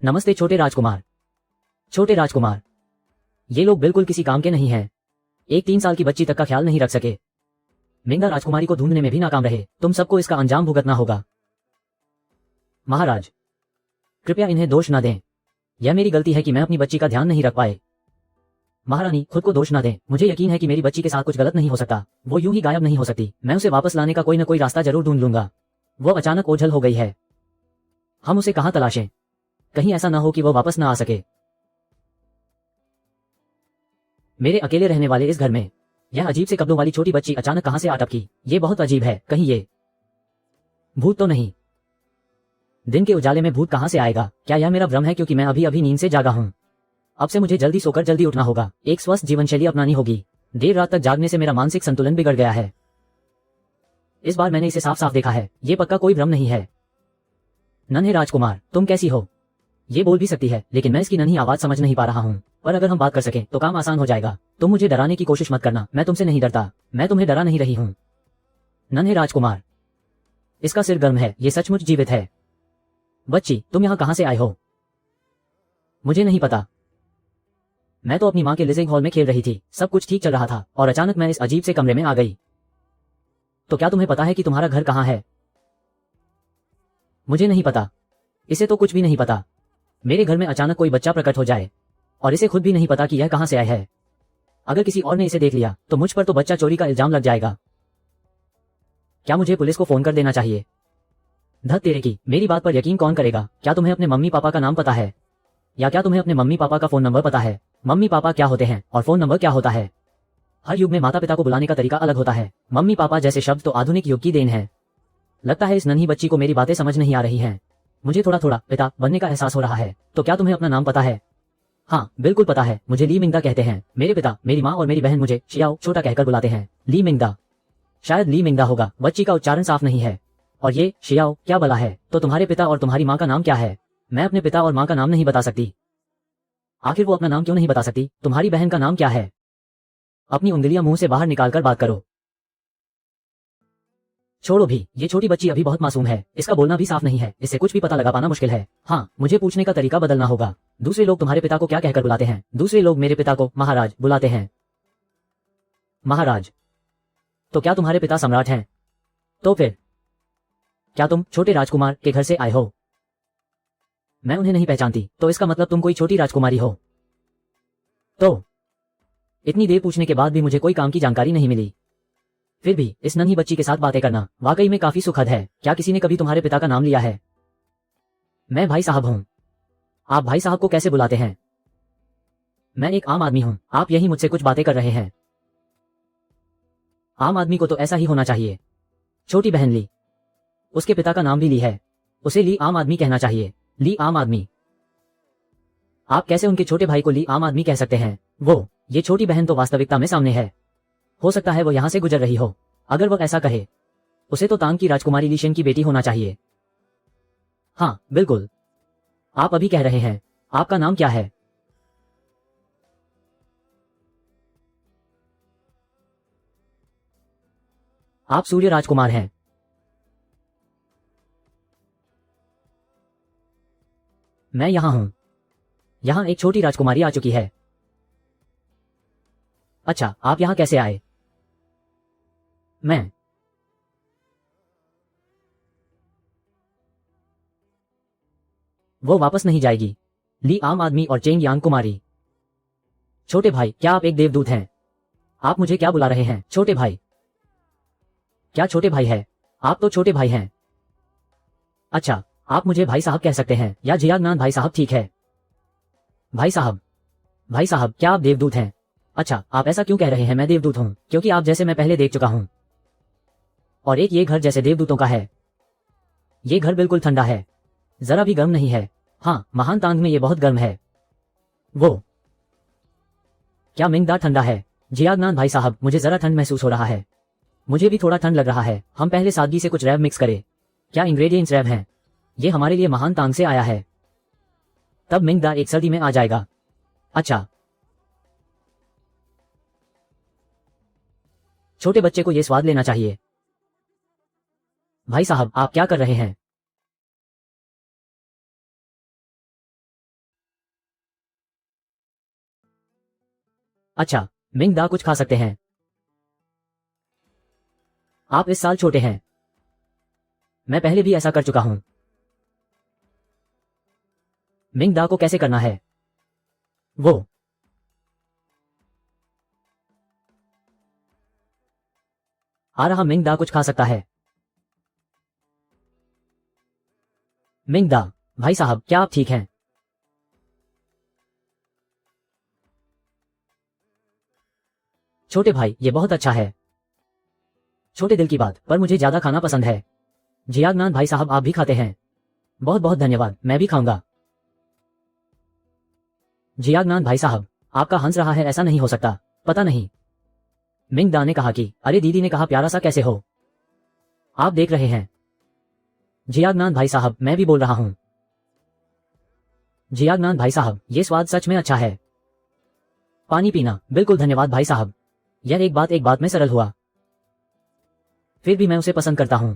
नमस्ते छोटे राजकुमार। छोटे राजकुमार, ये लोग बिल्कुल किसी काम के नहीं हैं। एक 3 साल की बच्ची तक का ख्याल नहीं रख सके। मिंगा राजकुमारी को ढूंढने में भी नाकाम रहे। तुम सबको इसका अंजाम भुगतना होगा। महाराज, कृपया इन्हें दोष न दें। यह मेरी गलती है कि मैं अपनी बच्ची का ध्यान नहीं रख पाए। महारानी, खुद को दोष न दें। मुझे यकीन है कि मेरी बच्ची के साथ कुछ गलत नहीं हो सकता। वो यूं ही गायब नहीं हो सकती। मैं उसे वापस लाने का कोई न कोई रास्ता जरूर ढूंढ लूंगा। वो अचानक ओझल हो गई है। हम उसे कहां तलाशें? कहीं ऐसा ना हो कि वो वापस न आ सके। मेरे अकेले रहने वाले इस घर में यह अजीब से कपड़ों वाली छोटी बच्ची अचानक कहां से आ टपकी? ये बहुत अजीब है। कहीं ये भूत तो नहीं? दिन के उजाले में भूत कहां से आएगा? क्या यह मेरा भ्रम है क्योंकि मैं अभी अभी नींद से जागा हूं? अब से मुझे जल्दी सोकर जल्दी उठना होगा। एक स्वस्थ जीवनशैली अपनानी होगी। देर रात तक जागने से मेरा मानसिक संतुलन बिगड़ गया है। इस बार मैंने इसे साफ साफ देखा है। ये पक्का कोई भ्रम नहीं है। नन्हे राजकुमार, तुम कैसी हो? ये बोल भी सकती है, लेकिन मैं इसकी नन्ही आवाज समझ नहीं पा रहा हूँ। पर अगर हम बात कर सकें तो काम आसान हो जाएगा। तुम मुझे डराने की कोशिश मत करना। मैं तुमसे नहीं डरता। मैं तुम्हें डरा नहीं रही हूँ। नन्हे राजकुमार, इसका सिर गर्म है। ये सचमुच जीवित है। बच्ची, तुम यहाँ कहां से आए हो? मुझे नहीं पता। मैं तो अपनी माँ के लिविंग हॉल में खेल रही थी। सब कुछ ठीक चल रहा था और अचानक मैं इस अजीब से कमरे में आ गई। तो क्या तुम्हें पता है कि तुम्हारा घर कहाँ है? मुझे नहीं पता। इसे तो कुछ भी नहीं पता। मेरे घर में अचानक कोई बच्चा प्रकट हो जाए और इसे खुद भी नहीं पता कि यह कहां से आया है। अगर किसी और ने इसे देख लिया तो मुझ पर तो बच्चा चोरी का इल्जाम लग जाएगा। क्या मुझे पुलिस को फोन कर देना चाहिए? धत तेरे की, मेरी बात पर यकीन कौन करेगा? क्या तुम्हें अपने मम्मी पापा का नाम पता है? या क्या तुम्हें अपने मम्मी पापा का फोन नंबर पता है? मम्मी पापा क्या होते हैं और फोन नंबर क्या होता है? हर युग में माता पिता को बुलाने का तरीका अलग होता है। मम्मी पापा जैसे शब्द तो आधुनिक युग की देन है। लगता है इस नन्ही बच्ची को मेरी बातें समझ नहीं आ रही हैं। मुझे थोड़ा थोड़ा पिता बनने का एहसास हो रहा है। तो क्या तुम्हें अपना नाम पता है? हाँ, बिल्कुल पता है। मुझे ली मिंगदा कहते हैं। मेरे पिता, मेरी माँ और मेरी बहन मुझे शियाओ छोटा कहकर बुलाते हैं। ली मिंगदा। शायद ली मिंगदा होगा। बच्ची का उच्चारण साफ नहीं है। और ये शियाओ क्या बला है? तो तुम्हारे पिता और तुम्हारी माँ का नाम क्या है? मैं अपने पिता और माँ का नाम नहीं बता सकती। आखिर वो अपना नाम क्यों नहीं बता सकती? तुम्हारी बहन का नाम क्या है? अपनी उंगलियां मुंह से बाहर निकालकर बात करो। छोड़ो भी, ये छोटी बच्ची अभी बहुत मासूम है। इसका बोलना भी साफ नहीं है। इससे कुछ भी पता लगा पाना मुश्किल है। हाँ, मुझे पूछने का तरीका बदलना होगा। दूसरे लोग तुम्हारे पिता को क्या कहकर बुलाते हैं? दूसरे लोग मेरे पिता को महाराज बुलाते हैं। महाराज? तो क्या तुम्हारे पिता सम्राट हैं? तो फिर क्या तुम छोटे राजकुमार के घर से आए हो? मैं उन्हें नहीं पहचानती। तो इसका मतलब तुम कोई छोटी राजकुमारी हो? तो इतनी देर पूछने के बाद भी मुझे कोई काम की जानकारी नहीं मिली। फिर भी इस नन्ही बच्ची के साथ बातें करना वाकई में काफी सुखद है। क्या किसी ने कभी तुम्हारे पिता का नाम लिया है? मैं भाई साहब हूं। आप भाई साहब को कैसे बुलाते हैं? मैं एक आम आदमी हूं। आप यही मुझसे कुछ बातें कर रहे हैं। आम आदमी को तो ऐसा ही होना चाहिए। छोटी बहन ली, उसके पिता का नाम भी ली है। उसे ली आम आदमी कहना चाहिए। ली आम आदमी। आप कैसे उनके छोटे भाई को ली आम आदमी कह सकते हैं? ये छोटी बहन तो वास्तविकता में सामने है। हो सकता है वो यहां से गुजर रही हो। अगर वो ऐसा कहे, उसे तो तांग की राजकुमारी लीशेन की बेटी होना चाहिए। हाँ, बिल्कुल। आप अभी कह रहे हैं। आपका नाम क्या है? आप सूर्य राजकुमार हैं। मैं यहां हूं। यहां एक छोटी राजकुमारी आ चुकी है। अच्छा, आप यहां कैसे आए? मैं वो वापस नहीं जाएगी। ली आम आदमी और चेंग यांग कुमारी। छोटे भाई, क्या आप एक देवदूत हैं? आप मुझे क्या बुला रहे हैं? छोटे भाई? क्या छोटे भाई है? आप तो छोटे भाई हैं। अच्छा, आप मुझे भाई साहब कह सकते हैं या जियागनान भाई साहब ठीक है। भाई साहब? भाई साहब, क्या आप देवदूत हैं? अच्छा, आप ऐसा क्यों कह रहे हैं? मैं देवदूत हूं क्योंकि आप जैसे मैं पहले देख चुका हूं। और एक ये घर जैसे देवदूतों का है। ये घर बिल्कुल ठंडा है। जरा भी गर्म नहीं है। हाँ, महान तांग में ये बहुत गर्म है। क्या मिंगदा ठंडा है? जियागनान भाई साहब, मुझे जरा ठंड महसूस हो रहा है। मुझे भी थोड़ा ठंड लग रहा है। हम पहले सादगी से कुछ रैब मिक्स करें। क्या इंग्रेडिएंट्स रैब हैं? ये हमारे लिए महान तांग से आया है। तब मिंगदा एक सर्दी में आ जाएगा। अच्छा। छोटे बच्चे को ये स्वाद लेना चाहिए। भाई साहब, आप क्या कर रहे हैं? अच्छा, मिंग दा कुछ खा सकते हैं। आप इस साल छोटे हैं। मैं पहले भी ऐसा कर चुका हूं। मिंग दा को कैसे करना है? वो आ रहा। मिंग दा कुछ खा सकता है। मिंग दा, भाई साहब, क्या आप ठीक हैं? छोटे भाई, ये बहुत अच्छा है। छोटे दिल की बात, पर मुझे ज्यादा खाना पसंद है। जियागनान भाई साहब, आप भी खाते हैं? बहुत बहुत धन्यवाद, मैं भी खाऊंगा। जियागनान भाई साहब, आपका हंस रहा है, ऐसा नहीं हो सकता। पता नहीं। मिंग दा ने कहा कि अरे दीदी ने कहा प्यारा सा कैसे हो? आप देख रहे हैं। जियागनान भाई साहब, मैं भी बोल रहा हूं। जियागनान भाई साहब, ये स्वाद सच में अच्छा है। पानी पीना, बिल्कुल धन्यवाद भाई साहब। यह एक बात में सरल हुआ। फिर भी मैं उसे पसंद करता हूं।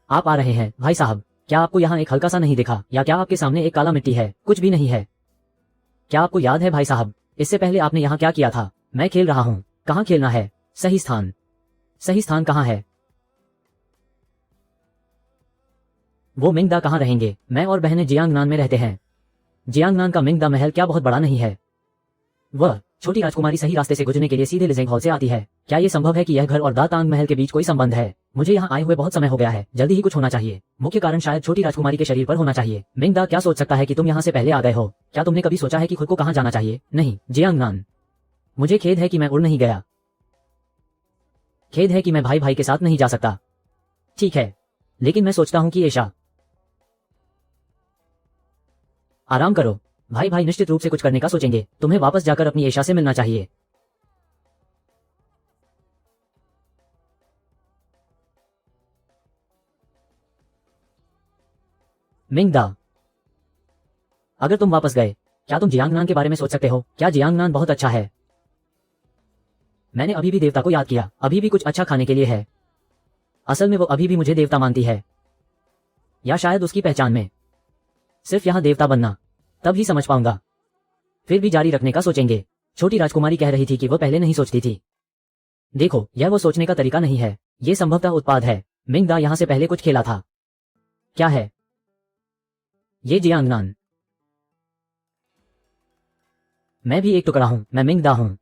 आप आ रहे हैं भाई साहब। क्या आपको यहाँ एक हल्का सा नहीं दिखा, या क्या आपके सामने एक काला मिट्टी है? कुछ भी नहीं है। क्या आपको याद है भाई साहब, इससे पहले आपने यहाँ क्या किया था? मैं खेल रहा हूँ। कहाँ खेलना है? सही स्थान। सही स्थान कहाँ है? वो मिंग दा कहाँ रहेंगे? मैं और बहनें जियांगनान में रहते हैं। जियांगनान का मिंग दा महल क्या बहुत बड़ा नहीं है? वह छोटी राजकुमारी सही रास्ते से गुजरने के लिए सीधे लिजेंग हॉल से आती है। क्या ये संभव है कि यह घर और दातांग महल के बीच कोई संबंध है? मुझे यहाँ आए हुए बहुत समय हो गया है, जल्दी ही कुछ होना चाहिए। मुख्य कारण शायद छोटी राजकुमारी के शरीर पर होना चाहिए। मिंग दा क्या सोच सकता है कि तुम यहाँ से पहले आ गए हो? क्या तुमने कभी सोचा है कि खुद को कहाँ जाना चाहिए? नहीं जियांगनान, मुझे खेद है कि मैं उड़ नहीं गया। खेद है कि मैं भाई भाई के साथ नहीं जा सकता। ठीक है, लेकिन मैं सोचता हूँ कि ऐशा। आराम करो भाई भाई, निश्चित रूप से कुछ करने का सोचेंगे। तुम्हें वापस जाकर अपनी ऐशा से मिलना चाहिए। मिंग दा, अगर तुम वापस गए, क्या तुम जियांगनान के बारे में सोच सकते हो? क्या जियांगनान बहुत अच्छा है? मैंने अभी भी देवता को याद किया, अभी भी कुछ अच्छा खाने के लिए है। असल में वो अभी भी मुझे देवता मानती है, या शायद उसकी पहचान में सिर्फ यहां देवता बनना, तब ही समझ पाऊंगा। फिर भी जारी रखने का सोचेंगे। छोटी राजकुमारी कह रही थी कि वह पहले नहीं सोचती थी। देखो, यह वो सोचने का तरीका नहीं है, ये संभवतः उत्पाद है। मिंग दा यहां से पहले कुछ खेला था। क्या है ये? जियांगनान, मैं भी एक टुकड़ा हूं, मैं मिंग दा हूं।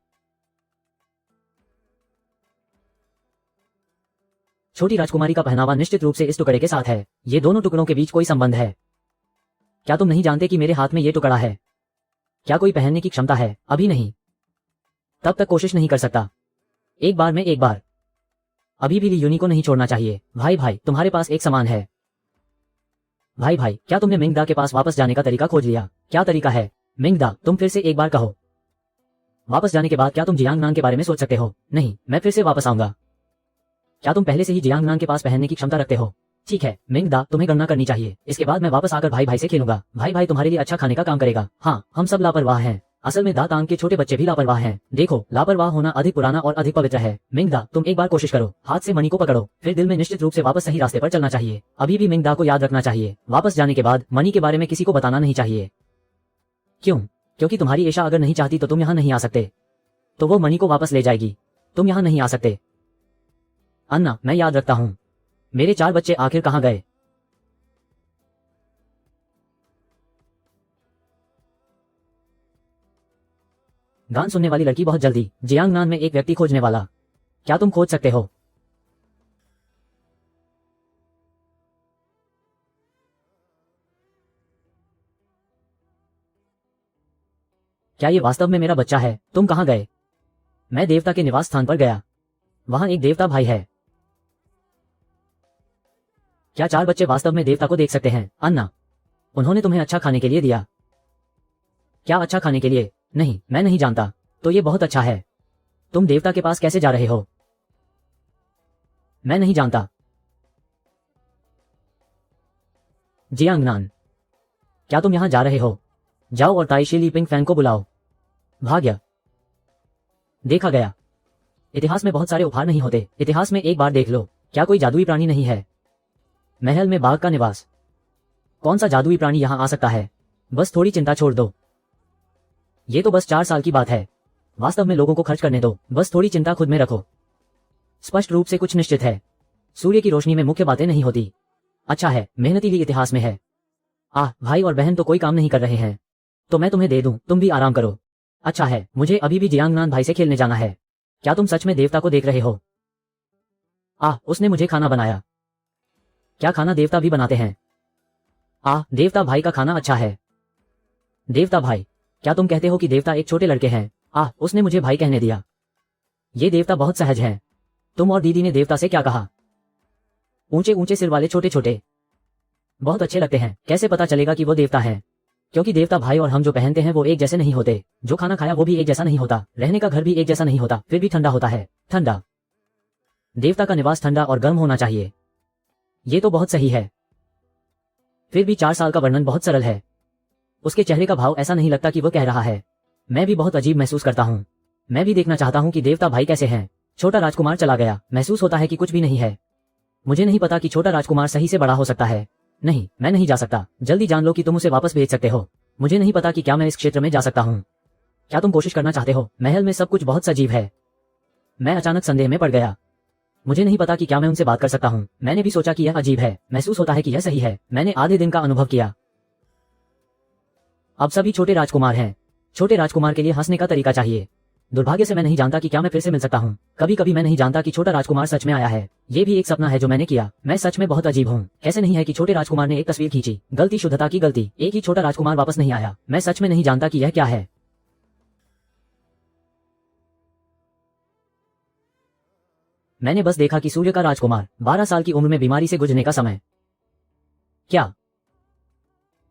छोटी राजकुमारी का पहनावा निश्चित रूप से इस टुकड़े के साथ है। ये दोनों टुकड़ों के बीच कोई संबंध है। क्या तुम नहीं जानते कि मेरे हाथ में ये टुकड़ा है? क्या कोई पहनने की क्षमता है? अभी नहीं। तब तक कोशिश नहीं कर सकता। एक बार में एक बार। अभी भी ली यूनी को नहीं छोड़ना चाहिए। भाई भाई, तुम्हारे पास एक समान है। भाई भाई, क्या तुमने मिंग दा के पास वापस जाने का तरीका खोज लिया? क्या तरीका है? मिंग दा, तुम फिर से एक बार कहो। वापस जाने के बाद क्या तुम जियांगनान के बारे में सोच सकते हो? नहीं, मैं फिर से वापस आऊंगा। क्या तुम पहले से ही जियांगनान के पास पहनने की क्षमता रखते हो? ठीक है मिंग दा, तुम्हें गणना करनी चाहिए। इसके बाद मैं वापस आकर भाई भाई से खेलूंगा। भाई भाई तुम्हारे लिए अच्छा खाने का काम करेगा। हाँ, हम सब लापरवाह हैं। असल में दातांग के छोटे बच्चे भी लापरवाह हैं। देखो, लापरवाह होना अधिक पुराना और अधिक पवित्र है। मिंग दा, तुम एक बार कोशिश करो। हाथ से मणि को पकड़ो, फिर दिल में निश्चित रूप से वापस सही रास्ते पर चलना चाहिए। अभी भी मिंग दा को याद रखना चाहिए, वापस जाने के बाद मणि के बारे में किसी को बताना नहीं चाहिए। क्यों? क्योंकि तुम्हारी ऐशा अगर नहीं चाहती तो तुम यहाँ नहीं आ सकते। तो वो मणि को वापस ले जाएगी। तुम यहाँ नहीं आ सकते। अन्ना, मैं याद रखता हूँ। मेरे 4 बच्चे आखिर कहाँ गए? गान सुनने वाली लड़की बहुत जल्दी। जियांगनान में एक व्यक्ति खोजने वाला। क्या तुम खोज सकते हो? क्या ये वास्तव में मेरा बच्चा है? तुम कहाँ गए? मैं देवता के निवास स्थान पर गया। वहां एक देवता भाई है। क्या 4 बच्चे वास्तव में देवता को देख सकते हैं? अन्ना, उन्होंने तुम्हें अच्छा खाने के लिए दिया। क्या अच्छा खाने के लिए? नहीं, मैं नहीं जानता। तो ये बहुत अच्छा है। तुम देवता के पास कैसे जा रहे हो? मैं नहीं जानता। जियांगनान, क्या तुम यहां जा रहे हो? जाओ और ताइशी ली पिंग फैन को बुलाओ। भाग्य। देखा गया। इतिहास में बहुत सारे उपहार नहीं होते। इतिहास में एक बार देख लो। क्या कोई जादुई प्राणी नहीं है? महल में बाघ का निवास। कौन सा जादुई प्राणी यहां आ सकता है? बस थोड़ी चिंता छोड़ दो। ये तो बस 4 साल की बात है। वास्तव में लोगों को खर्च करने दो, बस थोड़ी चिंता खुद में रखो। स्पष्ट रूप से कुछ निश्चित है, सूर्य की रोशनी में मुख्य बातें नहीं होती। अच्छा है, मेहनती भी इतिहास में है। भाई और बहन तो कोई काम नहीं कर रहे हैं, तो मैं तुम्हें दे दूं, तुम भी आराम करो। अच्छा है, मुझे अभी भी जियांगनान भाई से खेलने जाना है। क्या तुम सच में देवता को देख रहे हो? उसने मुझे खाना बनाया। क्या खाना देवता भी बनाते हैं? देवता भाई का खाना अच्छा है। देवता भाई, क्या तुम कहते हो कि देवता एक छोटे लड़के हैं? उसने मुझे भाई कहने दिया। ये देवता बहुत सहज हैं। तुम और दीदी ने देवता से क्या कहा? ऊंचे ऊंचे सिर वाले छोटे छोटे, बहुत अच्छे लगते हैं। कैसे पता चलेगा कि वो देवता हैं? क्योंकि देवता भाई और हम जो पहनते हैं वो एक जैसे नहीं होते। जो खाना खाया वो भी एक जैसा नहीं होता, रहने का घर भी एक जैसा नहीं होता, फिर भी ठंडा होता है। ठंडा, देवता का निवास ठंडा और गर्म होना चाहिए। ये तो बहुत सही है। फिर भी 4 साल का वर्णन बहुत सरल है। उसके चेहरे का भाव ऐसा नहीं लगता कि वो कह रहा है। मैं भी बहुत अजीब महसूस करता हूँ। मैं भी देखना चाहता हूँ कि देवता भाई कैसे हैं। छोटा राजकुमार चला गया। महसूस होता है कि कुछ भी नहीं है। मुझे नहीं पता कि छोटा राजकुमार सही से बड़ा हो सकता है। नहीं, मैं नहीं जा सकता। जल्दी जान लो कि तुम उसे वापस भेज सकते हो। मुझे नहीं पता कि क्या मैं इस क्षेत्र में जा सकता हूँ। क्या तुम कोशिश करना चाहते हो? महल में सब कुछ बहुत सजीव है। मैं अचानक संदेह में पड़ गया। मुझे नहीं पता कि क्या मैं उनसे बात कर सकता हूँ। मैंने भी सोचा कि यह अजीब है। महसूस होता है कि यह सही है। मैंने आधे दिन का अनुभव किया। अब सभी छोटे राजकुमार हैं। छोटे राजकुमार के लिए हंसने का तरीका चाहिए। दुर्भाग्य से मैं नहीं जानता कि क्या मैं फिर से मिल सकता हूँ। कभी कभी मैं नहीं जानता कि छोटा राजकुमार सच में आया है। ये भी एक सपना है जो मैंने किया। मैं सच में बहुत अजीब हूँ। कैसे नहीं है कि छोटे राजकुमार ने एक तस्वीर खींची। गलती, शुद्धता की गलती। एक ही छोटा राजकुमार वापस नहीं आया। मैं सच में नहीं जानता कि यह क्या है। मैंने बस देखा कि सूर्य का राजकुमार 12 साल की उम्र में बीमारी से गुजरने का समय। क्या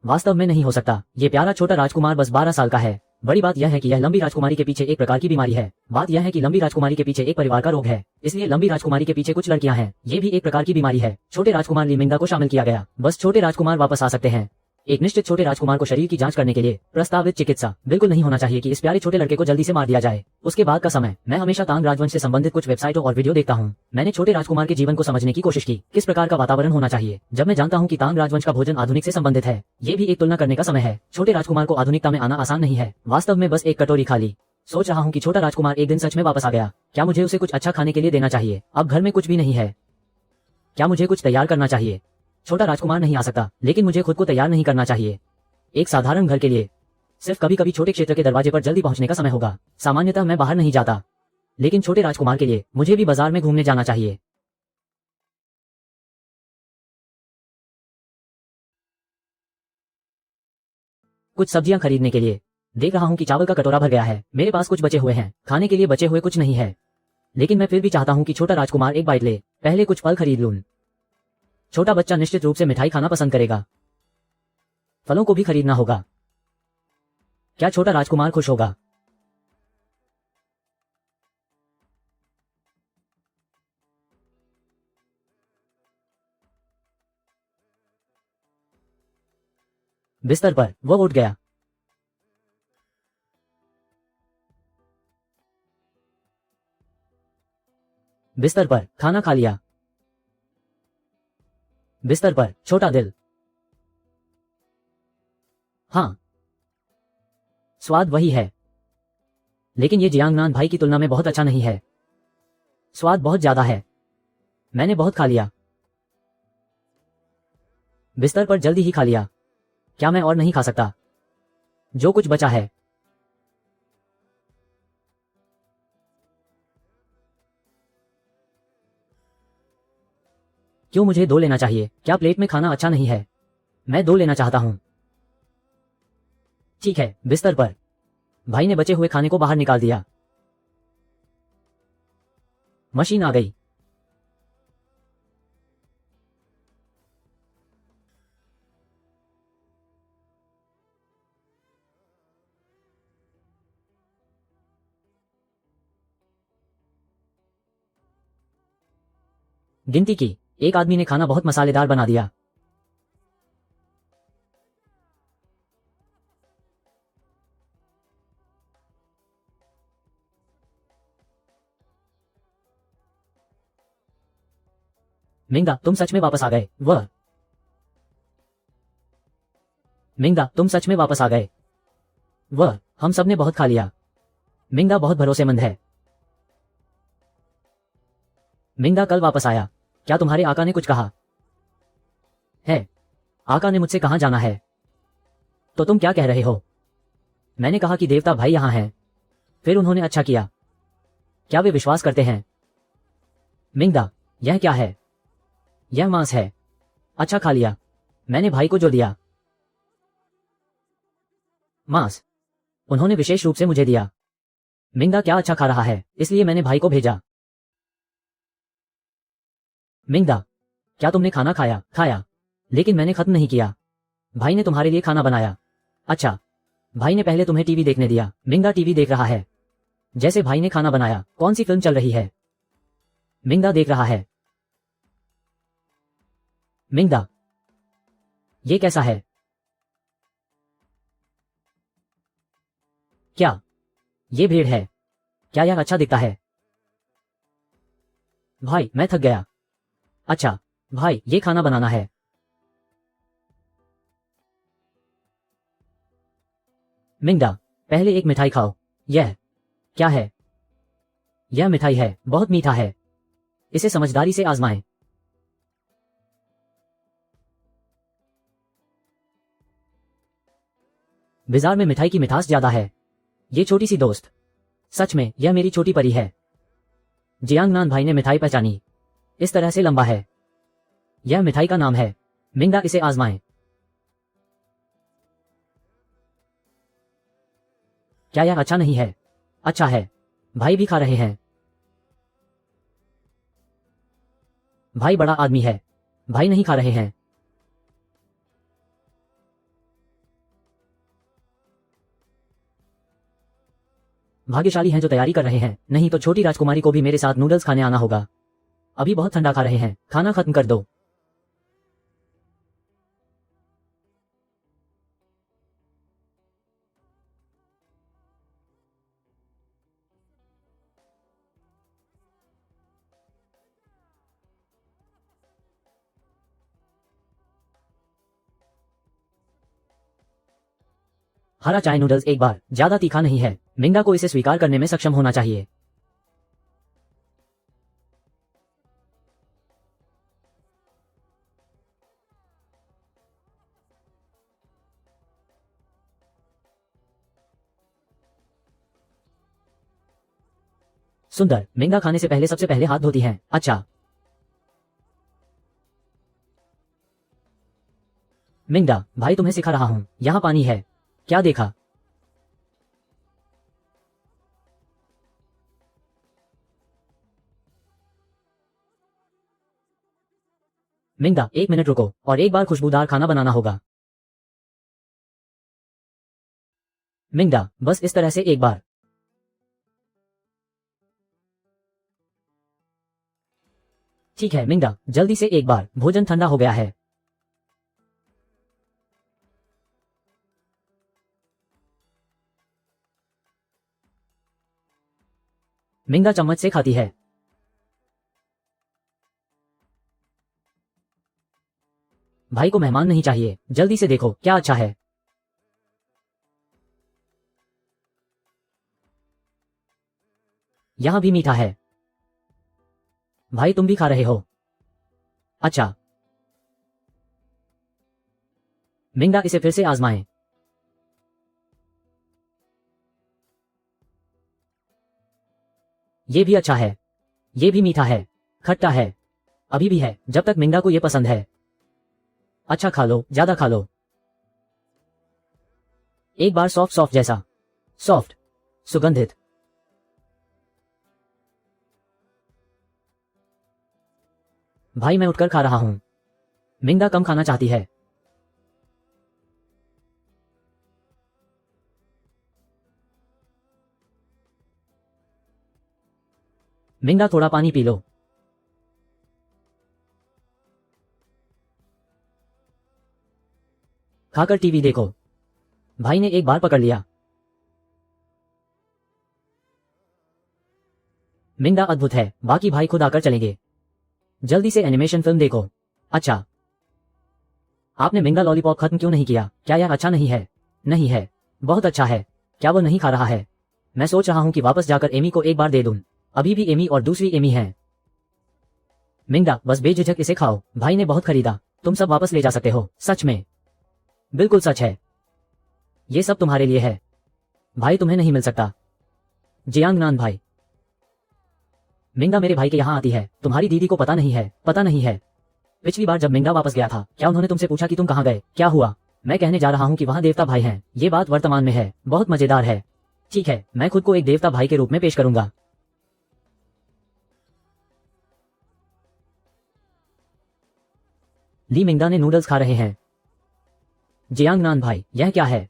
वास्तव में नहीं हो सकता? ये प्यारा छोटा राजकुमार बस 12 साल का है। बड़ी बात यह है कि यह लंबी राजकुमारी के पीछे एक प्रकार की बीमारी है। बात यह है कि लंबी राजकुमारी के पीछे एक परिवार का रोग है, इसलिए लंबी राजकुमारी के पीछे कुछ लड़कियां हैं। ये भी एक प्रकार की बीमारी है। छोटे राजकुमार लिमिंगा को शामिल किया गया। बस छोटे राजकुमार वापस आ सकते हैं। एक निश्चित छोटे राजकुमार को शरीर की जांच करने के लिए प्रस्तावित चिकित्सा। बिल्कुल नहीं होना चाहिए कि इस प्यारे छोटे लड़के को जल्दी से मार दिया जाए। उसके बाद का समय। मैं हमेशा तांग राजवंश से संबंधित कुछ वेबसाइटों और वीडियो देखता हूँ। मैंने छोटे राजकुमार के जीवन को समझने की कोशिश की। किस प्रकार का वातावरण होना चाहिए। जब मैं जानता हूँ कि तांग राजवंश का भोजन आधुनिक से संबंधित है, ये भी एक तुलना करने का समय है। छोटे राजकुमार को आधुनिकता में आना आसान नहीं है। वास्तव में बस एक कटोरी खाली। सोच रहा हूँ कि छोटा राजकुमार एक दिन सच में वापस आ गया। क्या मुझे उसे कुछ अच्छा खाने के लिए देना चाहिए? अब घर में कुछ भी नहीं है। क्या मुझे कुछ तैयार करना चाहिए? छोटा राजकुमार नहीं आ सकता, लेकिन मुझे खुद को तैयार नहीं करना चाहिए। एक साधारण घर के लिए सिर्फ कभी कभी छोटे क्षेत्र के दरवाजे पर जल्दी पहुंचने का समय होगा। सामान्यतः मैं बाहर नहीं जाता, लेकिन छोटे राजकुमार के लिए मुझे भी बाजार में घूमने जाना चाहिए। कुछ सब्जियां खरीदने के लिए। देख रहा हूं कि चावल का कटोरा भर गया है। मेरे पास कुछ बचे हुए हैं। खाने के लिए बचे हुए कुछ नहीं है, लेकिन मैं फिर भी चाहता हूं कि छोटा राजकुमार एक बाइट ले। पहले कुछ फल खरीद लूं। छोटा बच्चा निश्चित रूप से मिठाई खाना पसंद करेगा। फलों को भी खरीदना होगा। क्या छोटा राजकुमार खुश होगा? बिस्तर पर वो उठ गया। बिस्तर पर खाना खा लिया। बिस्तर पर छोटा दिल। हाँ, स्वाद वही है, लेकिन ये जियांगनान भाई की तुलना में बहुत अच्छा नहीं है। स्वाद बहुत ज्यादा है। मैंने बहुत खा लिया। बिस्तर पर जल्दी ही खा लिया। क्या मैं और नहीं खा सकता? जो कुछ बचा है। क्यों मुझे 2 लेना चाहिए? क्या प्लेट में खाना अच्छा नहीं है? मैं 2 लेना चाहता हूं। ठीक है, बिस्तर पर। भाई ने बचे हुए खाने को बाहर निकाल दिया। मशीन आ गई। गिनती की। एक आदमी ने खाना बहुत मसालेदार बना दिया। मिंगा, तुम सच में वापस आ गए। मिंगा, तुम सच में वापस आ गए। हम सब ने बहुत खा लिया। मिंगदा बहुत भरोसेमंद है। मिंगदा कल वापस आया। क्या तुम्हारे आका ने कुछ कहा है? आका ने मुझसे कहां जाना है। तो तुम क्या कह रहे हो? मैंने कहा कि देवता भाई यहां हैं। फिर उन्होंने अच्छा किया। क्या वे विश्वास करते हैं? मिंगदा, यह क्या है? यह मांस है। अच्छा, खा लिया। मैंने भाई को जो दिया। मांस उन्होंने विशेष रूप से मुझे दिया। मिंगदा क्या अच्छा खा रहा है, इसलिए मैंने भाई को भेजा। मिंगदा, क्या तुमने खाना खाया? खाया, लेकिन मैंने खत्म नहीं किया। भाई ने तुम्हारे लिए खाना बनाया। अच्छा, भाई ने पहले तुम्हें टीवी देखने दिया। मिंगदा टीवी देख रहा है। जैसे भाई ने खाना बनाया। कौन सी फिल्म चल रही है? मिंगदा देख रहा है। मिंगदा, ये कैसा है? क्या ये भेड़ है? क्या यह अच्छा दिखता है? भाई, मैं थक गया। अच्छा भाई, ये खाना बनाना है। मिंगदा, पहले एक मिठाई खाओ। यह क्या है? यह मिठाई है, बहुत मीठा है। इसे समझदारी से आजमाएं। बाजार में मिठाई की मिठास ज्यादा है। ये छोटी सी दोस्त, सच में यह मेरी छोटी परी है। जियांगनान भाई ने मिठाई पहचानी। इस तरह से लंबा है। यह मिठाई का नाम है। मिंगदा, इसे आजमाएं। क्या यह अच्छा नहीं है? अच्छा है। भाई भी खा रहे हैं। भाई बड़ा आदमी है। भाई नहीं खा रहे हैं। भाग्यशाली हैं जो तैयारी कर रहे हैं, नहीं तो छोटी राजकुमारी को भी मेरे साथ नूडल्स खाने आना होगा। अभी बहुत ठंडा खा रहे हैं, खाना खत्म कर दो। हरा चाय नूडल्स एक बार, ज्यादा तीखा नहीं है। मिंगदा को इसे स्वीकार करने में सक्षम होना चाहिए। सुंदर, मिंगदा खाने से पहले सबसे पहले हाथ धोती हैं। अच्छा। मिंगदा, भाई तुम्हें सिखा रहा हूं। यहां पानी है। क्या देखा? मिंगदा, एक मिनट रुको और एक बार खुशबूदार खाना बनाना होगा। मिंगदा, बस इस तरह से एक बार। ठीक है मिंगदा, जल्दी से एक बार। भोजन ठंडा हो गया है। मिंगदा चम्मच से खाती है। भाई को मेहमान नहीं चाहिए। जल्दी से देखो क्या अच्छा है। यहां भी मीठा है। भाई तुम भी खा रहे हो। अच्छा। मिंगदा, इसे फिर से आजमाएं। ये भी अच्छा है। ये भी मीठा है। खट्टा है। अभी भी है, जब तक मिंगदा को ये पसंद है। अच्छा खा लो, ज्यादा खा लो। एक बार सॉफ्ट सॉफ्ट जैसा। सॉफ्ट, सुगंधित। भाई मैं उठकर खा रहा हूं। मिंगदा कम खाना चाहती है। मिंगदा, थोड़ा पानी पी लो। खाकर टीवी देखो। भाई ने एक बार पकड़ लिया। मिंगदा, अद्भुत है। बाकी भाई खुद आकर चलेंगे। जल्दी से एनिमेशन फिल्म देखो। अच्छा। आपने मिंगदा लॉलीपॉप खत्म क्यों नहीं किया? क्या यह अच्छा नहीं है? नहीं है। बहुत अच्छा है। क्या वो नहीं खा रहा है? मैं सोच रहा हूं कि वापस जाकर एमी को एक बार दे दूं। अभी भी एमी और दूसरी एमी है। मिंगडा, बस बेझिझक इसे खाओ, भाई ने बहुत खरीदा, तुम सब वापस ले जा सकते हो। सच में? बिल्कुल सच है, ये सब तुम्हारे लिए है। भाई तुम्हें नहीं मिल सकता। जियांगनान भाई। मिंगडा मेरे भाई के यहाँ आती है, तुम्हारी दीदी को पता नहीं है? पता नहीं है। पिछली बार जब मिंगडा वापस गया था, क्या उन्होंने तुमसे पूछा कि तुम कहाँ गए? क्या हुआ? मैं कहने जा रहा हूँ कि वहाँ देवता भाई हैं। ये बात वर्तमान में है, बहुत मजेदार है। ठीक है, मैं खुद को एक देवता भाई के रूप में पेश करूंगा। ली मिंगडा ने नूडल्स खा रहे हैं। जियांगनान भाई, यह क्या है?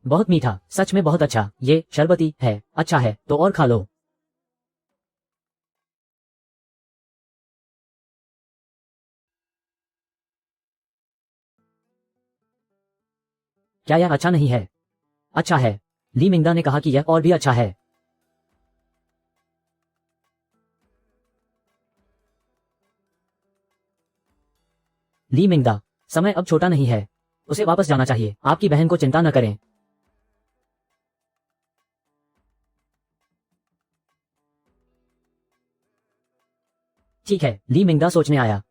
बहुत मीठा, सच में बहुत अच्छा। ये शरबती है। अच्छा है, तो और खा लो। क्या यह अच्छा नहीं है? अच्छा है। ली मिंगडा ने कहा कि यह और भी अच्छा है। ली मिंगडा, समय अब छोटा नहीं है, उसे वापस जाना चाहिए। आपकी बहन को चिंता न करें। ठीक है, ली मिंगडा सोचने आया।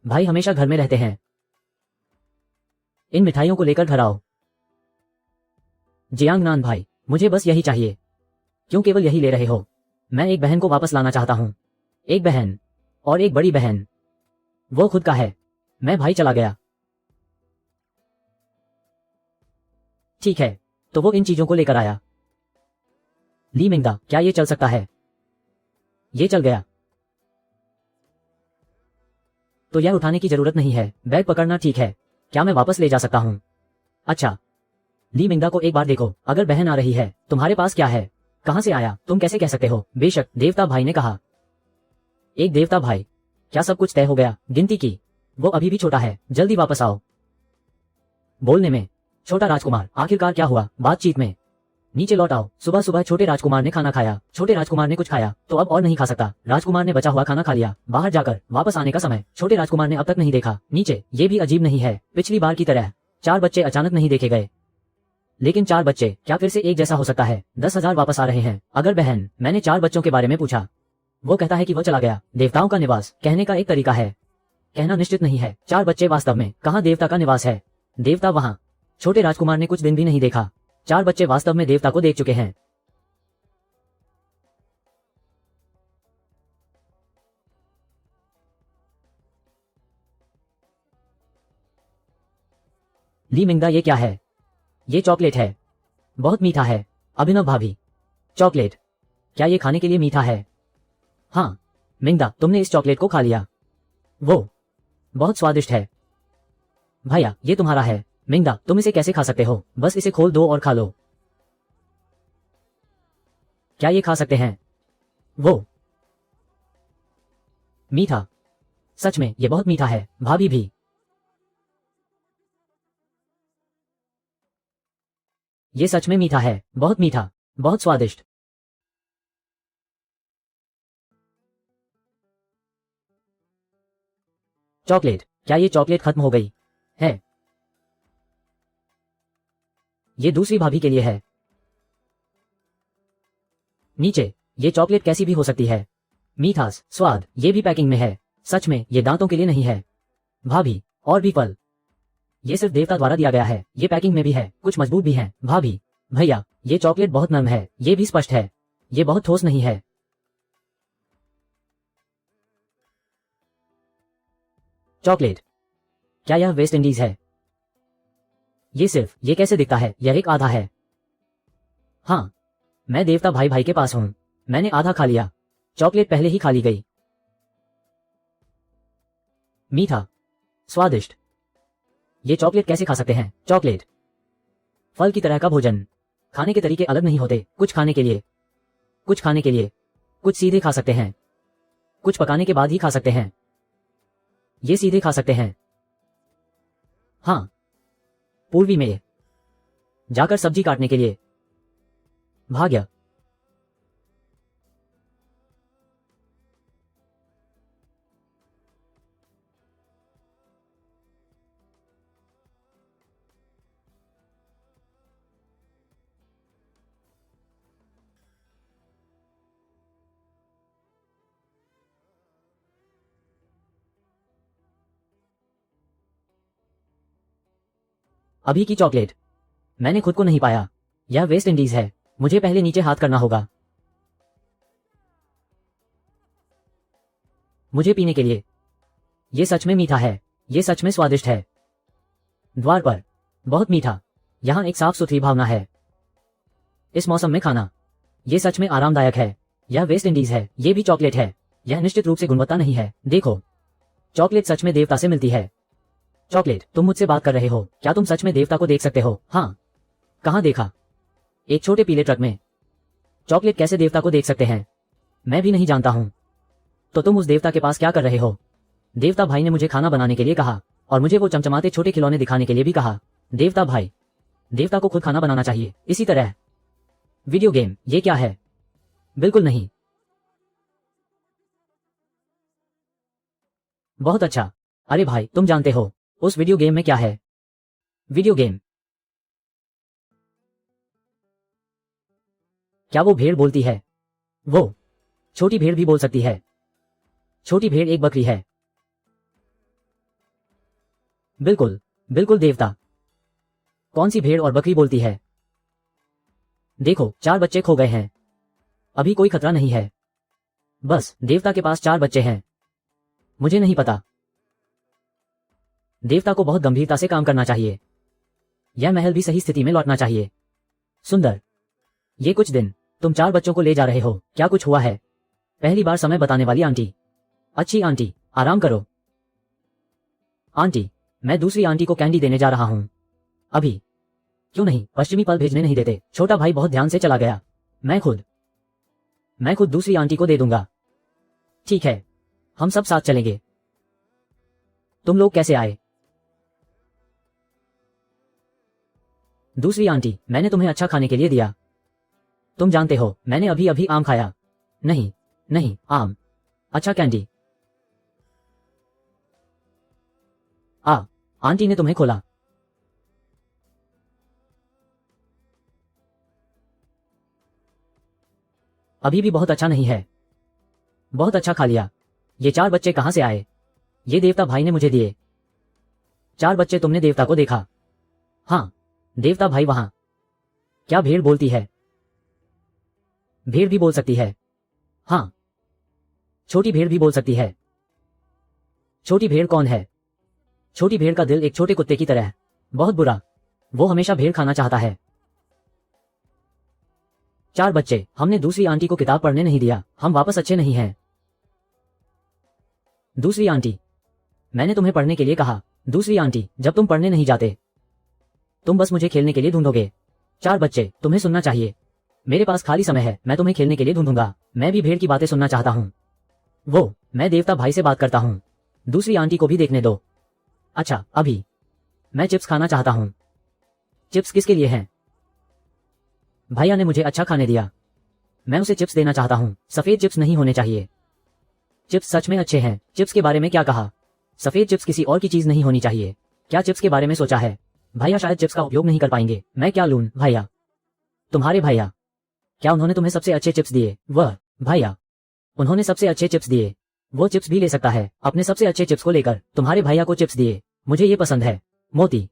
भाई हमेशा घर में रहते हैं, इन मिठाइयों को लेकर घर आओ। जियांगनान भाई, मुझे बस यही चाहिए। क्यों केवल यही ले रहे हो? मैं एक बहन को वापस लाना चाहता हूँ। एक बहन, और एक बड़ी बहन। वो खुद का है। मैं भाई चला गया। ठीक है, तो वो इन चीजों को लेकर आया। ली मिंगडा, क्या ये चल सकता है? ये चल गया। तो यह उठाने की जरूरत नहीं है। बैग पकड़ना ठीक है। क्या मैं वापस ले जा सकता हूँ? अच्छा। ली मिंगडा को एक बार देखो, अगर बहन आ रही है, तुम्हारे पास क्या है? कहां से आया? तुम कैसे कह सकते हो? बेशक, देवता भाई ने कहा। एक देवता भाई। क्या सब कुछ तय हो गया? गिनती की। वो अभी भी छोटा है, जल्दी वापस आओ। बोलने में। छोटा राजकुमार, आखिरकार क्या हुआ? बातचीत में। नीचे लौट आओ। सुबह सुबह छोटे राजकुमार ने खाना खाया। छोटे राजकुमार ने कुछ खाया, तो अब और नहीं खा सकता। राजकुमार ने बचा हुआ खाना खा लिया। बाहर जाकर वापस आने का समय छोटे राजकुमार ने अब तक नहीं देखा। नीचे, ये भी अजीब नहीं है, पिछली बार की तरह 4 बच्चे अचानक नहीं देखे गए। लेकिन 4 बच्चे क्या फिर से एक जैसा हो सकता है? 10,000 वापस आ रहे हैं। अगर बहन, मैंने 4 बच्चों के बारे में पूछा। वो कहता है कि वो चला गया। देवताओं का निवास कहने का एक तरीका है, कहना निश्चित नहीं है। 4 बच्चे वास्तव में कहाँ देवता का निवास है? देवता वहाँ। छोटे राजकुमार ने कुछ दिन भी नहीं देखा। 4 बच्चे वास्तव में देवता को देख चुके हैं। ली मिंगदा, ये क्या है? ये चॉकलेट है, बहुत मीठा है। अभिनव भाभी, चॉकलेट, क्या ये खाने के लिए मीठा है? हाँ। मिंगदा, तुमने इस चॉकलेट को खा लिया। वो बहुत स्वादिष्ट है। भैया, ये तुम्हारा है। मिंगदा, तुम इसे कैसे खा सकते हो? बस इसे खोल दो और खा लो। क्या ये खा सकते हैं? वो मीठा, सच में ये बहुत मीठा है। भाभी भी। ये सच में मीठा है, बहुत मीठा, बहुत स्वादिष्ट। चॉकलेट, क्या ये चॉकलेट खत्म हो गई है? ये दूसरी भाभी के लिए है। नीचे, ये चॉकलेट कैसी भी हो सकती है। मीठास, स्वाद, ये भी पैकिंग में है। सच में ये दांतों के लिए नहीं है। भाभी, और भी फल। ये सिर्फ देवता द्वारा दिया गया है। ये पैकिंग में भी है, कुछ मजबूत भी है। भाभी, भैया, ये चॉकलेट बहुत नरम है, ये भी स्पष्ट है। ये बहुत ठोस नहीं है। चॉकलेट, क्या यह वेस्ट इंडीज है? ये सिर्फ, ये कैसे दिखता है? यह एक आधा है। हाँ, मैं देवता भाई भाई के पास हूँ। मैंने आधा खा लिया। चॉकलेट पहले ही खा ली गई। मीठा, स्वादिष्ट। ये चॉकलेट कैसे खा सकते हैं? चॉकलेट, फल की तरह का भोजन। खाने के तरीके अलग नहीं होते। कुछ खाने के लिए, कुछ खाने के लिए, कुछ सीधे खा सकते हैं, कुछ पकाने के बाद ही खा सकते हैं। ये सीधे खा सकते हैं। हाँ, पूर्वी में जाकर सब्जी काटने के लिए। भाग्य, अभी की चॉकलेट। मैंने खुद को नहीं पाया। यह वेस्ट इंडीज है। मुझे पहले नीचे हाथ करना होगा। मुझे पीने के लिए। ये सच में मीठा है। ये सच में स्वादिष्ट है। द्वार पर। बहुत मीठा। यहां एक साफ सुथरी भावना है। इस मौसम में खाना। ये सच में आरामदायक है। यह वेस्ट इंडीज है। ये भी चॉकलेट है। यह निश्चित रूप से गुणवत्ता नहीं है। देखो, चॉकलेट सच में देवता से मिलती है। चॉकलेट, तुम मुझसे बात कर रहे हो। क्या तुम सच में देवता को देख सकते हो? हाँ। कहां देखा? एक छोटे पीले ट्रक में। चॉकलेट कैसे देवता को देख सकते हैं? मैं भी नहीं जानता हूं। तो तुम उस देवता के पास क्या कर रहे हो? देवता भाई ने मुझे खाना बनाने के लिए कहा और मुझे वो चमचमाते छोटे खिलौने दिखाने के लिए भी कहा। देवता भाई, देवता को खुद खाना बनाना चाहिए। इसी तरह वीडियो गेम, ये क्या है? बिल्कुल नहीं। बहुत अच्छा। अरे भाई, तुम जानते हो उस वीडियो गेम में क्या है? Video game. क्या वो भेड़ बोलती है? वो छोटी भेड़ भी बोल सकती है। छोटी भेड़ एक बकरी है। बिल्कुल, बिल्कुल देवता। कौन सी भेड़ और बकरी बोलती है? देखो, 4 बच्चे खो गए हैं। अभी कोई खतरा नहीं है। बस, देवता के पास 4 बच्चे हैं। मुझे नहीं पता। देवता को बहुत गंभीरता से काम करना चाहिए। यह महल भी सही स्थिति में लौटना चाहिए। सुंदर। ये कुछ दिन तुम 4 बच्चों को ले जा रहे हो। क्या कुछ हुआ है? पहली बार समय बताने वाली आंटी। अच्छी आंटी, आराम करो। आंटी, मैं दूसरी आंटी को कैंडी देने जा रहा हूं। अभी? क्यों नहीं? पश्चिमी पल भेजने नहीं देते। छोटा भाई बहुत ध्यान से चला गया। मैं खुद दूसरी आंटी को दे दूंगा। ठीक है, हम सब साथ चलेंगे। तुम लोग कैसे आए? दूसरी आंटी, मैंने तुम्हें अच्छा खाने के लिए दिया। तुम जानते हो, मैंने अभी अभी आम खाया। नहीं, नहीं, आम। अच्छा कैंडी। आंटी ने तुम्हें खोला। अभी भी बहुत अच्छा नहीं है। बहुत अच्छा खा लिया। ये 4 बच्चे कहां से आए? ये देवता भाई ने मुझे दिए। 4 बच्चे तुमने देवता को देखा? हाँ, देवता भाई वहां। क्या भेड़ बोलती है? भेड़ भी बोल सकती है। हाँ। छोटी भेड़ भी बोल सकती है। छोटी भेड़ कौन है? छोटी भेड़ का दिल एक छोटे कुत्ते की तरह है। बहुत बुरा। वो हमेशा भेड़ खाना चाहता है। 4 बच्चे, हमने दूसरी आंटी को किताब पढ़ने नहीं दिया। हम वापस अच्छे नहीं हैं। दूसरी आंटी, मैंने तुम्हें पढ़ने के लिए कहा। दूसरी आंटी, जब तुम पढ़ने नहीं जाते, तुम बस मुझे खेलने के लिए ढूंढोगे। 4 बच्चे, तुम्हें सुनना चाहिए। मेरे पास खाली समय है, मैं तुम्हें खेलने के लिए ढूंढूंगा। मैं भी भेड़ की बातें सुनना चाहता हूं। मैं देवता भाई से बात करता हूं। दूसरी आंटी को भी देखने दो। अच्छा, अभी मैं चिप्स खाना चाहता हूं। चिप्स किसके लिए हैं? भैया ने मुझे अच्छा खाने दिया। मैं उसे चिप्स देना चाहता हूं। सफेद चिप्स नहीं होने चाहिए। चिप्स सच में अच्छे हैं। चिप्स के बारे में क्या कहा? सफेद चिप्स किसी और की चीज नहीं होनी चाहिए। क्या चिप्स के बारे में सोचा है? भैया शायद चिप्स का उपयोग नहीं कर पाएंगे। मैं क्या लूं? भैया, तुम्हारे भैया, क्या उन्होंने तुम्हें सबसे अच्छे चिप्स दिए? वह भैया, उन्होंने सबसे अच्छे चिप्स दिए। वो चिप्स भी ले सकता है। अपने सबसे अच्छे चिप्स को लेकर तुम्हारे भैया को चिप्स दिए। मुझे ये पसंद है। मोती।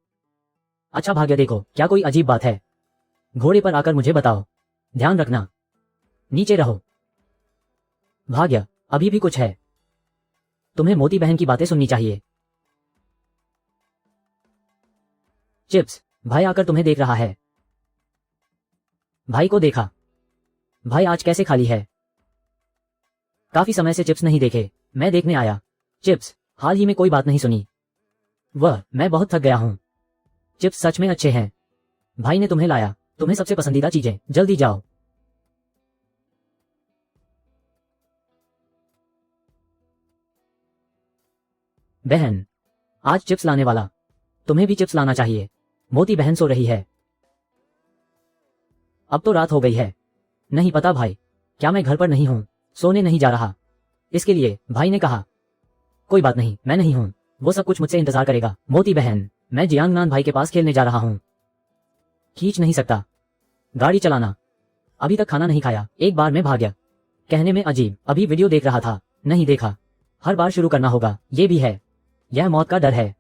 अच्छा भाग्य, देखो, क्या कोई अजीब बात है? घोड़े पर आकर मुझे बताओ। ध्यान रखना, नीचे रहो। भाग्य, अभी भी कुछ है। तुम्हें मोती बहन की बातें सुननी चाहिए। चिप्स, भाई आकर तुम्हें देख रहा है। भाई को देखा। भाई आज कैसे खाली है? काफी समय से चिप्स नहीं देखे। मैं देखने आया। चिप्स, हाल ही में कोई बात नहीं सुनी। मैं बहुत थक गया हूं। चिप्स सच में अच्छे हैं। भाई ने तुम्हें लाया। तुम्हें सबसे पसंदीदा चीजें। जल्दी जाओ। बहन, आज चिप्स लाने वाला। तुम्हें भी चिप्स लाना चाहिए। मोती बहन सो रही है। अब तो रात हो गई है। नहीं पता भाई, क्या मैं घर पर नहीं हूं? सोने नहीं जा रहा। इसके लिए भाई ने कहा। कोई बात नहीं, मैं नहीं हूं। वो सब कुछ मुझसे इंतजार करेगा। मोती बहन, मैं जियांगनान भाई के पास खेलने जा रहा हूं। खींच नहीं सकता। गाड़ी चलाना। अभी तक खाना नहीं खाया। एक बार में भाग्य। कहने में अजीब। अभी वीडियो देख रहा था। नहीं देखा। हर बार शुरू करना होगा। ये भी है। यह मौत का डर है।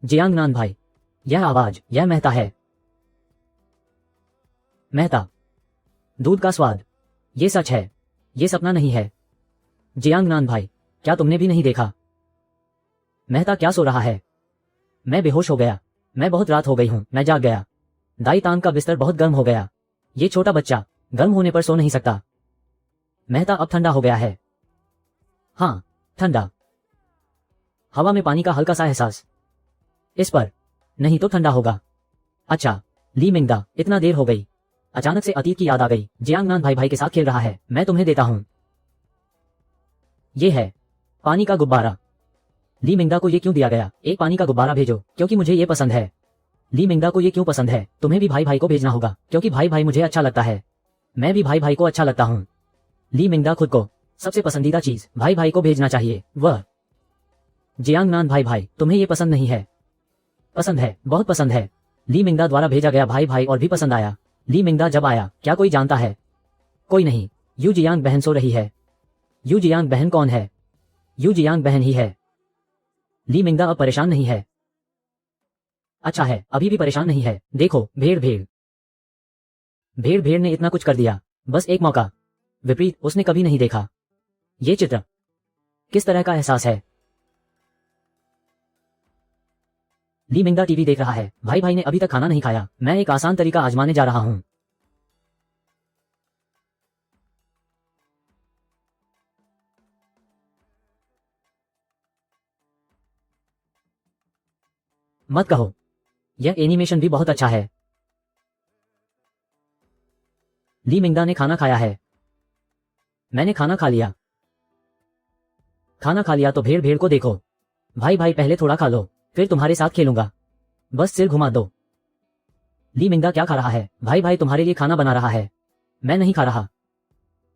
जियांगनान भाई, यह आवाज, यह मेहता है। मेहता, दूध का स्वाद, ये सच है, ये सपना नहीं है। जियांगनान भाई, क्या तुमने भी नहीं देखा? मेहता क्या सो रहा है? मैं बेहोश हो गया। मैं बहुत रात हो गई हूं, मैं जाग गया। दाई तांग का बिस्तर बहुत गर्म हो गया। ये छोटा बच्चा गर्म होने पर सो नहीं सकता। मेहता अब ठंडा हो गया है। हाँ, ठंडा। हवा में पानी का हल्का सा एहसास। इस पर नहीं तो ठंडा होगा। अच्छा, ली मिंगदा, इतना देर हो गई। अचानक से अतीत की याद आ गई। जियांगनान भाई भाई के साथ खेल रहा है, मैं तुम्हें देता हूं। ये है पानी का गुब्बारा। ली मिंगदा को ये क्यों दिया गया? एक पानी का गुब्बारा भेजो, क्योंकि मुझे ये पसंद है। ली मिंगदा को ये क्यों पसंद है? तुम्हें भी भाई भाई को भेजना होगा, क्योंकि भाई भाई मुझे अच्छा लगता है। मैं भी भाई भाई को अच्छा लगता हूं। ली मिंगदा खुद को सबसे पसंदीदा चीज भाई भाई को भेजना चाहिए। वह जियांगनान भाई भाई, तुम्हें ये पसंद नहीं है? पसंद है, बहुत पसंद है। ली मिंगदा द्वारा भेजा गया भाई भाई और भी पसंद आया। ली मिंगदा जब आया, क्या कोई जानता है? कोई नहीं। यू जियांग बहन सो रही है। यू जियांग बहन कौन है? यू जियांग बहन ही है। ली मिंगदा अब परेशान नहीं है। अच्छा है, अभी भी परेशान नहीं है। देखो, भेड़ भेड़ भेड़ भेड़ ने इतना कुछ कर दिया, बस एक मौका। विपरीत उसने कभी नहीं देखा। ये चित्र किस तरह का एहसास है? ली मिंगदा टीवी देख रहा है। भाई भाई ने अभी तक खाना नहीं खाया। मैं एक आसान तरीका आजमाने जा रहा हूं। मत कहो, यह एनिमेशन भी बहुत अच्छा है। ली मिंगदा ने खाना खाया है। मैंने खाना खा लिया। खाना खा लिया तो भेड़ भेड़ को देखो। भाई भाई पहले थोड़ा खा लो, फिर तुम्हारे साथ खेलूंगा। बस सिर घुमा दो। ली मिंगदा क्या खा रहा है? भाई भाई तुम्हारे लिए खाना बना रहा है। मैं नहीं खा रहा।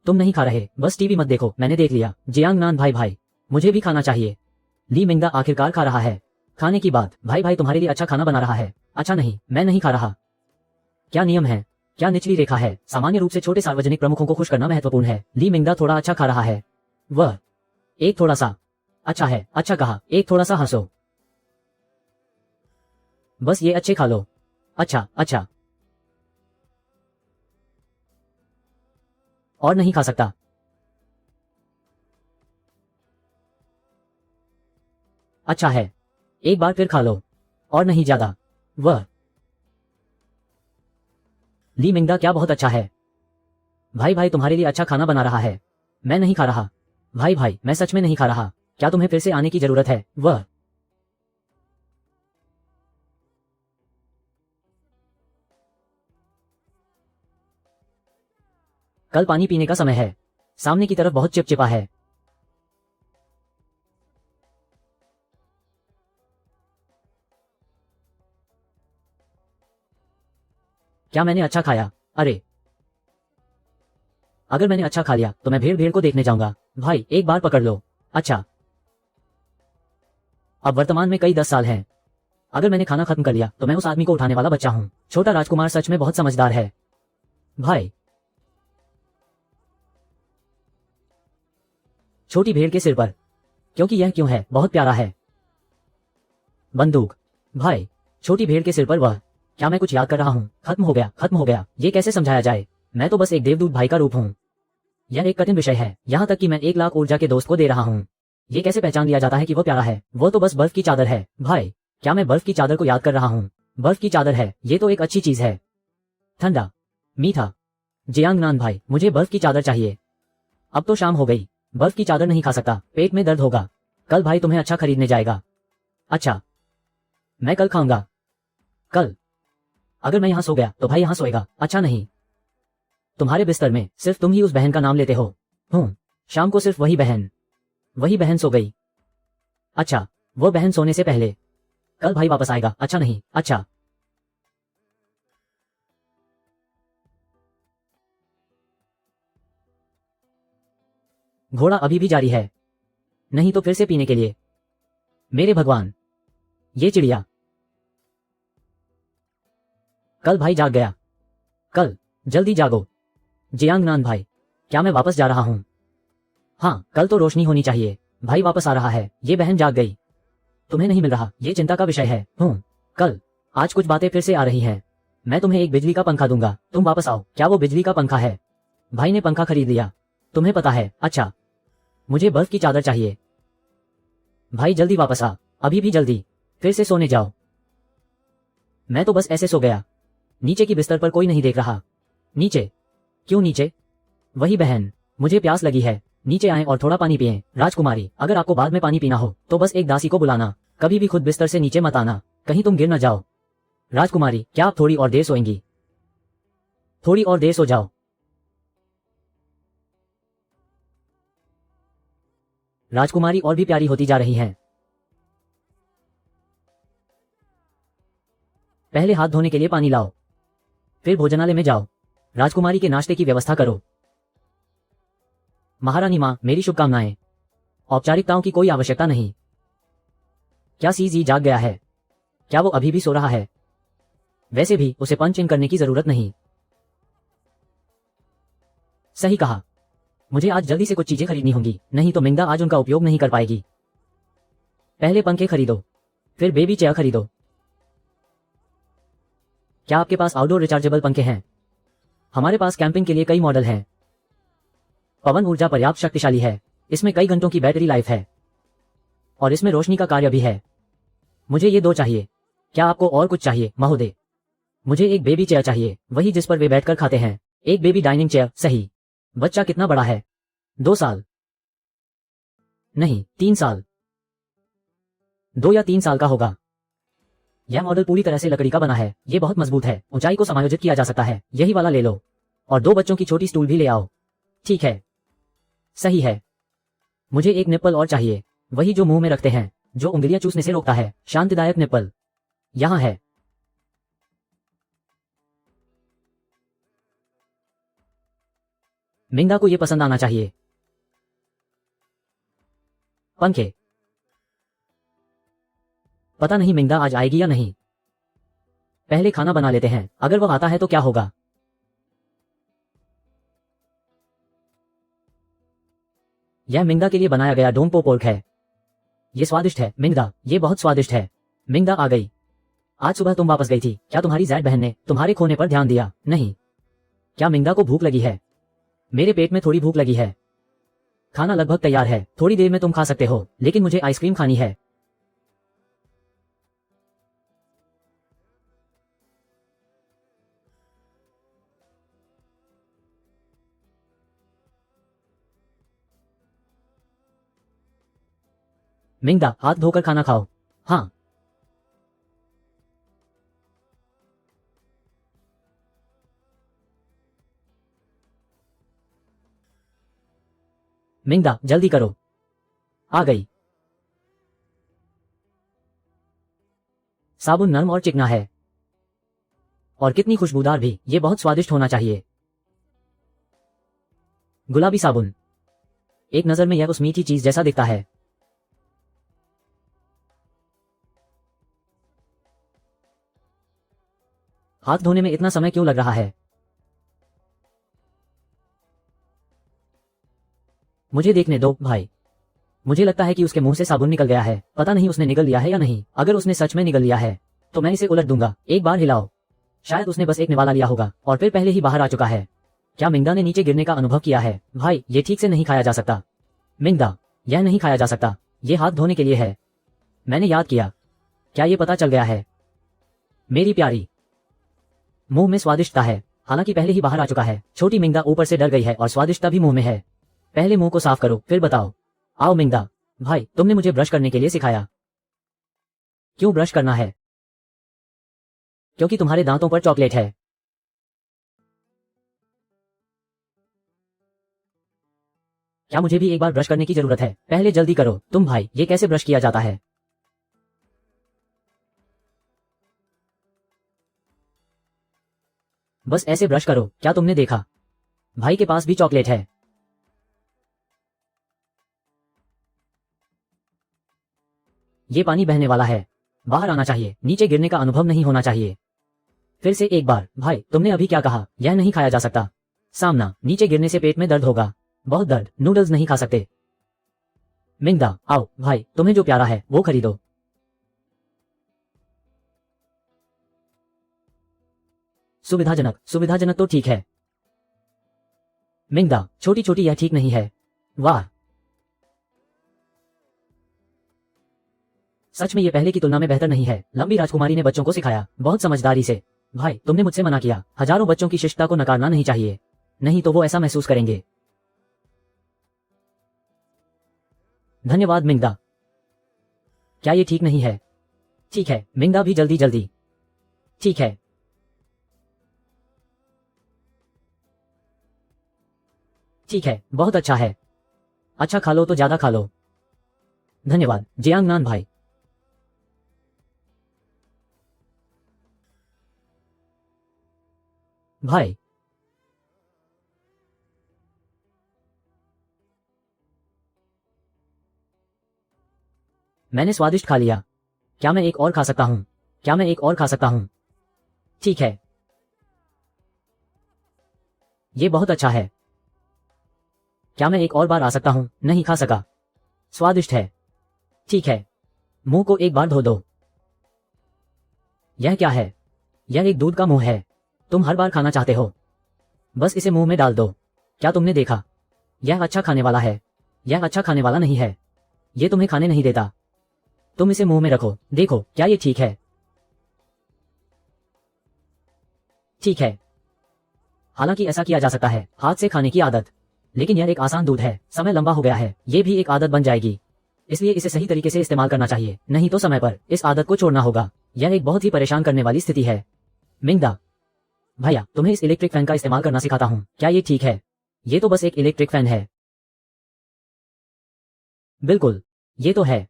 तुम नहीं खा रहे, बस टीवी मत देखो, मैंने देख लिया। जियांगनान भाई भाई, मुझे भी खाना चाहिए। ली मिंगदा आखिरकार खा रहा है। खाने की बात, भाई भाई तुम्हारे लिए अच्छा खाना बना रहा है। अच्छा नहीं, मैं नहीं खा रहा। क्या नियम है? क्या निचली रेखा है? सामान्य रूप से छोटे सार्वजनिक प्रमुखों को खुश करना महत्वपूर्ण है। ली मिंगदा थोड़ा अच्छा खा रहा है। वह एक थोड़ा सा अच्छा है। अच्छा कहा, एक थोड़ा सा हंसो। बस ये अच्छे खा लो। अच्छा अच्छा, और नहीं खा सकता। अच्छा है, एक बार फिर खा लो, और नहीं ज्यादा। वह ली मिंगदा क्या बहुत अच्छा है। भाई भाई तुम्हारे लिए अच्छा खाना बना रहा है। मैं नहीं खा रहा। भाई भाई मैं सच में नहीं खा रहा। क्या तुम्हें फिर से आने की जरूरत है? वह कल पानी पीने का समय है। सामने की तरफ बहुत चिपचिपा है। क्या मैंने अच्छा खाया? अरे, अगर मैंने अच्छा खा लिया तो मैं भेड़ भेड़ को देखने जाऊंगा। भाई एक बार पकड़ लो। अच्छा, अब वर्तमान में कई 10 साल हैं। अगर मैंने खाना खत्म कर लिया तो मैं उस आदमी को उठाने वाला बच्चा हूं। छोटा राजकुमार सच में बहुत समझदार है। भाई, छोटी भेड़ के सिर पर, क्योंकि यह क्यों है, बहुत प्यारा है। बंदूक। भाई, छोटी भेड़ के सिर पर वह, क्या मैं कुछ याद कर रहा हूं? खत्म हो गया, खत्म हो गया। ये कैसे समझाया जाए? मैं तो बस एक देवदूत भाई का रूप हूं। यह एक कठिन विषय है, यहां तक कि मैं 1 लाख ऊर्जा के दोस्त को दे रहा हूं। ये कैसे पहचान लिया जाता है कि वो प्यारा है? वो तो बस बर्फ की चादर है। भाई, क्या मैं बर्फ की चादर को याद कर रहा हूं? बर्फ की चादर है, ये तो एक अच्छी चीज है। ठंडा, मीठा। जियांगनान भाई, मुझे बर्फ की चादर चाहिए। अब तो शाम हो गई, बर्फ की चादर नहीं खा सकता, पेट में दर्द होगा। कल भाई तुम्हें अच्छा खरीदने जाएगा। अच्छा, मैं कल खाऊंगा। कल? अगर मैं यहां सो गया तो भाई यहां सोएगा। अच्छा नहीं, तुम्हारे बिस्तर में सिर्फ तुम ही उस बहन का नाम लेते हो। शाम को सिर्फ वही बहन सो गई। अच्छा, वो बहन सोने से पहले। कल भाई वापस आएगा। अच्छा नहीं, अच्छा। घोड़ा अभी भी जारी है। नहीं तो फिर से पीने के लिए। मेरे भगवान, ये चिड़िया। कल भाई जाग गया। कल, जल्दी जागो। जियांगनान भाई, क्या मैं वापस जा रहा हूं? हाँ, कल तो रोशनी होनी चाहिए। भाई वापस आ रहा है। ये बहन जाग गई। तुम्हें नहीं मिल रहा, ये चिंता का विषय है। कल आज कुछ बातें फिर से आ रही हैं। मैं तुम्हें एक बिजली का पंखा दूंगा, तुम वापस आओ। क्या वो बिजली का पंखा है? भाई ने पंखा खरीद लिया, तुम्हें पता है। अच्छा, मुझे बर्फ की चादर चाहिए। भाई जल्दी वापस आ, अभी भी जल्दी। फिर से सोने जाओ। मैं तो बस ऐसे सो गया। नीचे की बिस्तर पर कोई नहीं देख रहा। नीचे? क्यों नीचे? वही बहन, मुझे प्यास लगी है। नीचे आएं और थोड़ा पानी पिएं। राजकुमारी, अगर आपको बाद में पानी पीना हो तो बस एक दासी को बुलाना, कभी भी खुद बिस्तर से नीचे मत आना, कहीं तुम गिर न जाओ। राजकुमारी, क्या आप थोड़ी और देर सोएंगी? थोड़ी और देर सो जाओ। राजकुमारी और भी प्यारी होती जा रही हैं। पहले हाथ धोने के लिए पानी लाओ, फिर भोजनालय में जाओ। राजकुमारी के नाश्ते की व्यवस्था करो। महारानी मां, मेरी शुभकामनाएं। औपचारिकताओं की कोई आवश्यकता नहीं। क्या सीजी जाग गया है? क्या वो अभी भी सो रहा है? वैसे भी उसे पंच इन करने की जरूरत नहीं। सही कहा, मुझे आज जल्दी से कुछ चीजें खरीदनी होंगी, नहीं तो मिंगदा आज उनका उपयोग नहीं कर पाएगी। पहले पंखे खरीदो, फिर बेबी चेयर खरीदो। क्या आपके पास आउटडोर रिचार्जेबल पंखे हैं? हमारे पास कैंपिंग के लिए कई मॉडल हैं। पवन ऊर्जा पर्याप्त शक्तिशाली है, इसमें कई घंटों की बैटरी लाइफ है और इसमें रोशनी का कार्य भी है। मुझे ये 2 चाहिए। क्या आपको और कुछ चाहिए महोदय? मुझे एक बेबी चेयर चाहिए, वही जिस पर वे बैठकर खाते हैं। एक बेबी डाइनिंग चेयर, सही। बच्चा कितना बड़ा है? 2 साल? नहीं, 3 साल। 2 या 3 साल का होगा। यह मॉडल पूरी तरह से लकड़ी का बना है, ये बहुत मजबूत है, ऊंचाई को समायोजित किया जा सकता है। यही वाला ले लो और 2 बच्चों की छोटी स्टूल भी ले आओ। ठीक है, सही है। मुझे एक निप्पल और चाहिए, वही जो मुंह में रखते हैं, जो उंगलियां चूसने से रोकता है। शांतिदायक निप्पल यहां है। मिंगा को यह पसंद आना चाहिए। पंखे? पता नहीं मिंगा आज आएगी या नहीं। पहले खाना बना लेते हैं, अगर वह आता है तो क्या होगा। यह मिंगा के लिए बनाया गया डोंगपो पोर्क है। यह स्वादिष्ट है मिंगा, ये बहुत स्वादिष्ट है। मिंगा आ गई। आज सुबह तुम वापस गई थी, क्या तुम्हारी जैड बहन ने तुम्हारे खोने पर ध्यान दिया? नहीं। क्या मिंगा को भूख लगी है? मेरे पेट में थोड़ी भूख लगी है। खाना लगभग तैयार है, थोड़ी देर में तुम खा सकते हो, लेकिन मुझे आइसक्रीम खानी है। मिंगा, हाथ धोकर खाना खाओ। हाँ। मिंगा, जल्दी करो। आ गई। साबुन नरम और चिकना है और कितनी खुशबूदार भी, ये बहुत स्वादिष्ट होना चाहिए। गुलाबी साबुन। एक नजर में यह उस मीठी चीज जैसा दिखता है। हाथ धोने में इतना समय क्यों लग रहा है? मुझे देखने दो भाई। मुझे लगता है कि उसके मुंह से साबुन निकल गया है, पता नहीं उसने निगल लिया है या नहीं। अगर उसने सच में निगल लिया है तो मैं इसे उलट दूंगा। एक बार हिलाओ। शायद उसने बस एक निवाला लिया होगा और फिर पहले ही बाहर आ चुका है। क्या मिंगा ने नीचे गिरने का अनुभव किया है? भाई, ये ठीक से नहीं खाया जा सकता। मिंगा, यह नहीं खाया जा सकता, ये हाथ धोने के लिए है। मैंने याद किया। क्या ये पता चल गया है? मेरी प्यारी, मुंह में स्वादिष्टता है, हालांकि पहले ही बाहर आ चुका है। छोटी मिंगा ऊपर से डर गई है और स्वादिष्टता भी मुंह में है। पहले मुंह को साफ करो, फिर बताओ। आओ मिंगा। भाई, तुमने मुझे ब्रश करने के लिए सिखाया। क्यों ब्रश करना है? क्योंकि तुम्हारे दांतों पर चॉकलेट है। क्या मुझे भी एक बार ब्रश करने की जरूरत है? पहले जल्दी करो तुम भाई, ये कैसे ब्रश किया जाता है? बस ऐसे ब्रश करो। क्या तुमने देखा? भाई के पास भी चॉकलेट है। ये पानी बहने वाला है, बाहर आना चाहिए, नीचे गिरने का अनुभव नहीं होना चाहिए। फिर से एक बार। भाई, तुमने अभी क्या कहा? यह नहीं खाया जा सकता। सामना, नीचे गिरने से पेट में दर्द होगा, बहुत दर्द। नूडल्स नहीं खा सकते। मिंगा, आओ भाई, तुम्हें जो प्यारा है वो खरीदो। सुविधाजनक, सुविधाजनक तो ठीक है। मिंगदा, छोटी छोटी यह ठीक नहीं है। वाह, सच में ये पहले की तुलना में बेहतर नहीं है। लंबी राजकुमारी ने बच्चों को सिखाया, बहुत समझदारी से। भाई, तुमने मुझसे मना किया। हजारों बच्चों की शिष्टता को नकारना नहीं चाहिए, नहीं तो वो ऐसा महसूस करेंगे। धन्यवाद मिंगदा। क्या ये ठीक नहीं है? ठीक है मिंगदा, भी जल्दी जल्दी। ठीक है। ठीक है, बहुत अच्छा है। अच्छा खा लो तो ज्यादा खा लो। धन्यवाद जियांगनान भाई। भाई, मैंने स्वादिष्ट खा लिया। क्या मैं एक और खा सकता हूं? क्या मैं एक और खा सकता हूं? ठीक है, ये बहुत अच्छा है। क्या मैं एक और बार आ सकता हूं? नहीं खा सका। स्वादिष्ट है। ठीक है, मुंह को एक बार धो दो। यह क्या है? यह एक दूध का मुंह है। तुम हर बार खाना चाहते हो। बस इसे मुंह में डाल दो। क्या तुमने देखा? यह अच्छा खाने वाला है। यह अच्छा खाने वाला नहीं है। ये तुम्हें खाने नहीं देता। तुम इसे मुंह में रखो, देखो क्या ये ठीक है? ठीक है। हालांकि ऐसा किया जा सकता है, हाथ से खाने की आदत। लेकिन यह एक आसान दूध है, समय लंबा हो गया है, ये भी एक आदत बन जाएगी। इसलिए इसे सही तरीके से इस्तेमाल करना चाहिए, नहीं तो समय पर इस आदत को छोड़ना होगा। यह एक बहुत ही परेशान करने वाली स्थिति है। मिंगदा, भैया तुम्हें इस इलेक्ट्रिक फैन का इस्तेमाल करना सिखाता हूँ, क्या ये ठीक है? ये तो बस एक इलेक्ट्रिक फैन है। बिल्कुल, ये तो है।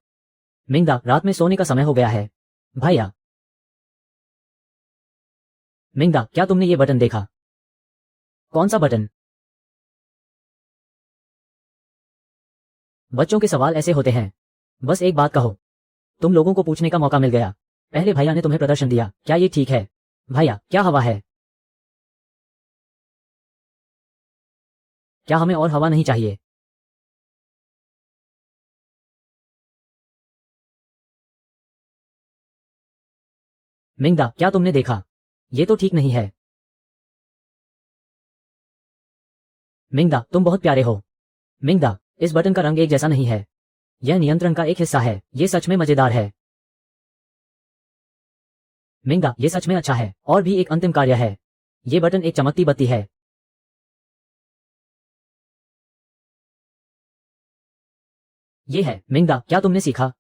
मिंगदा, रात में सोने का समय हो गया है। भैया। मिंगदा, क्या तुमने ये बटन देखा? कौन सा बटन? बच्चों के सवाल ऐसे होते हैं। बस एक बात कहो। तुम लोगों को पूछने का मौका मिल गया। पहले भैया ने तुम्हें प्रदर्शन दिया, क्या ये ठीक है? भैया, क्या हवा है? क्या हमें और हवा नहीं चाहिए? मिंगदा, क्या तुमने देखा? ये तो ठीक नहीं है। मिंगदा, तुम बहुत प्यारे हो। मिंगदा, इस बटन का रंग एक जैसा नहीं है। यह नियंत्रण का एक हिस्सा है, ये सच में मजेदार है। मिंगदा, ये सच में अच्छा है। और भी एक अंतिम कार्य है। ये बटन एक चमकती बत्ती है। ये है। मिंगदा, क्या तुमने सीखा?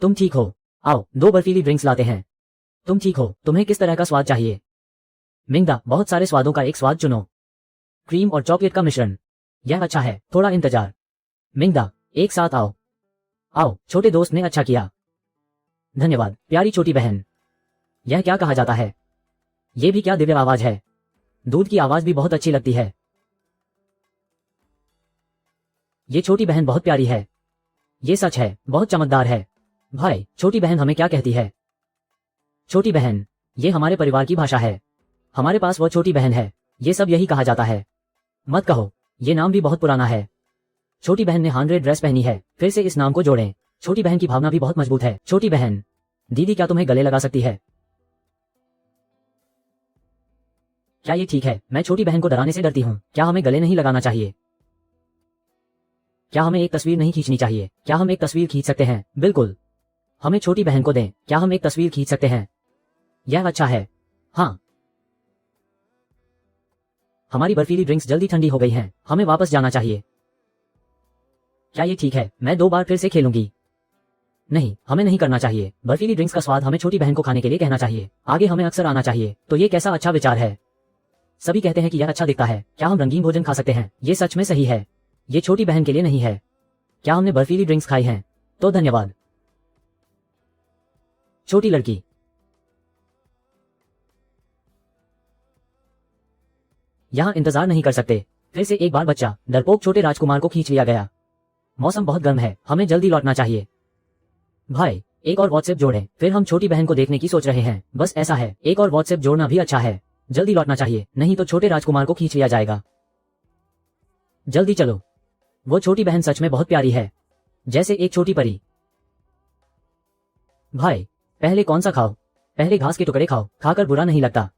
तुम ठीक हो? आओ, 2 बर्फीली ड्रिंक्स लाते हैं। तुम ठीक हो? तुम्हें किस तरह का स्वाद चाहिए? मिंगदा, बहुत सारे स्वादों का एक स्वाद चुनो। क्रीम और चॉकलेट का मिश्रण। यह अच्छा है, थोड़ा इंतजार। मिंगदा, एक साथ आओ। आओ, छोटे दोस्त ने अच्छा किया। धन्यवाद, प्यारी छोटी बहन। यह क्या कहा जाता है? ये भी क्या दिव्य आवाज है। दूध की आवाज भी बहुत अच्छी लगती है। ये छोटी बहन बहुत प्यारी है। ये सच है, बहुत चमकदार है। भाई, छोटी बहन हमें क्या कहती है? छोटी बहन, ये हमारे परिवार की भाषा है। हमारे पास वो छोटी बहन है, ये सब यही कहा जाता है। मत कहो, ये नाम भी बहुत पुराना है। छोटी बहन ने हांड्रे ड्रेस पहनी है, फिर से इस नाम को जोड़ें। छोटी बहन की भावना भी बहुत मजबूत है। छोटी बहन, दीदी क्या तुम्हें गले लगा सकती है? क्या ये ठीक है? मैं छोटी बहन को डराने से डरती हूँ। क्या हमें गले नहीं लगाना चाहिए? क्या हमें एक तस्वीर नहीं खींचनी चाहिए? क्या हम एक तस्वीर खींच सकते हैं? बिल्कुल। हमें छोटी बहन को दें। क्या हम एक तस्वीर खींच सकते हैं? यह अच्छा है। हाँ। हमारी बर्फीली ड्रिंक्स जल्दी ठंडी हो गई हैं, हमें वापस जाना चाहिए। क्या ये ठीक है? मैं 2 बार फिर से खेलूंगी। नहीं, हमें नहीं करना चाहिए। बर्फीली ड्रिंक्स का स्वाद हमें छोटी बहन को खाने के लिए कहना चाहिए। आगे हमें अक्सर आना चाहिए। तो ये कैसा अच्छा विचार है। सभी कहते हैं कि यह अच्छा दिखता है। क्या हम रंगीन भोजन खा सकते हैं? ये सच में सही है। ये छोटी बहन के लिए नहीं है। क्या हमने बर्फीली ड्रिंक्स खाई हैं? तो धन्यवाद। छोटी लड़की। यहां इंतजार नहीं कर सकते। फिर से एक बार बच्चा डरपोक छोटे राजकुमार को खींच लिया गया। मौसम बहुत गर्म है, हमें जल्दी लौटना चाहिए। भाई, एक और व्हाट्सएप जोड़ें, फिर हम छोटी बहन को देखने की सोच रहे हैं। बस ऐसा है, एक और व्हाट्सएप जोड़ना भी अच्छा है। जल्दी लौटना चाहिए, नहीं तो छोटे राजकुमार को खींच लिया जाएगा। जल्दी चलो। वो छोटी बहन सच में बहुत प्यारी है, जैसे एक छोटी परी। भाई, पहले कौन सा खाओ? पहले घास के टुकड़े खाओ, खाकर बुरा नहीं लगता।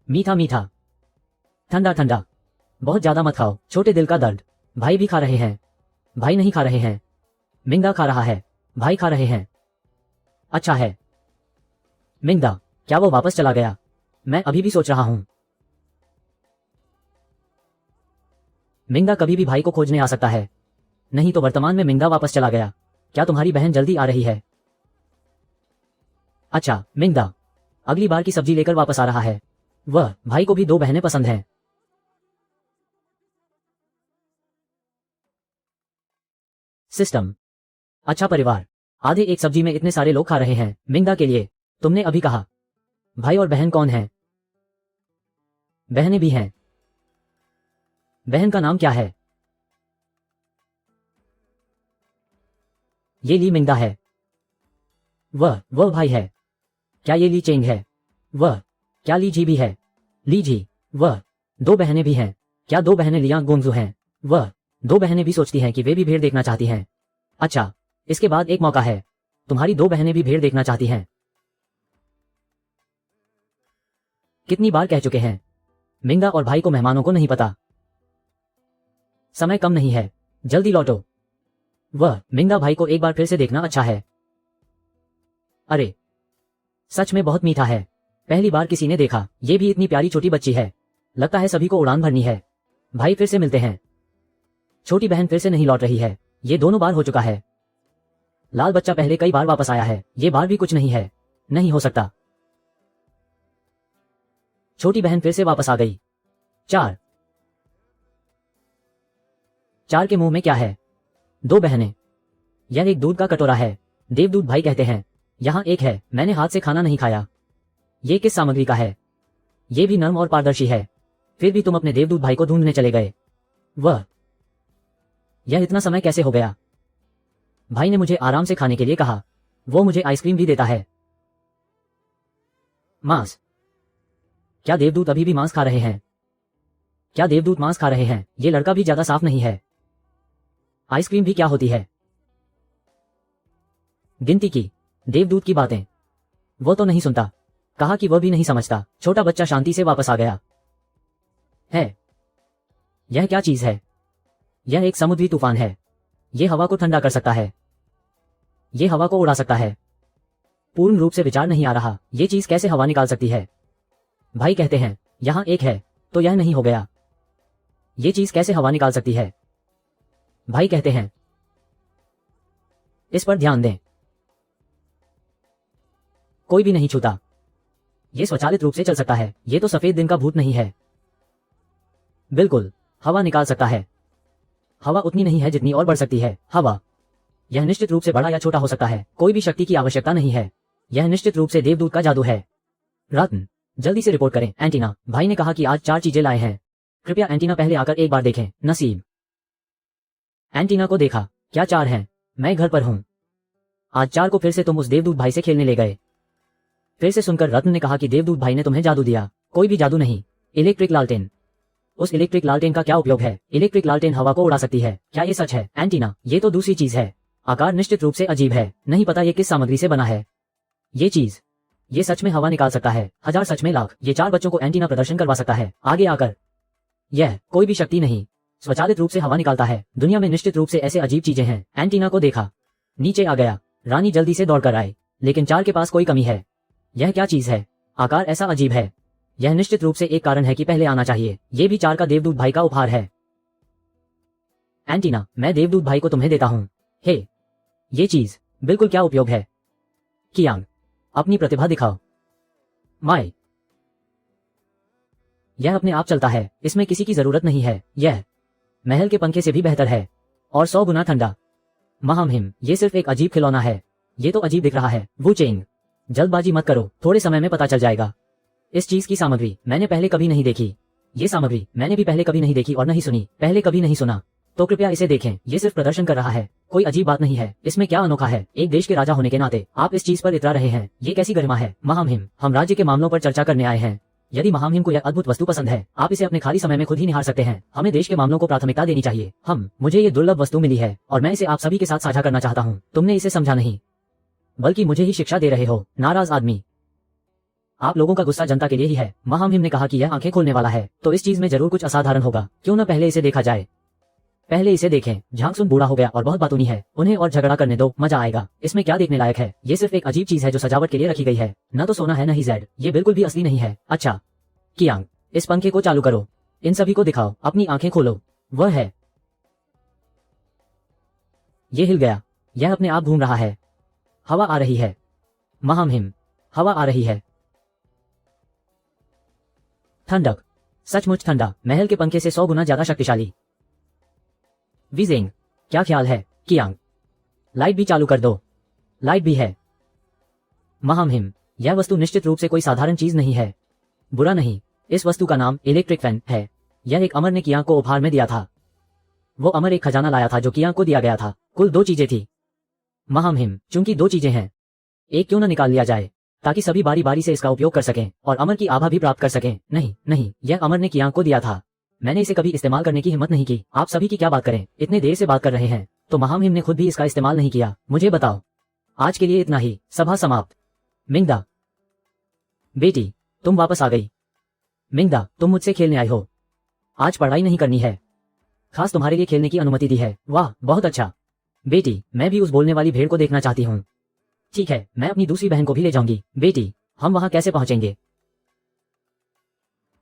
मीठा मीठा, ठंडा ठंडा, बहुत ज्यादा मत खाओ, छोटे दिल का दर्द। भाई भी खा रहे हैं, भाई नहीं खा रहे हैं। मिंगदा खा रहा है, भाई खा रहे हैं। अच्छा है। मिंगदा, क्या वो वापस चला गया? मैं अभी भी सोच रहा हूं। मिंगदा कभी भी भाई को खोजने आ सकता है। नहीं तो वर्तमान में मिंगदा वापस चला गया। क्या तुम्हारी बहन जल्दी आ रही है? अच्छा, मिंगदा अगली बार की सब्जी लेकर वापस आ रहा है। वह भाई को भी 2 बहनें पसंद हैं। सिस्टम, अच्छा परिवार। आधे एक सब्जी में इतने सारे लोग खा रहे हैं। मिंगदा के लिए तुमने अभी कहा। भाई और बहन कौन है? बहनें भी हैं। बहन का नाम क्या है? ये ली मिंगदा है। वह भाई है। क्या ये ली चेंग है? वह क्या ली जी भी है? ली जी, वह 2 बहनें भी हैं। क्या 2 बहनें लियांग गोंगजू हैं? वह 2 बहनें भी सोचती हैं कि वे भी भेड़ देखना चाहती हैं। अच्छा, इसके बाद एक मौका है। तुम्हारी 2 बहनें भी भेड़ देखना चाहती हैं। कितनी बार कह चुके हैं? मिंगदा और भाई को मेहमानों को नहीं पता। समय कम नहीं है, जल्दी लौटो। वह मिंगदा भाई को एक बार फिर से देखना अच्छा है। अरे, सच में बहुत मीठा है। पहली बार किसी ने देखा। ये भी इतनी प्यारी छोटी बच्ची है। लगता है सभी को उड़ान भरनी है। भाई फिर से मिलते हैं। छोटी बहन फिर से नहीं लौट रही है। ये दोनों बार हो चुका है। लाल बच्चा पहले कई बार वापस आया है। ये बार भी कुछ नहीं है। नहीं हो सकता। छोटी बहन फिर से वापस आ गई। 4 के मुंह में क्या है? 2 बहनें। यह एक दूध का कटोरा है। देवदूत भाई कहते हैं। यहां एक है। मैंने हाथ से खाना नहीं खाया। ये किस सामग्री का है? ये भी नर्म और पारदर्शी है। फिर भी तुम अपने देवदूत भाई को ढूंढने चले गए। यह इतना समय कैसे हो गया? भाई ने मुझे आराम से खाने के लिए कहा। वो मुझे आइसक्रीम भी देता है। मांस। क्या देवदूत अभी भी मांस खा रहे हैं? क्या देवदूत मांस खा रहे हैं? ये लड़का भी ज्यादा साफ नहीं है। आइसक्रीम भी क्या होती है? गिनती की। देवदूत की बातें। वो तो नहीं सुनता। कहा कि वह भी नहीं समझता। छोटा बच्चा शांति से वापस आ गया। है। यह क्या चीज है? यह एक समुद्री तूफान है। यह हवा को ठंडा कर सकता है। यह हवा को उड़ा सकता है। पूर्ण रूप से विचार नहीं आ रहा। यह चीज कैसे हवा निकाल सकती है? भाई कहते हैं यहां एक है, तो यह नहीं हो गया। यह चीज कैसे हवा निकाल सकती है? भाई कहते हैं इस पर ध्यान दें। कोई भी नहीं छूता। यह स्वचालित रूप से चल सकता है। यह तो सफेद दिन का भूत नहीं है। बिल्कुल, हवा निकाल सकता है। हवा उतनी नहीं है जितनी और बढ़ सकती है। हवा। यह निश्चित रूप से बड़ा या छोटा हो सकता है। कोई भी शक्ति की आवश्यकता नहीं है। यह निश्चित रूप से देवदूत का जादू है। रत्न, जल्दी से रिपोर्ट करें। एंटीना, भाई ने कहा कि आज 4 चीजें लाए हैं। कृपया एंटीना पहले आकर एक बार देखें। नसीब। एंटीना को देखा। क्या 4 हैं? मैं घर पर हूं। आज 4 को फिर से तुम उस देवदूत भाई से खेलने ले गए। फिर से सुनकर रत्न ने कहा कि देवदूत भाई ने तुम्हें जादू दिया। कोई भी जादू नहीं। इलेक्ट्रिक लालटेन। उस इलेक्ट्रिक लालटेन का क्या उपयोग है? इलेक्ट्रिक लालटेन हवा को उड़ा सकती है। क्या ये सच है? एंटीना, ये तो दूसरी चीज है। आकार निश्चित रूप से अजीब है। नहीं पता ये किस सामग्री से बना है। ये चीज, ये सच में हवा निकाल सकता है। 1000 सच में लाख। ये 4 बच्चों को एंटीना प्रदर्शन करवा सकता है। आगे आकर। यह कोई भी शक्ति नहीं, स्वचालित रूप से हवा निकालता है। दुनिया में निश्चित रूप से ऐसे अजीब चीजें हैं। एंटीना को देखा। नीचे आ गया। रानी जल्दी से दौड़कर आए। लेकिन 4 के पास कोई कमी है। यह क्या चीज है? आकार ऐसा अजीब है। यह निश्चित रूप से एक कारण है कि पहले आना चाहिए। यह भी 4 का देवदूत भाई का उपहार है। एंटीना, मैं देवदूत भाई को तुम्हें देता हूं। हे, ये चीज बिल्कुल क्या उपयोग है? कियांग, अपनी प्रतिभा दिखाओ। माय, यह अपने आप चलता है। इसमें किसी की जरूरत नहीं है। यह महल के पंखे से भी बेहतर है और 100 गुना ठंडा। महामहिम, ये सिर्फ एक अजीब खिलौना है। ये तो अजीब दिख रहा है। वू चेंग, जल्दबाजी मत करो, थोड़े समय में पता चल जाएगा। इस चीज की सामग्री मैंने पहले कभी नहीं देखी। ये सामग्री मैंने भी पहले कभी नहीं देखी और नहीं सुनी। पहले कभी नहीं सुना। तो कृपया इसे देखें। ये सिर्फ प्रदर्शन कर रहा है। कोई अजीब बात नहीं है। इसमें क्या अनोखा है? एक देश के राजा होने के नाते आप इस चीज पर इतरा रहे हैं। ये कैसी गरिमा है? महामहिम, हम राज्य के मामलों पर चर्चा करने आए हैं। यदि महामहिम को यह अद्भुत वस्तु पसंद है, आप इसे अपने खाली समय में खुद ही निहार सकते हैं। हमें देश के मामलों को प्राथमिकता देनी चाहिए। मुझे ये दुर्लभ वस्तु मिली है और मैं इसे आप सभी के साथ साझा करना चाहता हूँ। तुमने इसे समझा नहीं, बल्कि मुझे ही शिक्षा दे रहे हो। नाराज आदमी। आप लोगों का गुस्सा जनता के लिए ही है। महामहिम ने कहा कि यह आंखें खोलने वाला है, तो इस चीज में जरूर कुछ असाधारण होगा। क्यों न पहले इसे देखा जाए। पहले इसे देखें। झांगसुन बूढ़ा हो गया और बहुत बातूनी है। उन्हें और झगड़ा करने दो, मजा आएगा। इसमें क्या देखने लायक है? ये सिर्फ एक अजीब चीज है जो सजावट के लिए रखी गई है। न तो सोना है न ही जेड। ये बिल्कुल भी असली नहीं है। अच्छा कियांग, इस पंखे को चालू करो। इन सभी को दिखाओ। अपनी आंखें खोलो। वह है। ये हिल गया। यह अपने आप घूम रहा है। हवा आ रही है। महामहिम, हवा आ रही है। ठंडक, सचमुच ठंडा। महल के पंखे से 100 गुना ज्यादा शक्तिशाली। विजेंग, क्या ख्याल है? कियांग, लाइट भी चालू कर दो। लाइट भी है। महामहिम, यह वस्तु निश्चित रूप से कोई साधारण चीज नहीं है। बुरा नहीं, इस वस्तु का नाम इलेक्ट्रिक फैन है। यह एक अमर ने कियांग को उपहार में दिया था। वो अमर एक खजाना लाया था जो कियांग को दिया गया था। कुल 2 चीजें थी। महामहिम, चूंकि 2 चीजें हैं, एक क्यों न निकाल लिया जाए ताकि सभी बारी बारी से इसका उपयोग कर सकें और अमर की आभा भी प्राप्त कर सकें। नहीं, यह अमर ने कियांग को दिया था। मैंने इसे कभी इस्तेमाल करने की हिम्मत नहीं की। आप सभी की क्या बात करें, इतने देर से बात कर रहे हैं तो महामहिम ने खुद भी इसका इस्तेमाल नहीं किया। मुझे बताओ। आज के लिए इतना ही। सभा समाप्त। मिंगदा, बेटी तुम वापस आ गई। मिंगदा, तुम मुझसे खेलने आई हो। आज पढ़ाई नहीं करनी है। खास तुम्हारे लिए खेलने की अनुमति दी है। वाह, बहुत अच्छा। बेटी, मैं भी उस बोलने वाली भेड़ को देखना चाहती हूँ। ठीक है, मैं अपनी दूसरी बहन को भी ले जाऊंगी। बेटी, हम वहां कैसे पहुंचेंगे?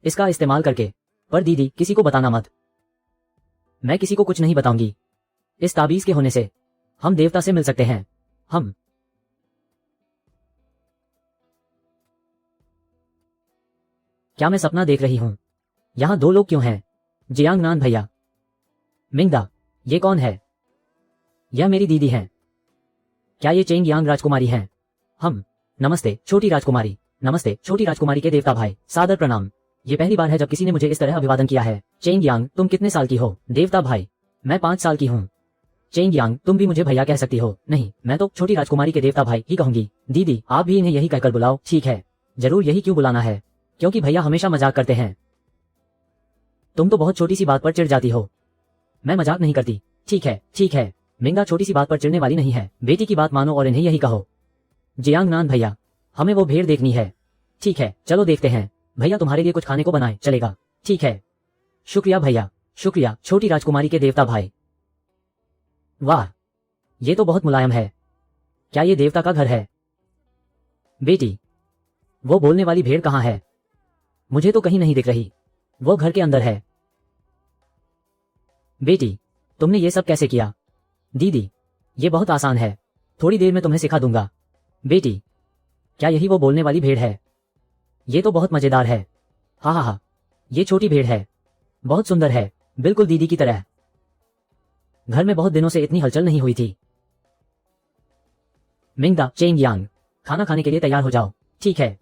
इसका इस्तेमाल करके। पर दीदी, किसी को बताना मत। मैं किसी को कुछ नहीं बताऊंगी। इस ताबीज के होने से हम देवता से मिल सकते हैं। क्या मैं सपना देख रही हूं? यहां 2 लोग क्यों हैं? जियांगनान भैया। मिंगदा, ये कौन है? यह मेरी दीदी हैं। क्या ये चेंग यांग राजकुमारी हैं? नमस्ते छोटी राजकुमारी। नमस्ते छोटी राजकुमारी के देवता भाई, सादर प्रणाम। ये पहली बार है जब किसी ने मुझे इस तरह अभिवादन किया है। चेंग यांग, तुम कितने साल की हो? देवता भाई, मैं 5 साल की हूँ। चेंग यांग, तुम भी मुझे भैया कह सकती हो। नहीं, मैं तो छोटी राजकुमारी के देवता भाई ही कहूंगी। दीदी, आप भी इन्हें यही कहकर बुलाओ। ठीक है, जरूर यही क्यों बुलाना है? क्योंकि भैया हमेशा मजाक करते हैं। तुम तो बहुत छोटी सी बात पर चिढ़ जाती हो। मैं मजाक नहीं करती। ठीक है। मिंगा छोटी सी बात पर चिढ़ने वाली नहीं है। बेटी की बात मानो और इन्हें यही कहो। जियांगनान भैया, हमें वो भेड़ देखनी है। ठीक है, चलो देखते हैं। भैया तुम्हारे लिए कुछ खाने को बनाए, चलेगा? ठीक है। शुक्रिया भैया, शुक्रिया छोटी राजकुमारी के देवता भाई। वाह, ये तो बहुत मुलायम है। क्या ये देवता का घर है? बेटी, वो बोलने वाली भेड़ कहाँ है? मुझे तो कहीं नहीं दिख रही। वो घर के अंदर है। बेटी, तुमने ये सब कैसे किया? दीदी, ये बहुत आसान है। थोड़ी देर में तुम्हें सिखा दूंगा। बेटी, क्या यही वो बोलने वाली भेड़ है? ये तो बहुत मजेदार है। हाँ, ये छोटी भेड़ है। बहुत सुंदर है, बिल्कुल दीदी की तरह। घर में बहुत दिनों से इतनी हलचल नहीं हुई थी। मिंगदा, चेंग यांग, खाना खाने के लिए तैयार हो जाओ। ठीक है,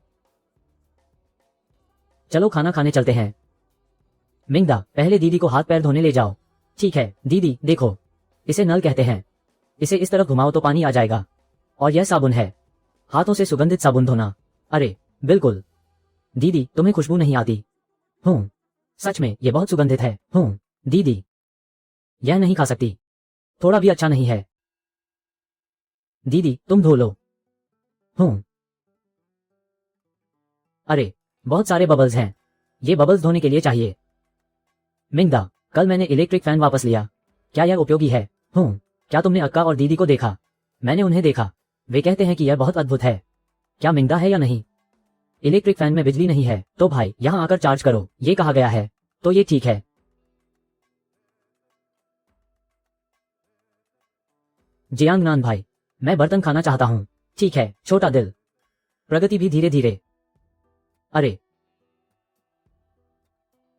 चलो खाना खाने चलते हैं। मिंगदा, पहले दीदी को हाथ पैर धोने ले जाओ। ठीक है। दीदी, देखो, इसे नल कहते हैं। इसे इस तरफ घुमाओ तो पानी आ जाएगा। और यह साबुन है। हाथों से सुगंधित साबुन धोना। अरे बिल्कुल। दीदी, तुम्हें खुशबू नहीं आती? सच में ये बहुत सुगंधित है। दीदी, यह नहीं खा सकती। थोड़ा भी अच्छा नहीं है। दीदी, तुम धो लो। अरे, बहुत सारे बबल्स हैं। ये बबल्स धोने के लिए चाहिए। मिंगदा, कल मैंने इलेक्ट्रिक फैन वापस लिया। क्या यह उपयोगी है? क्या तुमने अक्का और दीदी को देखा? मैंने उन्हें देखा। वे कहते हैं कि यह बहुत अद्भुत है। क्या मिंगदा है या नहीं? इलेक्ट्रिक फैन में बिजली नहीं है तो भाई यहां आकर चार्ज करो, ये कहा गया है। तो ये ठीक है। जियांगनान भाई, मैं बर्तन खाना चाहता हूं। ठीक है, छोटा दिल। प्रगति भी धीरे धीरे। अरे,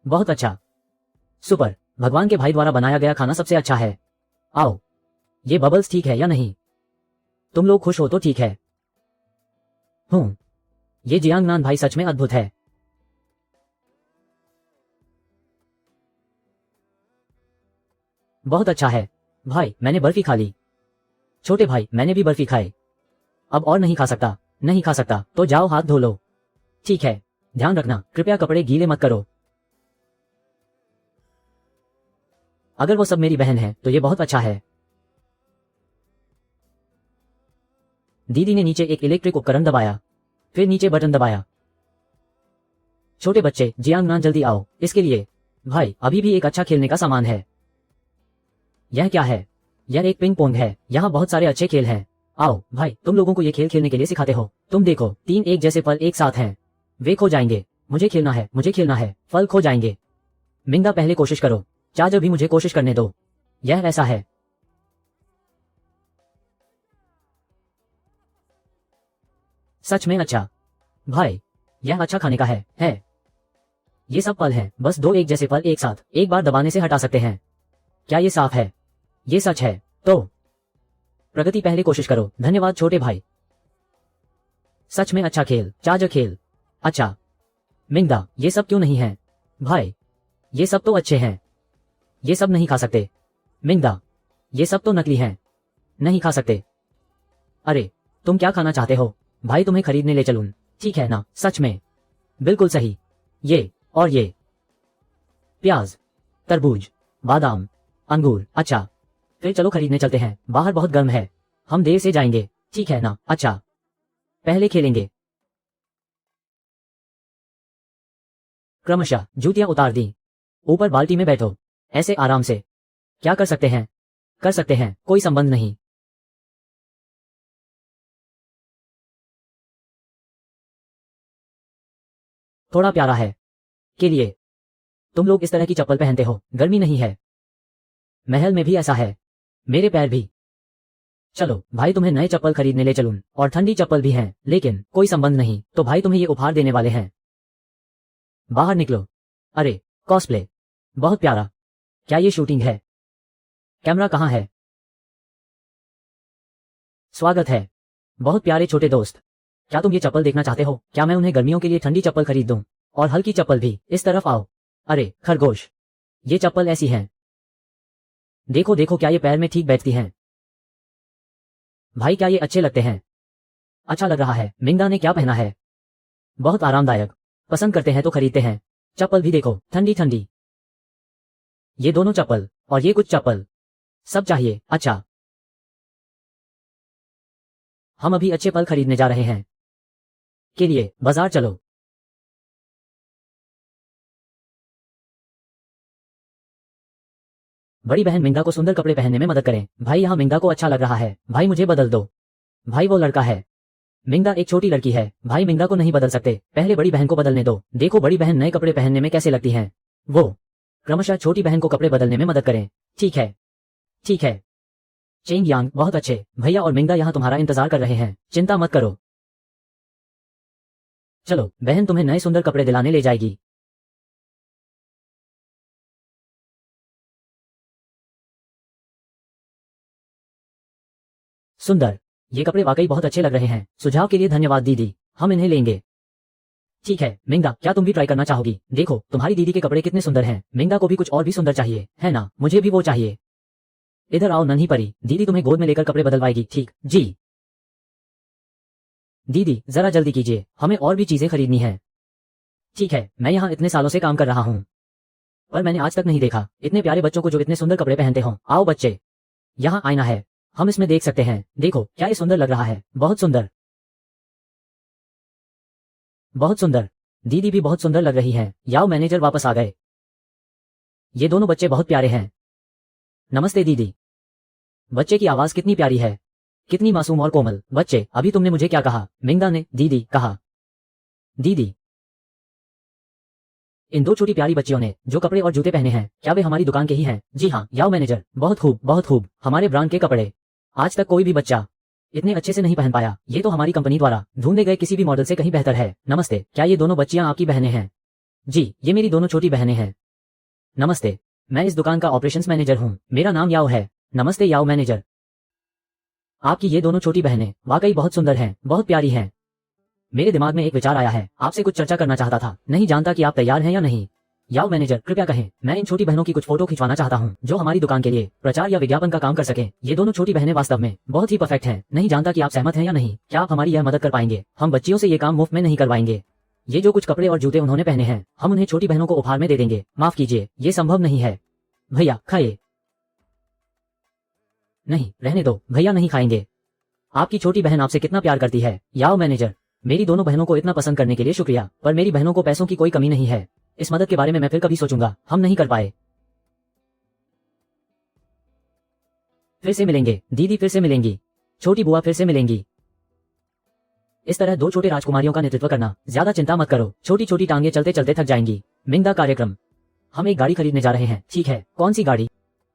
बहुत अच्छा। सुपर। भगवान के भाई द्वारा बनाया गया खाना सबसे अच्छा है। आओ। ये बबल्स ठीक है या नहीं? तुम लोग खुश हो तो ठीक है। ये जियांगनान भाई सच में अद्भुत है। बहुत अच्छा है। भाई, मैंने बर्फी खा ली। छोटे भाई, मैंने भी बर्फी खाई। अब और नहीं खा सकता। नहीं खा सकता तो जाओ हाथ धो लो। ठीक है। ध्यान रखना, कृपया कपड़े गीले मत करो। अगर वो सब मेरी बहन है तो ये बहुत अच्छा है। दीदी ने नीचे एक इलेक्ट्रिक उपकरण दबाया, फिर नीचे बटन दबाया। छोटे बच्चे, जियांगनान जल्दी आओ, इसके लिए। भाई, अभी भी एक अच्छा खेलने का सामान है। यह क्या है? यह एक पिंग पोंग है। यहाँ बहुत सारे अच्छे खेल हैं। आओ भाई, तुम लोगों को ये खेल खेलने के लिए सिखाते हो। तुम देखो, 3 एक जैसे फल एक साथ हैं। वे खो जाएंगे। मुझे खेलना है, मुझे खेलना है। फल खो जाएंगे। मिंगा, पहले कोशिश करो। चाचा भी मुझे कोशिश करने दो। यह ऐसा है। सच में अच्छा। भाई, यह अच्छा खाने का है। ये सब फल हैं, बस 2 एक जैसे फल एक साथ एक बार दबाने से हटा सकते हैं। क्या ये साफ है? ये सच है। तो प्रगति, पहले कोशिश करो। धन्यवाद छोटे भाई। सच में अच्छा खेल। चाचा खेल। अच्छा। मिंगदा, ये सब क्यों नहीं है? भाई, ये सब तो अच्छे हैं। ये सब नहीं खा सकते। मिंगदा, ये सब तो नकली हैं। नहीं खा सकते। अरे, तुम क्या खाना चाहते हो? भाई, तुम्हें खरीदने ले चलूं? ठीक है ना? सच में? बिल्कुल सही। ये और ये। प्याज, तरबूज, बादाम, अंगूर। अच्छा, फिर चलो खरीदने चलते हैं। बाहर बहुत गर्म है। हम देर से जाएंगे। ठीक है ना? अच्छा, पहले खेलेंगे। क्रमशः जूतियां उतार दी। ऊपर बाल्टी में बैठो। ऐसे आराम से। क्या कर सकते हैं? कर सकते हैं, कोई संबंध नहीं। थोड़ा प्यारा है। के लिए तुम लोग इस तरह की चप्पल पहनते हो, गर्मी नहीं है। महल में भी ऐसा है। मेरे पैर भी। चलो भाई, तुम्हें नए चप्पल खरीदने ले चलूं, और ठंडी चप्पल भी हैं, लेकिन कोई संबंध नहीं। तो भाई, तुम्हें ये उपहार देने वाले हैं। बाहर निकलो। अरे, कॉस्प्ले, बहुत प्यारा। क्या ये शूटिंग है? कैमरा कहाँ है? स्वागत है। बहुत प्यारे छोटे दोस्त। क्या तुम ये चप्पल देखना चाहते हो? क्या मैं उन्हें गर्मियों के लिए ठंडी चप्पल खरीद दूं? और हल्की चप्पल भी। इस तरफ आओ। अरे खरगोश, ये चप्पल ऐसी हैं। देखो देखो, क्या ये पैर में ठीक बैठती हैं? भाई, क्या ये अच्छे लगते हैं? अच्छा लग रहा है। मिंगदा ने क्या पहना है? बहुत आरामदायक। पसंद करते हैं तो खरीदते हैं। चप्पल भी देखो, ठंडी ठंडी। ये दोनों चप्पल और ये कुछ चप्पल सब चाहिए। अच्छा, हम अभी अच्छे पल खरीदने जा रहे हैं। के लिए बाजार चलो। बड़ी बहन मिंगा को सुंदर कपड़े पहनने में मदद करें। भाई, यहाँ मिंगा को अच्छा लग रहा है। भाई, मुझे बदल दो। भाई, वो लड़का है। मिंगा एक छोटी लड़की है। भाई, मिंगा को नहीं बदल सकते। पहले बड़ी बहन को बदलने दो। देखो बड़ी बहन नए कपड़े पहनने में कैसे लगती हैं। वो क्रमशः छोटी बहन को कपड़े बदलने में मदद करें। ठीक है, ठीक है। चेंग यांग, बहुत अच्छे। भैया और मिंगा यहाँ तुम्हारा इंतजार कर रहे हैं। चिंता मत करो। चलो, बहन तुम्हें नए सुंदर कपड़े दिलाने ले जाएगी। सुंदर, ये कपड़े वाकई बहुत अच्छे लग रहे हैं। सुझाव के लिए धन्यवाद दीदी, हम इन्हें लेंगे। ठीक है मिंगा, क्या तुम भी ट्राई करना चाहोगी? देखो तुम्हारी दीदी के कपड़े कितने सुंदर हैं। मिंगा को भी कुछ और भी सुंदर चाहिए, है ना? मुझे भी वो चाहिए। इधर आओ नन्ही परी, दीदी तुम्हें गोद में लेकर कपड़े बदलवाएगी। ठीक जी। दीदी जरा जल्दी कीजिए, हमें और भी चीजें खरीदनी है। ठीक है, मैं यहाँ इतने सालों से काम कर रहा हूँ, पर मैंने आज तक नहीं देखा इतने प्यारे बच्चों को जो इतने सुंदर कपड़े पहनते हों। आओ बच्चे, यहाँ आईना है, हम इसमें देख सकते हैं। देखो क्या ये सुंदर लग रहा है। बहुत सुंदर, बहुत सुंदर। दीदी भी बहुत सुंदर लग रही हैं। याओ मैनेजर वापस आ गए। ये दोनों बच्चे बहुत प्यारे हैं। नमस्ते दीदी। बच्चे की आवाज कितनी प्यारी है, कितनी मासूम और कोमल। बच्चे, अभी तुमने मुझे क्या कहा? मिंगा ने दीदी कहा। दीदी, इन दो छोटी प्यारी बच्चियों ने जो कपड़े और जूते पहने हैं, क्या वे हमारी दुकान के ही हैं? जी हाँ याओ मैनेजर, बहुत खूब बहुत खूब। हमारे ब्रांड के कपड़े आज तक कोई भी बच्चा इतने अच्छे से नहीं पहन पाया। ये तो हमारी कंपनी द्वारा ढूंढे गए किसी भी मॉडल से कहीं बेहतर है। नमस्ते, क्या ये दोनों बच्चियां आपकी बहनें हैं? जी, ये मेरी दोनों छोटी बहनें हैं। नमस्ते, मैं इस दुकान का ऑपरेशंस मैनेजर हूँ। मेरा नाम याओ है। नमस्ते याओ मैनेजर। आपकी ये दोनों छोटी बहनें वाकई बहुत सुंदर हैं, बहुत प्यारी हैं। मेरे दिमाग में एक विचार आया है, आपसे कुछ चर्चा करना चाहता था। नहीं जानता कि आप तैयार हैं या नहीं। याओ मैनेजर, कृपया कहें। मैं इन छोटी बहनों की कुछ फोटो खिंचवाना चाहता हूँ जो हमारी दुकान के लिए प्रचार या विज्ञापन का काम कर सके। ये दोनों छोटी बहनें वास्तव में बहुत ही परफेक्ट हैं। नहीं जानता कि आप सहमत हैं या नहीं। क्या आप हमारी यह मदद कर पाएंगे? हम बच्चियों से ये काम मुफ्त में नहीं करवाएंगे। ये जो कुछ कपड़े और जूते उन्होंने पहने हैं, हम उन्हें छोटी बहनों को उपहार में दे देंगे। माफ कीजिए, ये संभव नहीं है। भैया खाइए। नहीं, रहने दो, भैया नहीं खाएंगे। आपकी छोटी बहन आपसे कितना प्यार करती है। याओ मैनेजर, मेरी दोनों बहनों को इतना पसंद करने के लिए शुक्रिया, पर मेरी बहनों को पैसों की कोई कमी नहीं है। इस मदद के बारे में मैं फिर कभी सोचूंगा। हम नहीं कर पाए। फिर से मिलेंगे, दीदी फिर से मिलेंगी, छोटी बुआ फिर से मिलेंगी। इस तरह दो छोटे राजकुमारियों का नेतृत्व करना। ज्यादा चिंता मत करो, छोटी छोटी टांगे चलते चलते थक जाएंगी। मिंगदा कार्यक्रम। हम एक गाड़ी खरीदने जा रहे हैं। ठीक है, कौन सी गाड़ी?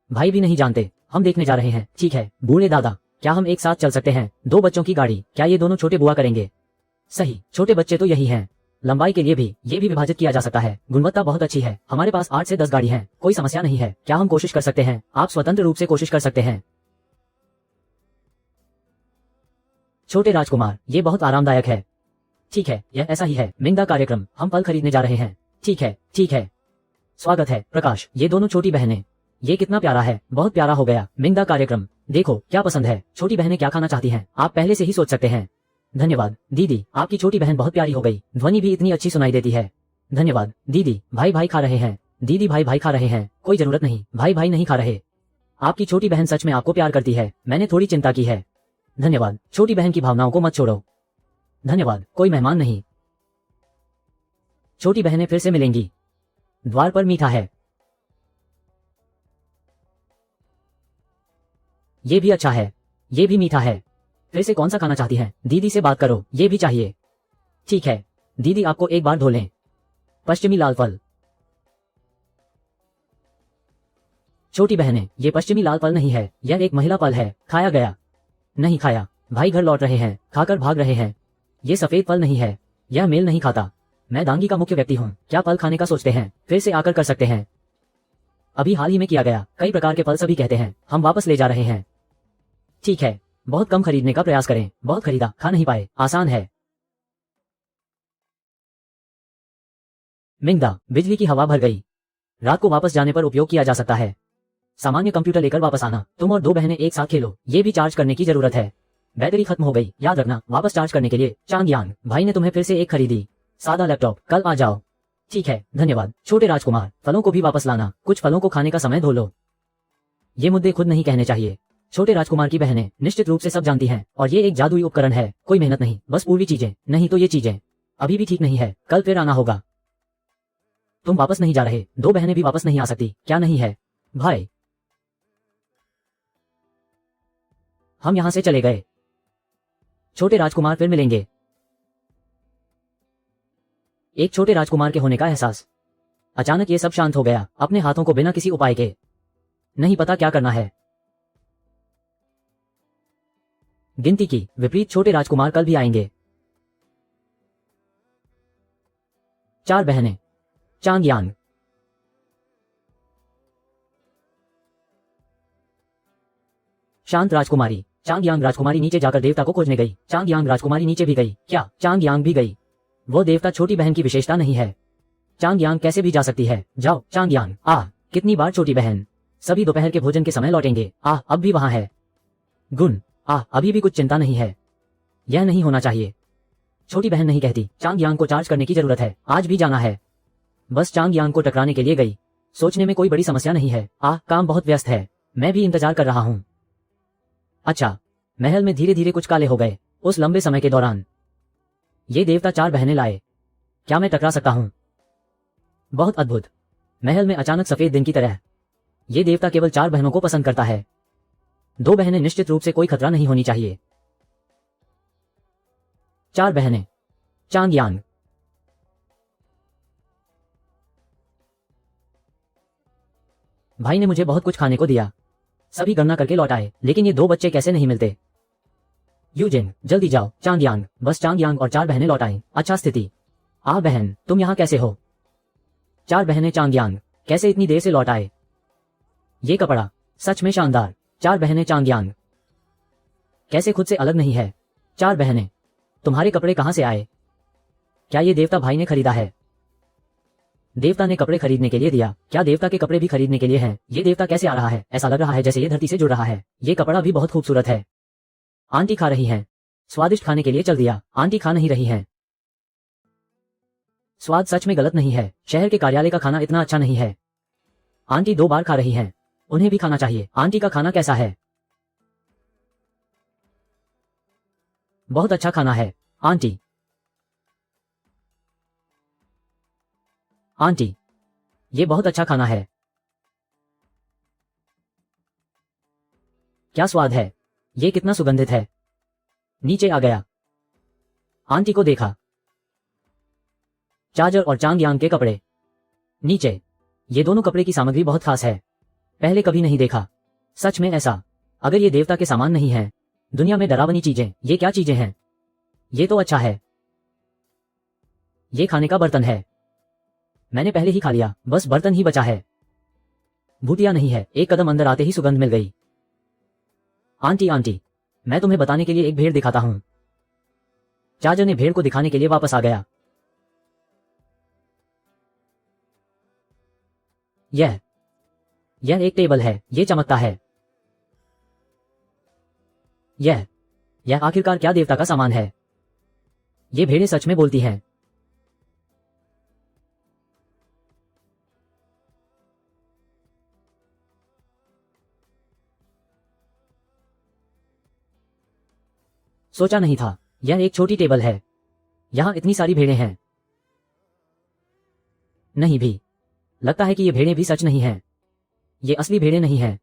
भाई भी नहीं जानते। हम देखने जा रहे हैं। ठीक है, बूढ़े दादा, क्या हम एक साथ चल सकते हैं? दो बच्चों की गाड़ी। क्या ये दोनों छोटे बुआ करेंगे? सही, छोटे बच्चे तो यही हैं। लंबाई के लिए भी ये भी विभाजित किया जा सकता है। गुणवत्ता बहुत अच्छी है। हमारे पास 8 से 10 गाड़ी हैं, कोई समस्या नहीं है। क्या हम कोशिश कर सकते हैं? आप स्वतंत्र रूप से कोशिश कर सकते हैं। छोटे राजकुमार, ये बहुत आरामदायक है। ठीक है, यह ऐसा ही है। मिंगदा कार्यक्रम। हम फल खरीदने जा रहे हैं। ठीक है, ठीक है। स्वागत है प्रकाश, ये दोनों छोटी बहनें। ये कितना प्यारा है, बहुत प्यारा हो गया। मिंगदा कार्यक्रम। देखो क्या पसंद है। छोटी बहनें क्या खाना चाहती हैं, आप पहले से ही सोच सकते हैं। धन्यवाद दीदी, आपकी छोटी बहन बहुत प्यारी हो गई। ध्वनि भी इतनी अच्छी सुनाई देती है। धन्यवाद दीदी। भाई भाई खा रहे हैं। दीदी भाई भाई खा रहे हैं। कोई जरूरत नहीं, भाई भाई नहीं खा रहे। आपकी छोटी बहन सच में आपको प्यार करती है। मैंने थोड़ी चिंता की है। धन्यवाद। छोटी बहन की भावनाओं को मत छोड़ो। धन्यवाद, कोई मेहमान नहीं। छोटी बहनें फिर से मिलेंगी। द्वार पर मीठा है। ये भी अच्छा है। ये भी मीठा है। फिर से कौन सा खाना चाहती हैं? दीदी से बात करो, ये भी चाहिए। ठीक है दीदी, आपको एक बार धो लें। पश्चिमी लाल फल। छोटी बहनें, ये पश्चिमी लाल फल नहीं है, यह एक महिला फल है। खाया गया? नहीं खाया। भाई घर लौट रहे हैं, खाकर भाग रहे हैं। ये सफेद फल नहीं है, यह मेल नहीं खाता। मैं दांगी का मुख्य व्यक्ति हूँ। क्या फल खाने का सोचते हैं? फिर से आकर कर सकते हैं। अभी हाल ही में किया गया। कई प्रकार के फल सभी कहते हैं। हम वापस ले जा रहे हैं। ठीक है, बहुत कम खरीदने का प्रयास करें। बहुत खरीदा, खा नहीं पाए। आसान है। मिंगदा, बिजली की हवा भर गई। रात को वापस जाने पर उपयोग किया जा सकता है। सामान्य कंप्यूटर लेकर वापस आना। तुम और दो बहनें एक साथ खेलो। ये भी चार्ज करने की जरूरत है। बैटरी खत्म हो गई, याद रखना वापस चार्ज करने के लिए। चांगयांग, भाई ने तुम्हें फिर से एक खरीदी। सादा लैपटॉप। कल आ जाओ। ठीक है, धन्यवाद। छोटे राजकुमार, फलों को भी वापस लाना। कुछ फलों को खाने का समय धो लो। ये मुद्दे खुद नहीं कहने चाहिए। छोटे राजकुमार की बहनें निश्चित रूप से सब जानती हैं, और ये एक जादुई उपकरण है। कोई मेहनत नहीं, बस पूर्वी चीजें। नहीं तो ये चीजें अभी भी ठीक नहीं है। कल फिर आना होगा। तुम वापस नहीं जा रहे। दो बहनें भी वापस नहीं आ सकती। क्या नहीं है भाई? हम यहां से चले गए। छोटे राजकुमार फिर मिलेंगे। एक छोटे राजकुमार के होने का एहसास। अचानक ये सब शांत हो गया। अपने हाथों को बिना किसी उपाय के। नहीं पता क्या करना है। गिनती की विपरीत छोटे राजकुमार कल भी आएंगे। 4 बहनें। चांगयांग। शांत राजकुमारी। चांगयांग राजकुमारी नीचे जाकर देवता को खोजने गई। चांगयांग राजकुमारी नीचे भी गई। क्या चांगयांग भी गई? वो देवता छोटी बहन की विशेषता नहीं है। चांगयांग कैसे भी जा सकती है। जाओ चांगयांग। कितनी बार छोटी बहन। सभी दोपहर के भोजन के समय लौटेंगे। अब भी वहां है। गुण। अभी भी कुछ चिंता नहीं है। यह नहीं होना चाहिए। छोटी बहन नहीं कहती। चांगयांग को चार्ज करने की जरूरत है। आज भी जाना है। बस चांगयांग को टकराने के लिए गई। सोचने में कोई बड़ी समस्या नहीं है। काम बहुत व्यस्त है। मैं भी इंतजार कर रहा हूं। अच्छा, महल में धीरे धीरे कुछ काले हो गए। उस लंबे समय के दौरान ये देवता 4 बहनें लाए। क्या मैं टकरा सकता हूं? बहुत अद्भुत। महल में अचानक सफेद दिन की तरह। ये देवता केवल 4 बहनों को पसंद करता है। 2 बहनें निश्चित रूप से कोई खतरा नहीं होनी चाहिए। 4 बहनें। चांगयांग। भाई ने मुझे बहुत कुछ खाने को दिया। सभी गणना करके लौट आए, लेकिन ये 2 बच्चे कैसे नहीं मिलते? यूजिन, जल्दी जाओ। चांगयांग। बस चांगयांग और 4 बहनें लौट आई। अच्छा स्थिति। बहन, तुम यहाँ कैसे हो? 4 बहनें। चांगयांग, कैसे इतनी देर से लौट आए? ये कपड़ा सच में शानदार। 4 बहनें। चांगयांग, कैसे खुद से अलग नहीं है? 4 बहनें, तुम्हारे कपड़े कहां से आए? क्या ये देवता भाई ने खरीदा है? देवता ने कपड़े खरीदने के लिए दिया। क्या देवता के कपड़े भी खरीदने के लिए हैं? ये देवता कैसे आ रहा है? ऐसा लग रहा है जैसे ये धरती से जुड़ रहा है। ये कपड़ा भी बहुत खूबसूरत है। आंटी खा रही हैं। स्वादिष्ट खाने के लिए चल दिया। आंटी खा नहीं रही हैं। स्वाद सच में गलत नहीं है। शहर के कार्यालय का खाना इतना अच्छा नहीं है। आंटी 2 बार खा रही हैं, उन्हें भी खाना चाहिए। आंटी का खाना कैसा है? बहुत अच्छा खाना है आंटी। आंटी, ये बहुत अच्छा खाना है। क्या स्वाद है, ये कितना सुगंधित है। नीचे आ गया, आंटी को देखा। चार्जर और चांग यांग के कपड़े नीचे। ये दोनों कपड़े की सामग्री बहुत खास है, पहले कभी नहीं देखा। सच में ऐसा? अगर ये देवता के सामान नहीं है, दुनिया में डरावनी चीजें, ये क्या चीजें हैं? ये तो अच्छा है। ये खाने का बर्तन है। मैंने पहले ही खा लिया, बस बर्तन ही बचा है। भूतिया नहीं है। एक कदम अंदर आते ही सुगंध मिल गई। आंटी आंटी, मैं तुम्हें बताने के लिए एक भेड़ दिखाता हूं। चार्जर ने भेड़ को दिखाने के लिए वापस आ गया। यह एक टेबल है, ये चमकता है। यह आखिरकार क्या देवता का सामान है? ये भेड़ें सच में बोलती हैं। सोचा नहीं था। यह एक छोटी टेबल है, यहां इतनी सारी भेड़ें हैं। नहीं भी, लगता है कि ये भेड़ें भी सच नहीं हैं। ये असली भेड़ें नहीं हैं।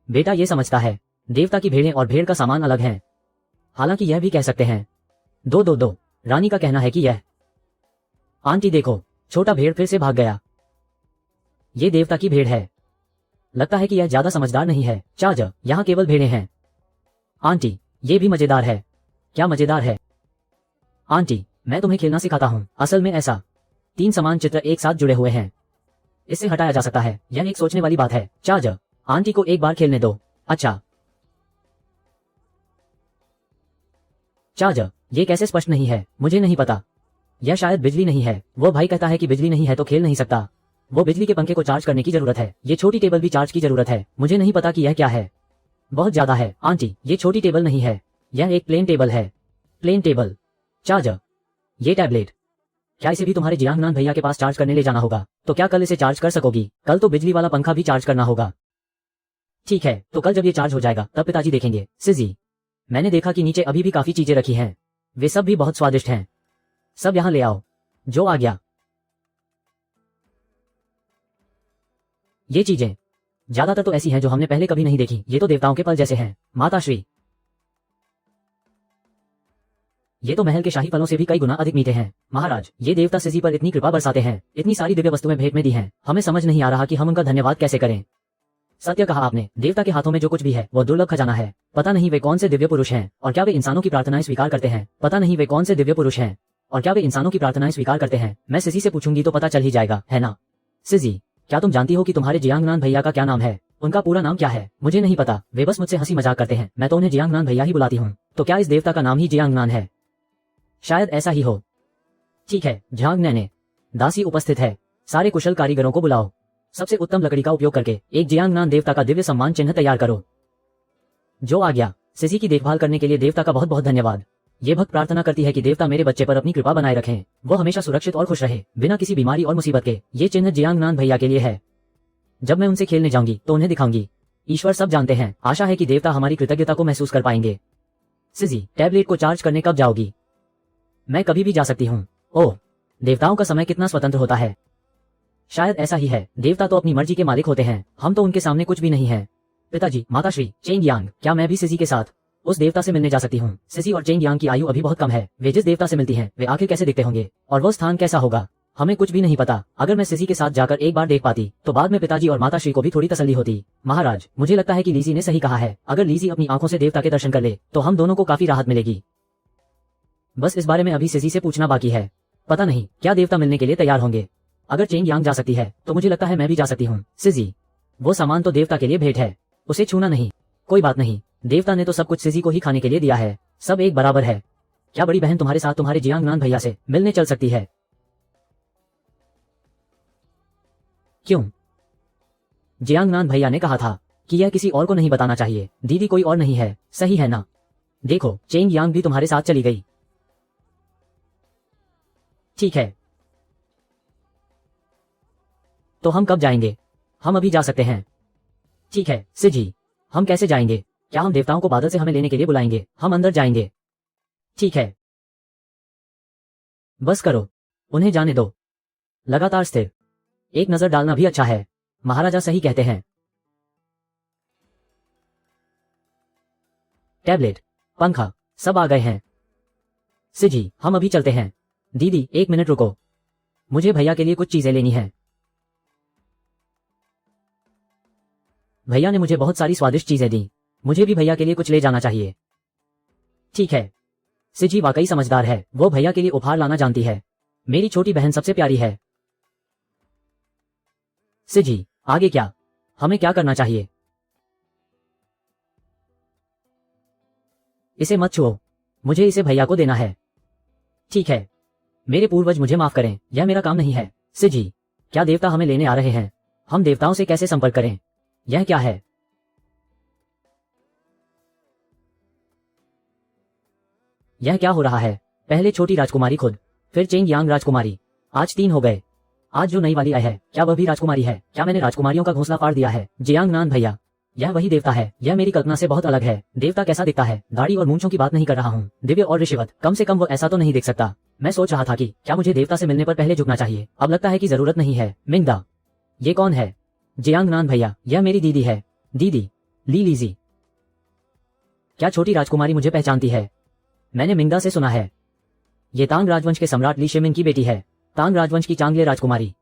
बेटा ये समझता है, देवता की भेड़ें और भेड़ का सामान अलग हैं। हालांकि यह भी कह सकते हैं। दो, रानी का कहना है कि यह। आंटी देखो, छोटा भेड़ फिर से भाग गया। ये देवता की भेड़ है। लगता है कि यह ज्यादा समझदार नहीं है। चार्जर, यहां केवल भेड़ें हैं। आंटी, ये भी मजेदार है। क्या मजेदार है? आंटी, मैं तुम्हें खेलना सिखाता हूं। असल में ऐसा 3 समान चित्र एक साथ जुड़े हुए हैं, इससे हटाया जा सकता है। यह एक सोचने वाली बात है। चार्जर, आंटी को एक बार खेलने दो। अच्छा। चार्जर, ये कैसे स्पष्ट नहीं है? मुझे नहीं पता। यह शायद बिजली नहीं है। वो भाई कहता है कि बिजली नहीं है तो खेल नहीं सकता। वो बिजली के पंखे को चार्ज करने की जरूरत है। ये छोटी टेबल भी चार्ज की जरूरत है। मुझे नहीं पता कि यह क्या है। बहुत ज्यादा है। आंटी, ये छोटी टेबल नहीं है, यह एक प्लेन टेबल है। Plane table. चार्जर, ये टैबलेट, क्या इसे भी तुम्हारे जियांगनान भैया के पास चार्ज करने ले जाना होगा? तो क्या कल इसे चार्ज कर सकोगी? कल तो बिजली वाला पंखा भी चार्ज करना होगा। ठीक है, तो कल जब ये चार्ज हो जाएगा तब पिताजी देखेंगे। सिजी, मैंने देखा कि नीचे अभी भी काफी चीजें रखी हैं, वे सब भी बहुत स्वादिष्ट हैं। सब यहां ले आओ। जो आ गया। ये चीजें ज्यादातर तो ऐसी हैं जो हमने पहले कभी नहीं देखी। ये तो देवताओं के पल जैसे हैं। माताश्री, ये तो महल के शाही फलों से भी कई गुना अधिक मीठे हैं। महाराज, ये देवता सिजी पर इतनी कृपा बरसाते हैं, इतनी सारी दिव्य वस्तुएं भेंट में दी हैं, हमें समझ नहीं आ रहा कि हम उनका धन्यवाद कैसे करें। सत्य कहा आपने, देवता के हाथों में जो कुछ भी है वो दुर्लभ खजाना है। पता नहीं वे कौन से दिव्य पुरुष हैं और क्या वे इंसानों की प्रार्थनाएं स्वीकार करते हैं। पता नहीं वे कौन से दिव्य पुरुष हैं और क्या वे इंसानों की प्रार्थनाएं स्वीकार करते हैं। मैं सिजी से पूछूंगी तो पता चल ही जाएगा, है ना? सिजी, क्या तुम जानती हो कि तुम्हारे जियांगनान भैया का क्या नाम है? उनका पूरा नाम क्या है? मुझे नहीं पता, वे बस मुझसे हंसी मजाक करते हैं। मैं तो उन्हें जियांगनान भैया ही बुलाती हूँ। तो क्या इस देवता का नाम ही जियांगनान है? शायद ऐसा ही हो। ठीक है, झांग ने दासी उपस्थित है। सारे कुशल कारीगरों को बुलाओ। सबसे उत्तम लकड़ी का उपयोग करके एक जियांगनान देवता का दिव्य सम्मान चिन्ह तैयार करो। जो आ गया। सिजी की देखभाल करने के लिए देवता का बहुत बहुत धन्यवाद। ये भक्त प्रार्थना करती है कि देवता मेरे बच्चे पर अपनी कृपा बनाए रखें, वो हमेशा सुरक्षित और खुश रहे, बिना किसी बीमारी और मुसीबत के। ये चिन्ह जियांगनान भैया के लिए है। जब मैं उनसे खेलने जाऊंगी तो उन्हें दिखाऊंगी। ईश्वर सब जानते हैं। आशा है कि देवता हमारी कृतज्ञता को महसूस कर पाएंगे। सिजी, टैबलेट को चार्ज करने कब जाओगी? मैं कभी भी जा सकती हूँ। ओह, देवताओं का समय कितना स्वतंत्र होता है। शायद ऐसा ही है। देवता तो अपनी मर्जी के मालिक होते हैं, हम तो उनके सामने कुछ भी नहीं है। पिताजी, माताश्री, चेंग यांग, क्या मैं भी सिजी के साथ उस देवता से मिलने जा सकती हूँ? सिजी और चेंग यांग की आयु अभी बहुत कम है। वे जिस देवता से मिलती हैं, वे आखिर कैसे दिखते होंगे और वो स्थान कैसा होगा? हमें कुछ भी नहीं पता। अगर मैं सिजी के साथ जाकर एक बार देख पाती तो बाद में पिताजी और माताश्री को भी थोड़ी तसल्ली होती। महाराज, मुझे लगता है कि लीजी ने सही कहा है। अगर लीजी अपनी आंखों से देवता के दर्शन कर ले तो हम दोनों को काफी राहत मिलेगी। बस इस बारे में अभी सिजी से पूछना बाकी है। पता नहीं क्या देवता मिलने के लिए तैयार होंगे। अगर चेंग यांग जा सकती है तो मुझे लगता है मैं भी जा सकती हूँ। सिजी, वो सामान तो देवता के लिए भेंट है, उसे छूना नहीं। कोई बात नहीं, देवता ने तो सब कुछ सिजी को ही खाने के लिए दिया है। सब एक बराबर है। क्या बड़ी बहन तुम्हारे साथ तुम्हारे जियांगनान भैया से मिलने चल सकती है? क्यों? जियांगनान भैया ने कहा था कि यह किसी और को नहीं बताना चाहिए। दीदी कोई और नहीं है, सही है ना? देखो, चेंग यांग भी तुम्हारे साथ चली गई। ठीक है, तो हम कब जाएंगे? हम अभी जा सकते हैं। ठीक है सिजी, हम कैसे जाएंगे? क्या हम देवताओं को बादल से हमें लेने के लिए बुलाएंगे? हम अंदर जाएंगे। ठीक है, बस करो, उन्हें जाने दो। लगातार स्थिर, एक नजर डालना भी अच्छा है। महाराजा सही कहते हैं। टैबलेट, पंखा, सब आ गए हैं। सिजी, हम अभी चलते हैं। दीदी, 1 मिनट रुको, मुझे भैया के लिए कुछ चीजें लेनी है। भैया ने मुझे बहुत सारी स्वादिष्ट चीजें दी, मुझे भी भैया के लिए कुछ ले जाना चाहिए। ठीक है। सिजी वाकई समझदार है, वो भैया के लिए उपहार लाना जानती है। मेरी छोटी बहन सबसे प्यारी है। सिजी, आगे क्या? हमें क्या करना चाहिए? इसे मत छुओ, मुझे इसे भैया को देना है। ठीक है, मेरे पूर्वज मुझे माफ करें, यह मेरा काम नहीं है। सिजी, क्या देवता हमें लेने आ रहे हैं? हम देवताओं से कैसे संपर्क करें? यह क्या है? यह क्या हो रहा है? पहले छोटी राजकुमारी खुद, फिर चेंग यांग राजकुमारी, आज 3 हो गए। आज जो नई वाली आई है, क्या वह भी राजकुमारी है? क्या मैंने राजकुमारियों का घोंसला फाड़ दिया है? जियांग नान भैया, यह वही देवता है। यह मेरी कल्पना से बहुत अलग है। देवता कैसा दिखता है? दाढ़ी और मूंछों की बात नहीं कर रहा हूँ, दिव्य और ऋषिवत। कम से कम वो ऐसा तो नहीं दिख सकता। मैं सोच रहा था कि क्या मुझे देवता से मिलने पर पहले झुकना चाहिए। अब लगता है कि जरूरत नहीं है। मिंगदा, ये कौन है? जियांग नान भैया, यह मेरी दीदी है। दीदी, ली लीजी। क्या छोटी राजकुमारी मुझे पहचानती है? मैंने मिंगदा से सुना है। ये तांग राजवंश के सम्राट ली शेमिन की बेटी है, तांग राजवंश की चांगले राजकुमारी।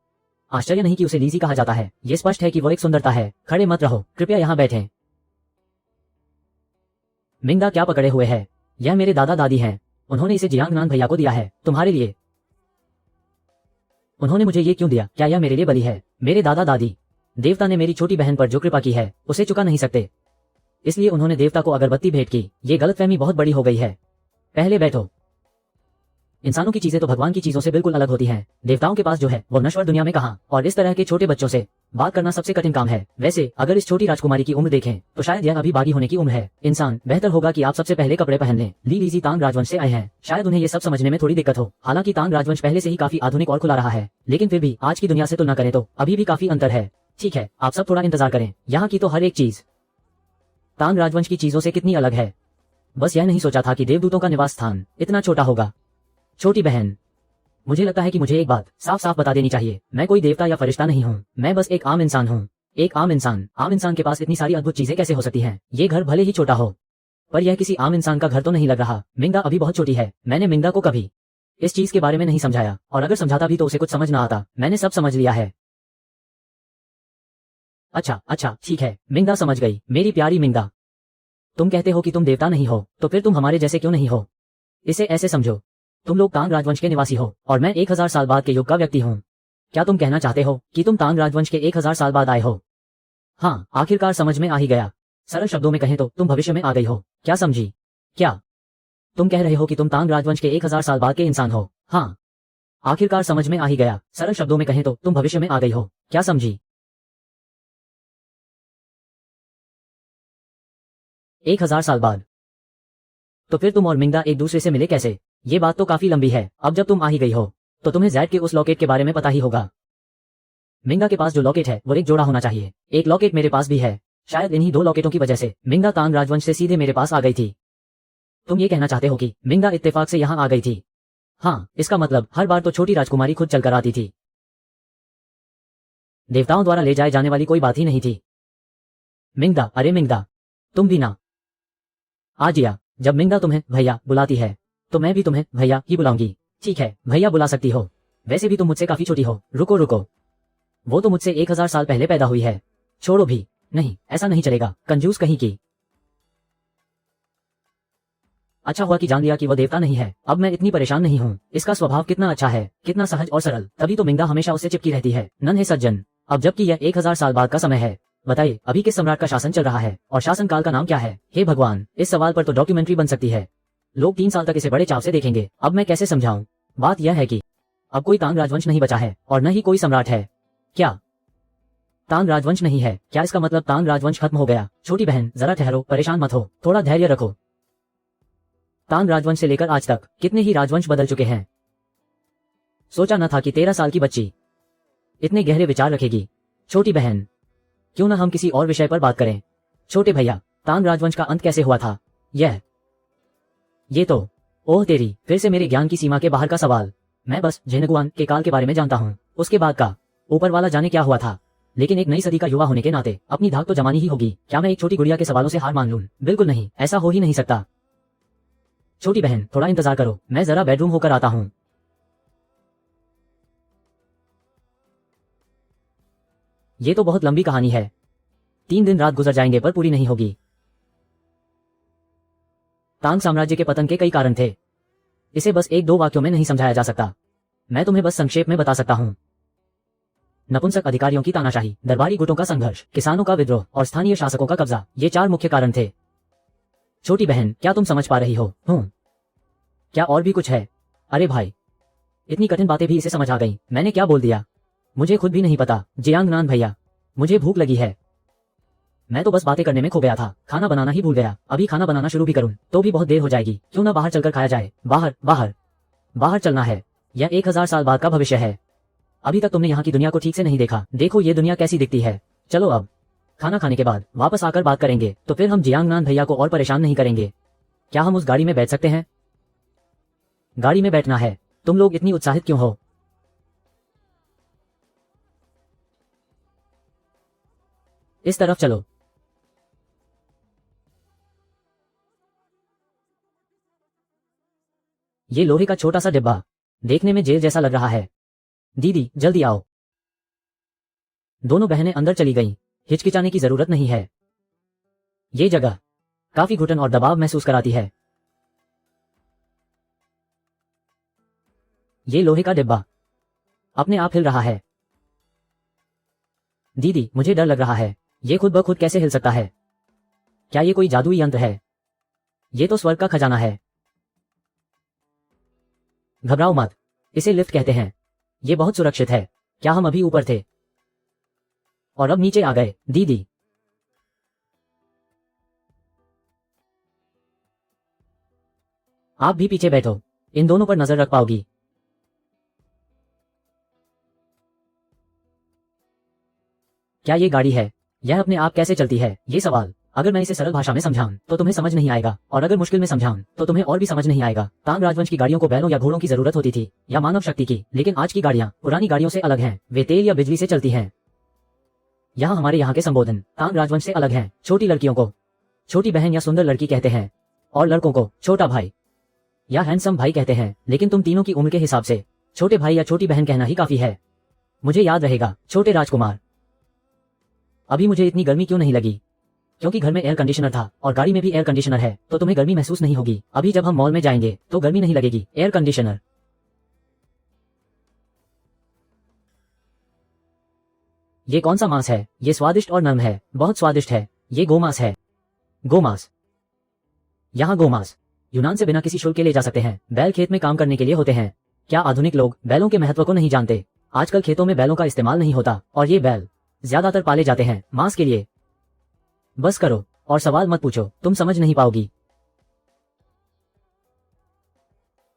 आश्चर्य नहीं कि उसे लीजी कहा जाता है। ये स्पष्ट है कि वो एक सुंदरता है। खड़े मत रहो, कृपया यहाँ बैठें। मिंगदा क्या पकड़े हुए है? यह मेरे दादा दादी हैं। उन्होंने इसे जियांग नान भैया को दिया है, तुम्हारे लिए। उन्होंने मुझे ये क्यों दिया? क्या यह मेरे लिए बलि है? मेरे दादा दादी, देवता ने मेरी छोटी बहन पर जो कृपा की है उसे चुका नहीं सकते, इसलिए उन्होंने देवता को अगरबत्ती भेंट की। ये गलतफहमी बहुत बड़ी हो गई है। पहले बैठो। इंसानों की चीजें तो भगवान की चीजों से बिल्कुल अलग होती हैं। देवताओं के पास जो है वो नश्वर दुनिया में कहाँ, और इस तरह के छोटे बच्चों से बात करना सबसे कठिन काम है। वैसे अगर इस छोटी राजकुमारी की उम्र देखें तो शायद यह अभी बागी होने की उम्र है। इंसान, बेहतर होगा कि आप सबसे पहले कपड़े पहन लें। ली लीजी तांग राजवंश से आए हैं, शायद उन्हें ये सब समझने में थोड़ी दिक्कत हो। हालांकि तांग राजवंश पहले से ही काफी आधुनिक और खुला रहा है, लेकिन फिर भी आज की दुनिया से तुलना करें तो अभी भी काफी अंतर है। ठीक है, आप सब थोड़ा इंतजार करें। यहाँ की तो हर एक चीज तांग राजवंश की चीजों से कितनी अलग है। बस यह नहीं सोचा था कि देवदूतों का निवास स्थान इतना छोटा होगा। छोटी बहन, मुझे लगता है कि मुझे एक बात साफ साफ बता देनी चाहिए। मैं कोई देवता या फरिश्ता नहीं हूँ, मैं बस एक आम इंसान हूँ। एक आम इंसान। आम इंसान के पास इतनी सारी अद्भुत चीजें कैसे हो सकती हैं? ये घर भले ही छोटा हो, पर यह किसी आम इंसान का घर तो नहीं लग रहा। मिंगदा अभी बहुत छोटी है। मैंने मिंगदा को कभी इस चीज के बारे में नहीं समझाया, और अगर समझाता भी तो उसे कुछ समझ ना आता। मैंने सब समझ लिया है। अच्छा, ठीक है, मिंगदा समझ गई। मेरी प्यारी मिंगदा, तुम कहते हो कि तुम देवता नहीं हो, तो फिर तुम हमारे जैसे क्यों नहीं हो? इसे ऐसे समझो, तुम लोग तांग राजवंश के निवासी हो और मैं 1000 साल बाद के युग का व्यक्ति हूँ। क्या तुम कहना चाहते हो कि तुम तांग राजवंश के 1000 साल बाद आए हो? हाँ, आखिरकार समझ में आ ही गया। सरल शब्दों में कहें तो तुम भविष्य में आ गई हो। क्या समझी? क्या तुम कह रहे हो कि तुम तांग राजवंश के 1000 साल बाद के इंसान हो? हाँ, आखिरकार समझ में आ ही गया। सरल शब्दों में कहें तो तुम भविष्य में आ गई हो। क्या समझी? 1000 साल बाद। तो फिर तुम और मिंगदा एक दूसरे से मिले कैसे? ये बात तो काफी लंबी है। अब जब तुम आ ही गई हो तो तुम्हें जैड के उस लॉकेट के बारे में पता ही होगा। मिंगदा के पास जो लॉकेट है वो एक जोड़ा होना चाहिए। एक लॉकेट मेरे पास भी है। शायद इन्हीं 2 लॉकेटों की वजह से मिंगदा तांग राजवंश से सीधे मेरे पास आ गई थी। तुम ये कहना चाहते हो कि मिंगदा इत्तेफाक से यहाँ आ गई थी? हाँ, इसका मतलब हर बार तो छोटी राजकुमारी खुद चलकर आती थी। देवताओं द्वारा ले जाए जाने वाली कोई बात ही नहीं थी। मिंगदा, अरे मिंगदा, तुम भी ना। आजिया, जब मिंगदा तुम्हें भैया बुलाती है तो मैं भी तुम्हें भैया ही बुलाऊंगी। ठीक है, भैया बुला सकती हो। वैसे भी तुम मुझसे काफी छोटी हो। रुको रुको, वो तो मुझसे 1000 साल पहले पैदा हुई है। छोड़ो भी। नहीं, ऐसा नहीं चलेगा, कंजूस कहीं की। अच्छा हुआ कि जान लिया कि वह देवता नहीं है। अब मैं इतनी परेशान नहीं हूँ। इसका स्वभाव कितना अच्छा है, कितना सहज और सरल। तभी तो मिंगदा हमेशा उससे चिपकी रहती है। नन्हे सज्जन, अब जबकि यह 1000 साल बाद का समय है, बताइए अभी किस सम्राट का शासन चल रहा है और शासन काल का नाम क्या है? हे भगवान, इस सवाल पर तो डॉक्यूमेंट्री बन सकती है। लोग 3 साल तक इसे बड़े चाव से देखेंगे। अब मैं कैसे समझाऊं? बात यह है कि अब कोई तांग राजवंश नहीं बचा है और न ही कोई सम्राट है। क्या तांग राजवंश नहीं है? क्या इसका मतलब तांग राजवंश खत्म हो गया? छोटी बहन, जरा ठहरो, परेशान मत हो, थोड़ा धैर्य रखो। तांग राजवंश से लेकर आज तक कितने ही राजवंश बदल चुके हैं। सोचा न था कि 13 साल की बच्ची इतने गहरे विचार रखेगी। छोटी बहन, क्यों ना हम किसी और विषय पर बात करें। छोटे भैया, तांग राजवंश का अंत कैसे हुआ था? ये तो, ओह तेरी, फिर से मेरे ज्ञान की सीमा के बाहर का सवाल। मैं बस झेनगुआन के काल के बारे में जानता हूँ, उसके बाद का ऊपर वाला जाने क्या हुआ था। लेकिन एक नई सदी का युवा होने के नाते अपनी धाक तो जमानी ही होगी। क्या मैं एक छोटी गुड़िया के सवालों से हार मान लूं? बिल्कुल नहीं, ऐसा हो ही नहीं सकता। छोटी बहन, थोड़ा इंतजार करो, मैं जरा बेडरूम होकर आता हूँ। ये तो बहुत लंबी कहानी है, 3 दिन रात गुजर जाएंगे पर पूरी नहीं होगी। तांग साम्राज्य के पतन के कई कारण थे, इसे बस 1-2 वाक्यों में नहीं समझाया जा सकता। मैं तुम्हें बस संक्षेप में बता सकता हूँ। नपुंसक अधिकारियों की तानाशाही, दरबारी गुटों का संघर्ष, किसानों का विद्रोह और स्थानीय शासकों का कब्जा, ये 4 मुख्य कारण थे। छोटी बहन, क्या तुम समझ पा रही हो? क्या और भी कुछ है? अरे भाई, इतनी कठिन बातें भी इसे समझ आ गई। मैंने क्या बोल दिया? मुझे खुद भी नहीं पता। जियांगनान भैया, मुझे भूख लगी है। मैं तो बस बातें करने में खो गया था, खाना बनाना ही भूल गया। अभी खाना बनाना शुरू भी करूं तो भी बहुत देर हो जाएगी। क्यों ना बाहर चलकर खाया जाए? बाहर चलना है? यह 1000 साल बाद का भविष्य है। अभी तक तुमने यहाँ की दुनिया को ठीक से नहीं देखा। देखो ये दुनिया कैसी दिखती है। चलो अब खाना खाने के बाद वापस आकर बात करेंगे, तो फिर हम जियांगनान भैया को और परेशान नहीं करेंगे। क्या हम उस गाड़ी में बैठ सकते हैं? गाड़ी में बैठना है? तुम लोग इतनी उत्साहित क्यों हो? इस तरफ चलो। ये लोहे का छोटा सा डिब्बा देखने में जेल जैसा लग रहा है। दीदी जल्दी आओ। दोनों बहनें अंदर चली गईं। हिचकिचाने की जरूरत नहीं है। ये जगह काफी घुटन और दबाव महसूस कराती है। ये लोहे का डिब्बा अपने आप हिल रहा है। दीदी मुझे डर लग रहा है। ये खुद ब खुद कैसे हिल सकता है? क्या ये कोई जादुई यंत्र है? ये तो स्वर्ग का खजाना है। घबराओ मत, इसे लिफ्ट कहते हैं। ये बहुत सुरक्षित है। क्या हम अभी ऊपर थे और अब नीचे आ गए? दीदी आप भी पीछे बैठो, इन दोनों पर नजर रख पाओगी। क्या ये गाड़ी है? यह अपने आप कैसे चलती है? ये सवाल अगर मैं इसे सरल भाषा में समझाऊं तो तुम्हें समझ नहीं आएगा, और अगर मुश्किल में समझाऊं तो तुम्हें और भी समझ नहीं आएगा। तांग राजवंश की गाड़ियों को बैलों या घोड़ों की जरूरत होती थी, या मानव शक्ति की, लेकिन आज की गाड़ियां पुरानी गाड़ियों से अलग हैं। वे तेल या बिजली से चलती हैं। यहाँ हमारे यहाँ के संबोधन तांग राजवंश से अलग हैं। छोटी लड़कियों को छोटी बहन या सुंदर लड़की कहते हैं, और लड़कों को छोटा भाई या हैंडसम भाई कहते हैं। लेकिन तुम तीनों की उम्र के हिसाब से छोटे भाई या छोटी बहन कहना ही काफी है। मुझे याद रहेगा, छोटे राजकुमार। अभी मुझे इतनी गर्मी क्यों नहीं लगी? क्योंकि घर में एयर कंडीशनर था और गाड़ी में भी एयर कंडीशनर है, तो तुम्हें गर्मी महसूस नहीं होगी। अभी जब हम मॉल में जाएंगे तो गर्मी नहीं लगेगी। Air conditioner. ये कौन सा मांस है? ये स्वादिष्ट और नरम है, बहुत स्वादिष्ट है। ये गोमांस है। गोमांस। यहाँ गोमांस यूनान से बिना किसी शुल्क के ले जा सकते हैं। बैल खेत में काम करने के लिए होते हैं। क्या आधुनिक लोग बैलों के महत्व को नहीं जानते? आजकल खेतों में बैलों का इस्तेमाल नहीं होता, और ये बैल ज्यादातर पाले जाते हैं मांस के लिए। बस करो और सवाल मत पूछो, तुम समझ नहीं पाओगी।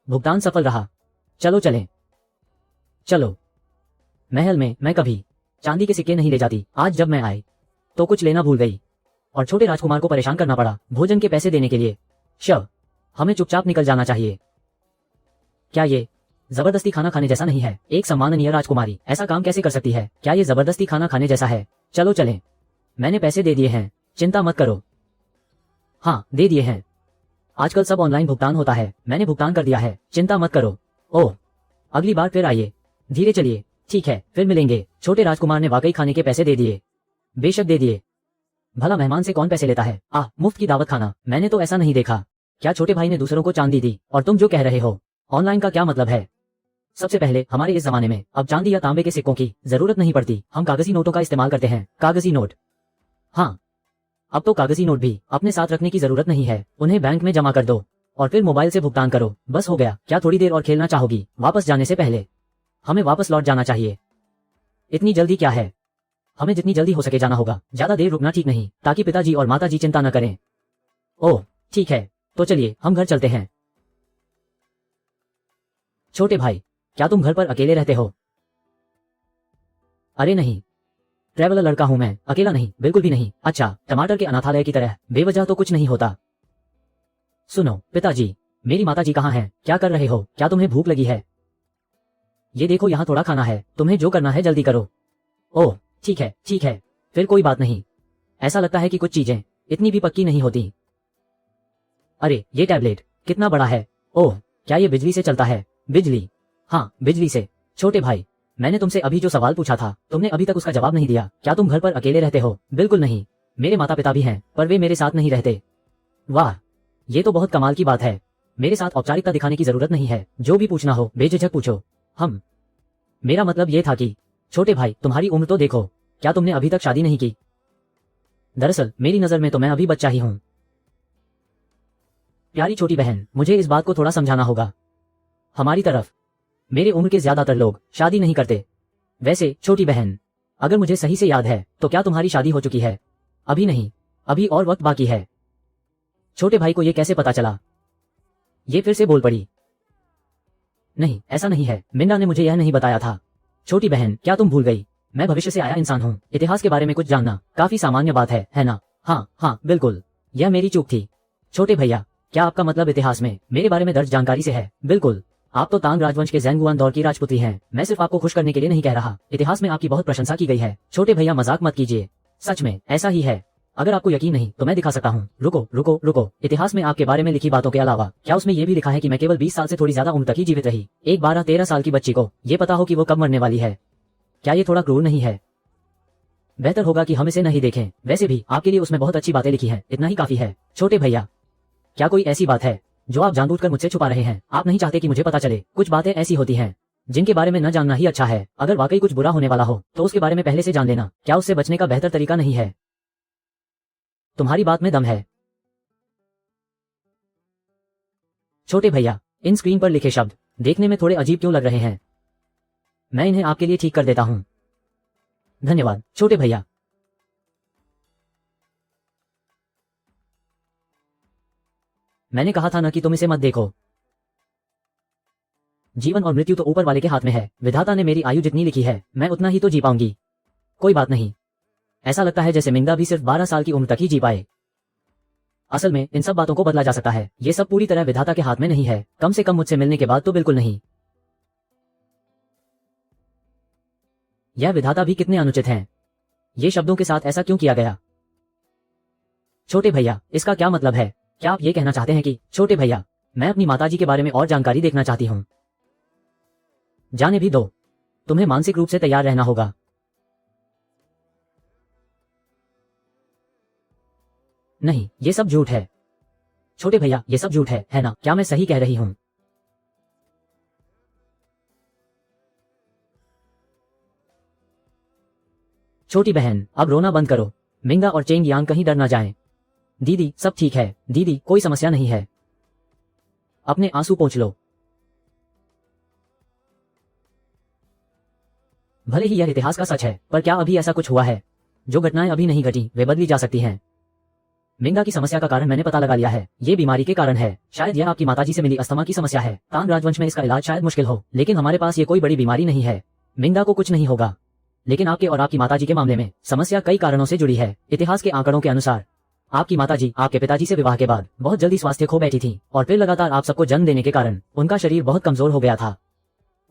भुगतान सफल रहा। चलो चलें। चलो। महल में मैं कभी चांदी के सिक्के नहीं ले जाती। आज जब मैं आई तो कुछ लेना भूल गई और छोटे राजकुमार को परेशान करना पड़ा भोजन के पैसे देने के लिए। शव, हमें चुपचाप निकल जाना चाहिए। क्या ये जबरदस्ती खाना खाने जैसा नहीं है? एक सम्माननीय राजकुमारी ऐसा काम कैसे कर सकती है? क्या ये जबरदस्ती खाना खाने जैसा है? चलो चलें। मैंने पैसे दे दिए हैं, चिंता मत करो। हाँ, दे दिए हैं। आजकल सब ऑनलाइन भुगतान होता है। मैंने भुगतान कर दिया है, चिंता मत करो। ओह, अगली बार फिर आइए। धीरे चलिए। ठीक है, फिर मिलेंगे। छोटे राजकुमार ने वाकई खाने के पैसे दे दिए। बेशक दे दिए। भला मेहमान से कौन पैसे लेता है? मुफ्त की दावत खाना। मैंने तो ऐसा नहीं देखा। क्या छोटे भाई ने दूसरों को चांदी दी? और तुम जो कह रहे हो ऑनलाइन का क्या मतलब है? सबसे पहले हमारे इस जमाने में अब चांदी या तांबे के सिक्कों की जरूरत नहीं पड़ती। हम कागजी नोटों का इस्तेमाल करते हैं। कागजी नोट? हाँ, अब तो कागजी नोट भी अपने साथ रखने की जरूरत नहीं है। उन्हें बैंक में जमा कर दो और फिर मोबाइल से भुगतान करो। बस हो गया। क्या थोड़ी देर और खेलना चाहोगी? वापस जाने से पहले हमें वापस लौट जाना चाहिए। इतनी जल्दी क्या है? हमें जितनी जल्दी हो सके जाना होगा। ज्यादा देर रुकना ठीक नहीं, ताकि पिताजी और माताजी चिंता न करें। ओह ठीक है, तो चलिए हम घर चलते हैं। छोटे भाई, क्या तुम घर पर अकेले रहते हो? अरे नहीं, ट्रैवलर लड़का हूं मैं, अकेला नहीं, बिल्कुल भी नहीं। अच्छा, टमाटर के अनाथालय की तरह बेवजह तो कुछ नहीं होता। सुनो पिताजी, मेरी माताजी कहाँ हैं? क्या कर रहे हो? क्या तुम्हें भूख लगी है? ये देखो यहाँ थोड़ा खाना है, तुम्हें जो करना है जल्दी करो। ओह ठीक है ठीक है, फिर कोई बात नहीं। ऐसा लगता है कि कुछ चीजें इतनी भी पक्की नहीं होती। अरे ये टैबलेट कितना बड़ा है। ओह, क्या ये बिजली से चलता है? बिजली? हाँ बिजली से। छोटे भाई, मैंने तुमसे अभी जो सवाल पूछा था, तुमने अभी तक उसका जवाब नहीं दिया। क्या तुम घर पर अकेले रहते हो? बिल्कुल नहीं, मेरे माता पिता भी हैं, पर वे मेरे साथ नहीं रहते। वाह, ये तो बहुत कमाल की बात है। मेरे साथ औपचारिकता दिखाने की जरूरत नहीं है, जो भी पूछना हो बेझिझक पूछो। मेरा मतलब ये था कि छोटे भाई, तुम्हारी उम्र तो देखो, क्या तुमने अभी तक शादी नहीं की? दरअसल मेरी नजर में तो मैं अभी बच्चा ही हूं। प्यारी छोटी बहन, मुझे इस बात को थोड़ा समझाना होगा। हमारी तरफ मेरे उम्र के ज्यादातर लोग शादी नहीं करते। वैसे छोटी बहन, अगर मुझे सही से याद है तो क्या तुम्हारी शादी हो चुकी है? अभी नहीं, अभी और वक्त बाकी है। छोटे भाई को यह कैसे पता चला? ये फिर से बोल पड़ी। नहीं, ऐसा नहीं है, मिंडा ने मुझे यह नहीं बताया था। छोटी बहन, क्या तुम भूल गई? मैं भविष्य से आया इंसान हूँ। इतिहास के बारे में कुछ जानना काफी सामान्य बात है ना? हाँ हाँ बिल्कुल, यह मेरी चूक थी। छोटे भैया, क्या आपका मतलब इतिहास में मेरे बारे में दर्ज जानकारी से है? बिल्कुल, आप तो तांग राजवंश के ज़ेंगुआन दौर की राजपुत्री हैं। मैं सिर्फ आपको खुश करने के लिए नहीं कह रहा, इतिहास में आपकी बहुत प्रशंसा की गई है। छोटे भैया मजाक मत कीजिए, सच में ऐसा ही है। अगर आपको यकीन नहीं तो मैं दिखा सकता हूँ। रुको रुको रुको, इतिहास में आपके बारे में लिखी बातों के अलावा क्या उसमें यह भी लिखा है कि मैं केवल 20 साल से थोड़ी ज्यादा उम्र तक ही जीवित रही? एक 12-13 साल की बच्ची को ये पता हो कि वो कब मरने वाली है? क्या ये थोड़ा क्रूर नहीं है? बेहतर होगा कि हम इसे नहीं देखें। वैसे भी आपके लिए उसमें बहुत अच्छी बातें लिखी हैं, इतना ही काफी है। छोटे भैया, क्या कोई ऐसी बात है जो आप जानबूझकर मुझसे छुपा रहे हैं? आप नहीं चाहते कि मुझे पता चले? कुछ बातें ऐसी होती हैं जिनके बारे में न जानना ही अच्छा है। अगर वाकई कुछ बुरा होने वाला हो तो उसके बारे में पहले से जान लेना क्या उससे बचने का बेहतर तरीका नहीं है? तुम्हारी बात में दम है। छोटे भैया, इन स्क्रीन पर लिखे शब्द देखने में थोड़े अजीब क्यों लग रहे हैं? मैं इन्हें आपके लिए ठीक कर देता हूं। धन्यवाद छोटे भैया। मैंने कहा था ना कि तुम इसे मत देखो। जीवन और मृत्यु तो ऊपर वाले के हाथ में है। विधाता ने मेरी आयु जितनी लिखी है मैं उतना ही तो जी पाऊंगी। कोई बात नहीं, ऐसा लगता है जैसे मिंगा भी सिर्फ 12 साल की उम्र तक ही जी पाए। असल में इन सब बातों को बदला जा सकता है, ये सब पूरी तरह विधाता के हाथ में नहीं है, कम से कम मुझसे मिलने के बाद तो बिल्कुल नहीं। यह विधाता भी कितने अनुचित हैं। ये शब्दों के साथ ऐसा क्यों किया गया? छोटे भैया, इसका क्या मतलब है? क्या आप ये कहना चाहते हैं कि? छोटे भैया, मैं अपनी माताजी के बारे में और जानकारी देखना चाहती हूँ। जाने भी दो, तुम्हें मानसिक रूप से तैयार रहना होगा। नहीं, ये सब झूठ है। छोटे भैया, ये सब झूठ है ना? क्या मैं सही कह रही हूँ? छोटी बहन, अब रोना बंद करो। मिंगा और चेंग यांग कहीं डर ना जाएं। दीदी, सब ठीक है दीदी, कोई समस्या नहीं है। अपने आंसू पोंछ लो। भले ही यह इतिहास का सच है, पर क्या अभी ऐसा कुछ हुआ है? जो घटनाएं अभी नहीं घटी वे बदली जा सकती हैं। मिंगा की समस्या का कारण मैंने पता लगा लिया है। ये बीमारी के कारण है। शायद यह आपकी माताजी से मिली अस्थमा की समस्या है। तांग राजवंश में इसका इलाज शायद मुश्किल हो, लेकिन हमारे पास ये कोई बड़ी बीमारी नहीं है। मिंगा को कुछ नहीं होगा, लेकिन आपके और आपकी माताजी के मामले में समस्या कई कारणों से जुड़ी है। इतिहास के आंकड़ों के अनुसार आपकी माताजी आपके पिताजी से विवाह के बाद बहुत जल्दी स्वास्थ्य खो बैठी थी, और फिर लगातार आप सबको जन्म देने के कारण उनका शरीर बहुत कमजोर हो गया था।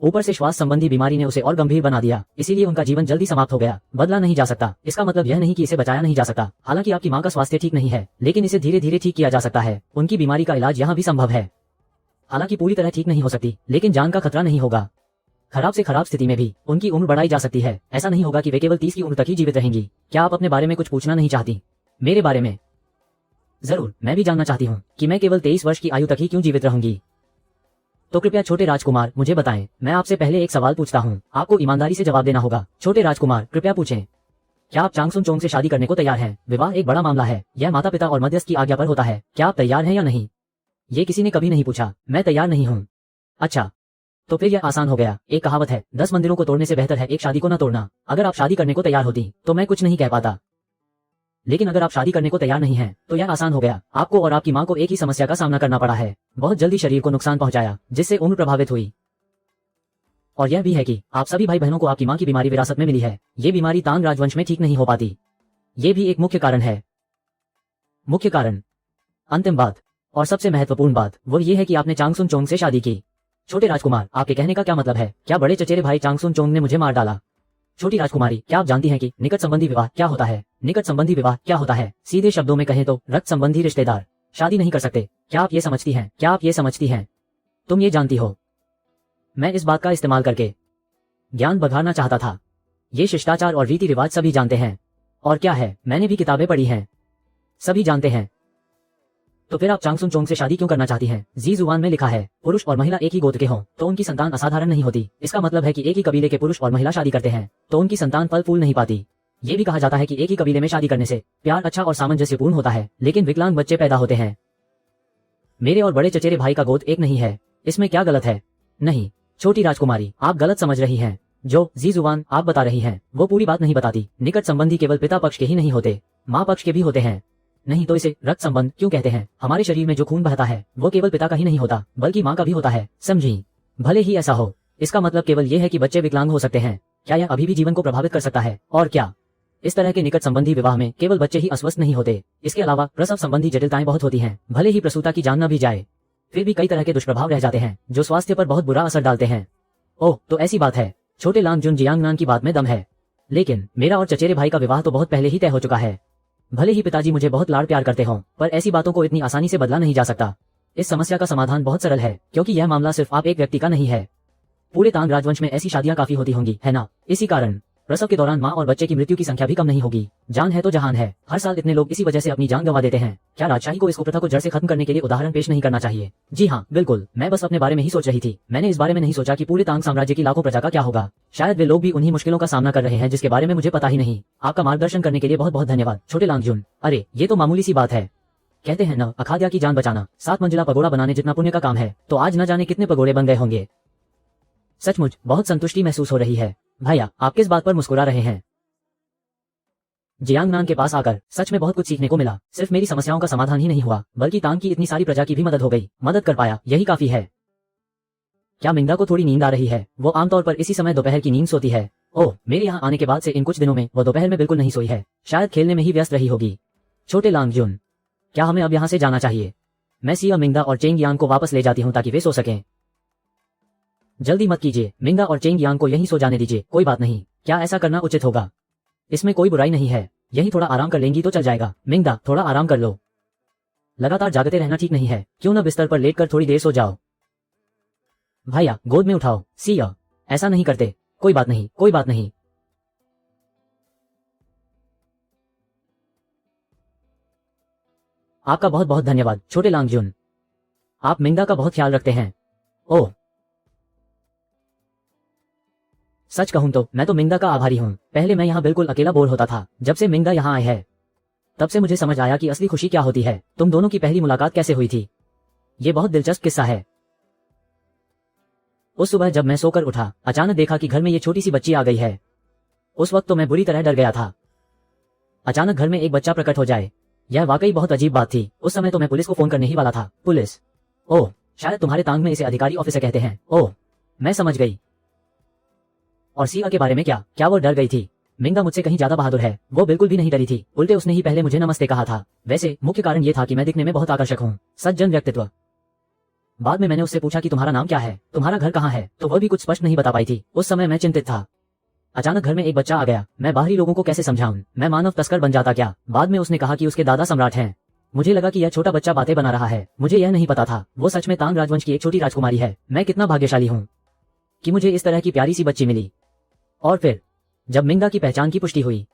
ऊपर से श्वास संबंधी बीमारी ने उसे और गंभीर बना दिया, इसीलिए उनका जीवन जल्दी समाप्त हो गया। बदला नहीं जा सकता, इसका मतलब यह नहीं कि इसे बचाया नहीं जा सकता। हालांकि आपकी मां का स्वास्थ्य ठीक नहीं है, लेकिन इसे धीरे धीरे ठीक किया जा सकता है। उनकी बीमारी का इलाज यहाँ भी संभव है। हालांकि पूरी तरह ठीक नहीं हो सकती, लेकिन जान का खतरा नहीं होगा। खराब से खराब स्थिति में भी उनकी उम्र बढ़ाई जा सकती है। ऐसा नहीं होगा कि वे केवल 30 की उम्र तक ही जीवित रहेंगी। क्या आप अपने बारे में कुछ पूछना नहीं चाहती? मेरे बारे में? जरूर, मैं भी जानना चाहती हूँ कि मैं केवल 23 वर्ष की आयु तक ही क्यों जीवित रहूंगी। तो कृपया छोटे राजकुमार मुझे बताएं। मैं आपसे पहले एक सवाल पूछता हूँ, आपको ईमानदारी से जवाब देना होगा। छोटे राजकुमार कृपया पूछें, क्या आप चांगसुन चोंग से शादी करने को तैयार हैं? विवाह एक बड़ा मामला है, यह माता पिता और मध्यस्थ की आज्ञा पर होता है। क्या आप तैयार हैं या नहीं? ये किसी ने कभी नहीं पूछा। मैं तैयार नहीं हूँ। अच्छा, तो फिर यह आसान हो गया। एक कहावत है, 10 मंदिरों को तोड़ने से बेहतर है एक शादी को न तोड़ना। अगर आप शादी करने को तैयार होती तो मैं कुछ नहीं कह पाता, लेकिन अगर आप शादी करने को तैयार नहीं हैं, तो यह आसान हो गया। आपको और आपकी मां को एक ही समस्या का सामना करना पड़ा है। बहुत जल्दी शरीर को नुकसान पहुंचाया, जिससे उम्र प्रभावित हुई और यह भी है कि आप सभी भाई बहनों को आपकी माँ की बीमारी विरासत में मिली है। ये बीमारी तांग राजवंश में ठीक नहीं हो पाती। ये भी एक मुख्य कारण है। मुख्य कारण। अंतिम बात और सबसे महत्वपूर्ण बात वो ये है कि आपने चांगसुन चोंग से शादी की। छोटे राजकुमार, आपके कहने का क्या मतलब है? क्या बड़े चचेरे भाई चांगसुन चोंग ने मुझे मार डाला? छोटी राजकुमारी, क्या आप जानती हैं कि निकट संबंधी विवाह क्या होता है? निकट संबंधी विवाह क्या होता है? सीधे शब्दों में कहें तो रक्त संबंधी रिश्तेदार शादी नहीं कर सकते। क्या आप ये समझती हैं? क्या आप ये समझती हैं? तुम ये जानती हो। मैं इस बात का इस्तेमाल करके ज्ञान बढ़ाना चाहता था। ये शिष्टाचार और रीति रिवाज सभी जानते हैं। और क्या है, मैंने भी किताबें पढ़ी हैं। सभी जानते हैं। तो फिर आप चांगसुन चोंग से शादी क्यों करना चाहती हैं? जी जुबान में लिखा है, पुरुष और महिला एक ही गोत्र के हों तो उनकी संतान असाधारण नहीं होती। इसका मतलब है कि एक ही कबीले के पुरुष और महिला शादी करते हैं तो उनकी संतान फल फूल नहीं पाती। ये भी कहा जाता है कि एक ही कबीले में शादी करने से प्यार अच्छा और सामंजस्यपूर्ण होता है, लेकिन विकलांग बच्चे पैदा होते हैं। मेरे और बड़े चचेरे भाई का गोद एक नहीं है, इसमें क्या गलत है? नहीं छोटी राजकुमारी, आप गलत समझ रही हैं। जो जी जुबान आप बता रही हैं वो पूरी बात नहीं बताती। निकट संबंधी केवल पिता पक्ष के ही नहीं होते, माँ पक्ष के भी होते हैं। नहीं तो इसे रक्त संबंध क्यों कहते हैं? हमारे शरीर में जो खून बहता है वो केवल पिता का ही नहीं होता बल्कि माँ का भी होता है, समझी? भले ही ऐसा हो, इसका मतलब केवल ये है कि बच्चे विकलांग हो सकते हैं। क्या यह अभी भी जीवन को प्रभावित कर सकता है? और क्या इस तरह के निकट संबंधी विवाह में केवल बच्चे ही अस्वस्थ नहीं होते, इसके अलावा प्रसव संबंधी जटिलताएं बहुत होती हैं। भले ही प्रसूता की जान न भी जाए फिर भी कई तरह के दुष्प्रभाव रह जाते हैं जो स्वास्थ्य पर बहुत बुरा असर डालते हैं। ओह तो ऐसी बात है। छोटे लांग जुन जियांगनान की बात में दम है, लेकिन मेरा और चचेरे भाई का विवाह तो बहुत पहले ही तय हो चुका है। भले ही पिताजी मुझे बहुत लाड़ प्यार करते हों, पर ऐसी बातों को इतनी आसानी से बदला नहीं जा सकता। इस समस्या का समाधान बहुत सरल है, क्योंकि यह मामला सिर्फ आप एक व्यक्ति का नहीं है। पूरे तांग राजवंश में ऐसी शादियां काफी होती होंगी, है ना? इसी कारण प्रसव के दौरान माँ और बच्चे की मृत्यु की संख्या भी कम नहीं होगी। जान है तो जहान है। हर साल इतने लोग इसी वजह से अपनी जान गंवा देते हैं। क्या राजशाही को इस कुप्रथा को जड़ से खत्म करने के लिए उदाहरण पेश नहीं करना चाहिए? जी हाँ बिल्कुल, मैं बस अपने बारे में ही सोच रही थी। मैंने इस बारे में नहीं सोचा कि पूरे तांग साम्राज्य की लाखों प्रजा का क्या होगा। शायद वे लोग भी उन्हीं मुश्किलों का सामना कर रहे हैं जिसके बारे में मुझे पता ही नहीं। आपका मार्गदर्शन करने के लिए बहुत बहुत धन्यवाद छोटे लांगजुन। अरे ये तो मामूली सी बात है। कहते हैं न, अखाद्या की जान बचाना 7 मंजिला पगोड़ा बनाने जितना पुण्य का काम है, तो आज न जाने कितने पगोड़े बन गए होंगे। सचमुच बहुत संतुष्टि महसूस हो रही है। भैया आप किस बात पर मुस्कुरा रहे हैं? जियांगनान के पास आकर सच में बहुत कुछ सीखने को मिला। सिर्फ मेरी समस्याओं का समाधान ही नहीं हुआ बल्कि तांग की इतनी सारी प्रजा की भी मदद हो गई। मदद कर पाया, यही काफी है। क्या मिंदा को थोड़ी नींद आ रही है? वो आमतौर पर इसी समय दोपहर की नींद सोती है। ओह, मेरे यहाँ आने के बाद से इन कुछ दिनों में वो दोपहर में बिल्कुल नहीं सोई है। शायद खेलने में ही व्यस्त रही होगी। छोटे लांगजुन, क्या हमें अब यहाँ से जाना चाहिए? मैं सिया, मिंदा और चेंग यांग को वापस ले जाती हूँ ताकि वे सो सकें। जल्दी मत कीजिए, मिंदा और चेंग यांग को यहीं सो जाने दीजिए। कोई बात नहीं, क्या ऐसा करना उचित होगा? इसमें कोई बुराई नहीं है, यही थोड़ा आराम कर लेंगी तो चल जाएगा। मिंदा थोड़ा आराम कर लो, लगातार जागते रहना ठीक नहीं है। क्यों न बिस्तर पर लेटकर थोड़ी देर सो जाओ। भैया गोद में उठाओ। सिया ऐसा नहीं करते। कोई बात नहीं, कोई बात नहीं। आपका बहुत बहुत धन्यवाद छोटे लांगजुन, आप मिंदा का बहुत ख्याल रखते हैं। ओह, सच कहूं तो मैं तो मिंदा का आभारी हूं। पहले मैं यहाँ बिल्कुल अकेला बोर होता था। जब से मिंदा यहाँ आए है तब से मुझे समझ आया कि असली खुशी क्या होती है। तुम दोनों की पहली मुलाकात कैसे हुई थी? ये बहुत दिलचस्प किस्सा है। उस सुबह जब मैं सोकर उठा, अचानक देखा कि घर में ये छोटी सी बच्ची आ गई है। उस वक्त तो मैं बुरी तरह डर गया था। अचानक घर में एक बच्चा प्रकट हो जाए, यह वाकई बहुत अजीब बात थी। उस समय तो मैं पुलिस को फोन करने ही वाला था। पुलिस? ओह, शायद तुम्हारे तांग में इसे अधिकारी ऑफिसर कहते हैं। ओह, मैं समझ गई। और सिया के बारे में क्या? क्या वो डर गई थी? मिंदा मुझसे कहीं ज्यादा बहादुर है। वो बिल्कुल भी नहीं डरी थी, उल्टे उसने ही पहले मुझे नमस्ते कहा था। वैसे मुख्य कारण ये था कि मैं दिखने में बहुत आकर्षक हूँ, सज्जन व्यक्तित्व। बाद में मैंने उससे पूछा कि तुम्हारा नाम क्या है, तुम्हारा घर कहाँ है, तो वह भी कुछ स्पष्ट नहीं बता पाई थी। उस समय मैं चिंतित था। अचानक घर में एक बच्चा आ गया। मैं बाहरी लोगों को कैसे समझाऊं? मैं मानव तस्कर बन जाता क्या? बाद में उसने कहा कि उसके दादा सम्राट हैं। मुझे लगा कि यह छोटा बच्चा बातें बना रहा है। मुझे यह नहीं पता था वो सच में तांग राजवंश की एक छोटी राजकुमारी है। मैं कितना भाग्यशाली हूँ कि मुझे इस तरह की प्यारी सी बच्ची मिली। और फिर जब मिंदा की पहचान की पुष्टि हुई,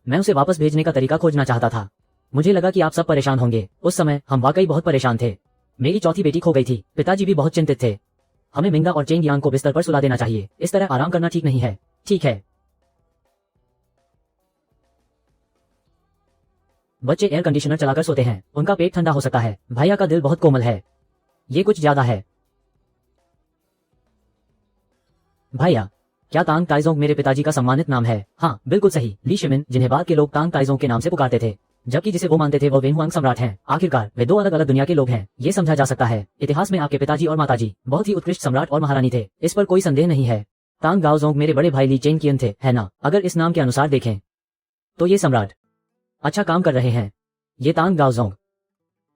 मैं उसे वापस भेजने का तरीका खोजना चाहता था। मुझे लगा कि आप सब परेशान होंगे। उस समय हम वाकई बहुत परेशान थे। मेरी चौथी बेटी खो गई थी। पिताजी भी बहुत चिंतित थे। हमें मिंदा और चेंग यांग को बिस्तर पर सुला देना चाहिए। इस तरह आराम करना ठीक नहीं है। ठीक है। बच्चे एयर कंडीशनर चलाकर सोते हैं, उनका पेट ठंडा हो सकता है। भैया का दिल बहुत कोमल है, ये कुछ ज्यादा है। भैया, क्या तांग ताइजोंग मेरे पिताजी का सम्मानित नाम है? हाँ बिल्कुल सही, ली शिमिन, जिन्हें बाद के लोग तांग ताइजोंग के नाम से पुकारते थे, जबकि जिसे वो मानते थे वो वेनहुआंग सम्राट हैं। आखिरकार वे दो अलग अलग दुनिया के लोग हैं। ये समझा जा सकता है। इतिहास में आपके पिताजी और माताजी बहुत ही उत्कृष्ट सम्राट और महारानी थे, इस पर कोई संदेह नहीं है। तांग गाओजोंग मेरे बड़े भाई ली चेंगकियन थे, है ना? अगर इस नाम के अनुसार देखें तो ये सम्राट अच्छा काम कर रहे हैं। ये तांग गाओजोंग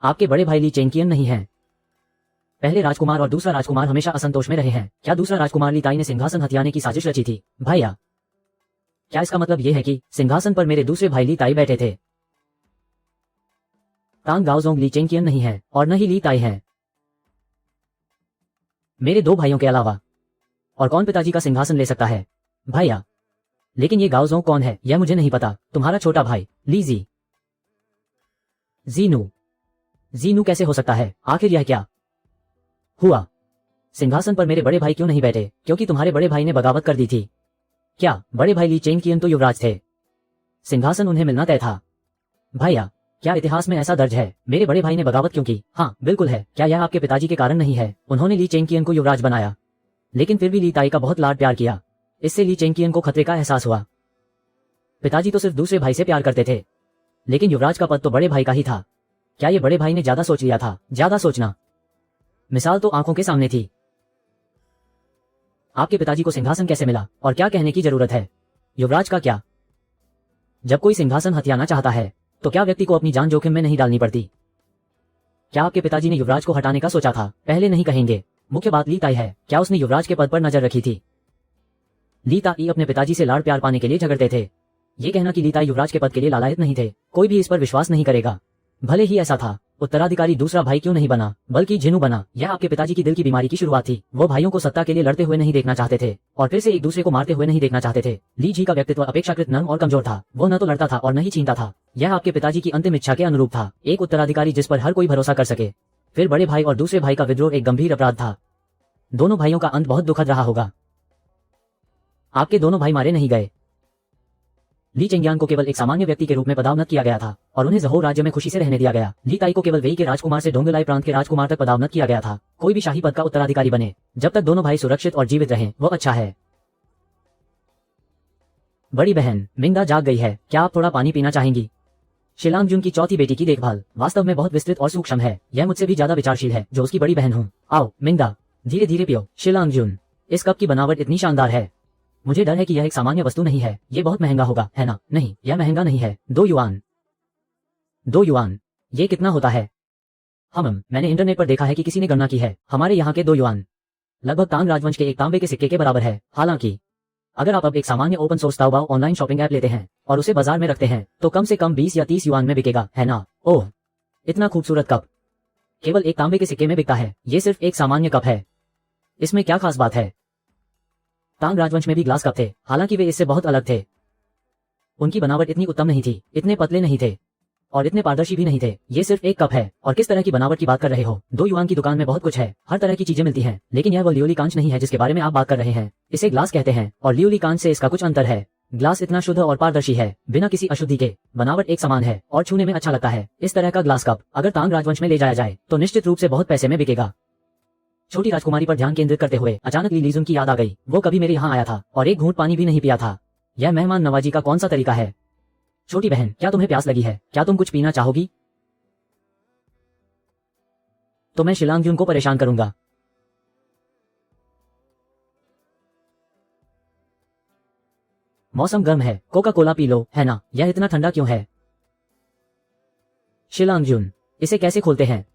आपके बड़े भाई ली चेंगकियन नहीं हैं। पहले राजकुमार और दूसरा राजकुमार हमेशा असंतोष में रहे हैं। क्या दूसरा राजकुमार ली ताई ने सिंहासन हथियाने की साजिश रची थी? भाइया, क्या इसका मतलब यह है कि सिंहासन पर मेरे दूसरे भाई ली ताई बैठे थे? तांग गाओजोंग ली चेंगकियन नहीं है और न ही ली ताई है। मेरे दो भाइयों के अलावा और कौन पिताजी का सिंहासन ले सकता है? भाइया, लेकिन ये गाओजोंग कौन है यह मुझे नहीं पता। तुम्हारा छोटा भाई ली जी। जीनू। जीनू कैसे हो सकता है? आखिर यह क्या हुआ? सिंहासन पर मेरे बड़े भाई क्यों नहीं बैठे? क्योंकि तुम्हारे बड़े भाई ने बगावत कर दी थी। क्या बड़े भाई ली चेंगकियन तो युवराज थे? सिंहासन उन्हें मिलना तय था। भाइया, क्या इतिहास में ऐसा दर्ज है मेरे बड़े भाई ने बगावत क्यों की? हाँ बिल्कुल है। क्या यह आपके पिताजी के कारण नहीं है? उन्होंने ली चेंगकियन को युवराज बनाया, लेकिन फिर भी ली ताई का बहुत लाड प्यार किया। इससे ली चेंगकियन को खतरे का एहसास हुआ। पिताजी तो सिर्फ दूसरे भाई से प्यार करते थे, लेकिन युवराज का पद तो बड़े भाई का ही था। क्या ये बड़े भाई ने ज्यादा सोच लिया था? ज्यादा सोचना, मिसाल तो आंखों के सामने थी। आपके पिताजी को सिंहासन कैसे मिला और क्या कहने की जरूरत है? युवराज का क्या? जब कोई सिंहासन हथियाना चाहता है तो क्या व्यक्ति को अपनी जान जोखिम में नहीं डालनी पड़ती? क्या आपके पिताजी ने युवराज को हटाने का सोचा था? पहले नहीं कहेंगे। मुख्य बात ली ताई है। क्या उसने युवराज के पद पर नजर रखी थी? ली ताई अपने पिताजी से लाड़ प्यार पाने के लिए झगड़ते थे। ये कहना कि ली ताई युवराज के पद के लिए लालायत नहीं थे, कोई भी इस पर विश्वास नहीं करेगा। भले ही ऐसा था, उत्तराधिकारी दूसरा भाई क्यों नहीं बना बल्कि जिनू बना? यह आपके पिताजी की दिल की बीमारी की शुरुआत थी। वो भाइयों को सत्ता के लिए लड़ते हुए नहीं देखना चाहते थे और फिर से एक दूसरे को मारते हुए नहीं देखना चाहते थे। ली जी का व्यक्तित्व अपेक्षाकृत नर्म और कमजोर था। वो न तो लड़ता था और न ही छीनता था। यह आपके पिताजी की अंतिम इच्छा के अनुरूप था, एक उत्तराधिकारी जिस पर हर कोई भरोसा कर सके। फिर बड़े भाई और दूसरे भाई का विद्रोह एक गंभीर अपराध था। दोनों भाइयों का अंत बहुत दुखद रहा होगा। आपके दोनों भाई मारे नहीं गए। ली चेंगियान को केवल एक सामान्य व्यक्ति के रूप में पदोन्नत किया गया था और उन्हें ज़होर राज्य में खुशी से रहने दिया गया। ली ताई को केवल वेई के राजकुमार से डोंगलाई प्रांत के राजकुमार तक पदोन्नत किया गया था। कोई भी शाही पद का उत्तराधिकारी बने, जब तक दोनों भाई सुरक्षित और जीवित रहें वो अच्छा है। बड़ी बहन मिंगदा जाग गई है, क्या आप थोड़ा पानी पीना चाहेंगी? शिलांगजुन की चौथी बेटी की देखभाल वास्तव में बहुत विस्तृत और सूक्ष्म है। यह मुझसे भी ज्यादा विचारशील है जो उसकी बड़ी बहन हूँ। आओ मिंगदा, धीरे धीरे पियो। शिलांगजुन, इस कप की बनावट इतनी शानदार है, मुझे डर है कि यह एक सामान्य वस्तु नहीं है। ये बहुत महंगा होगा, है ना? नहीं, यह महंगा नहीं है। 2 युआन। 2 युआन, ये कितना होता है? मैंने इंटरनेट पर देखा है कि किसी ने गणना की है। हमारे यहाँ के 2 युआन लगभग तांग राजवंश के एक तांबे के सिक्के के बराबर है। हालांकि अगर आप अब एक सामान्य open source Taobao online shopping app लेते हैं और उसे बाजार में रखते हैं तो कम से कम 20 या 30 युआन में बिकेगा, है ना? ओह, इतना खूबसूरत कप केवल एक तांबे के सिक्के में बिकता है। ये सिर्फ एक सामान्य कप है, इसमें क्या खास बात है? तांग राजवंश में भी ग्लास कप थे, हालांकि वे इससे बहुत अलग थे। उनकी बनावट इतनी उत्तम नहीं थी, इतने पतले नहीं थे और इतने पारदर्शी भी नहीं थे। ये सिर्फ एक कप है। और किस तरह की बनावट की बात कर रहे हो? 2 युआन की दुकान में बहुत कुछ है, हर तरह की चीजें मिलती हैं, लेकिन यह वो लियोली कांच नहीं है जिसके बारे में आप बात कर रहे हैं। इसे ग्लास कहते हैं और लियोली कांच से इसका कुछ अंतर है। ग्लास इतना शुद्ध और पारदर्शी है, बिना किसी अशुद्धि के। बनावट एक समान है और छूने में अच्छा लगता है। इस तरह का ग्लास कप अगर तांग राजवंश में ले जाया जाए तो निश्चित रूप से बहुत पैसे में बिकेगा। छोटी राजकुमारी पर ध्यान केंद्रित करते हुए अचानक ली लीजुन की याद आ गई। वो कभी मेरे यहाँ आया था और एक घूंट पानी भी नहीं पिया था। यह मेहमान नवाजी का कौन सा तरीका है? छोटी बहन, क्या तुम्हें प्यास लगी है? क्या तुम कुछ पीना चाहोगी? तो मैं शिलांगजुन को परेशान करूंगा। मौसम गर्म है, कोका कोला पी लो, है ना? यह इतना ठंडा क्यों है? शिलांगजुन, इसे कैसे खोलते हैं?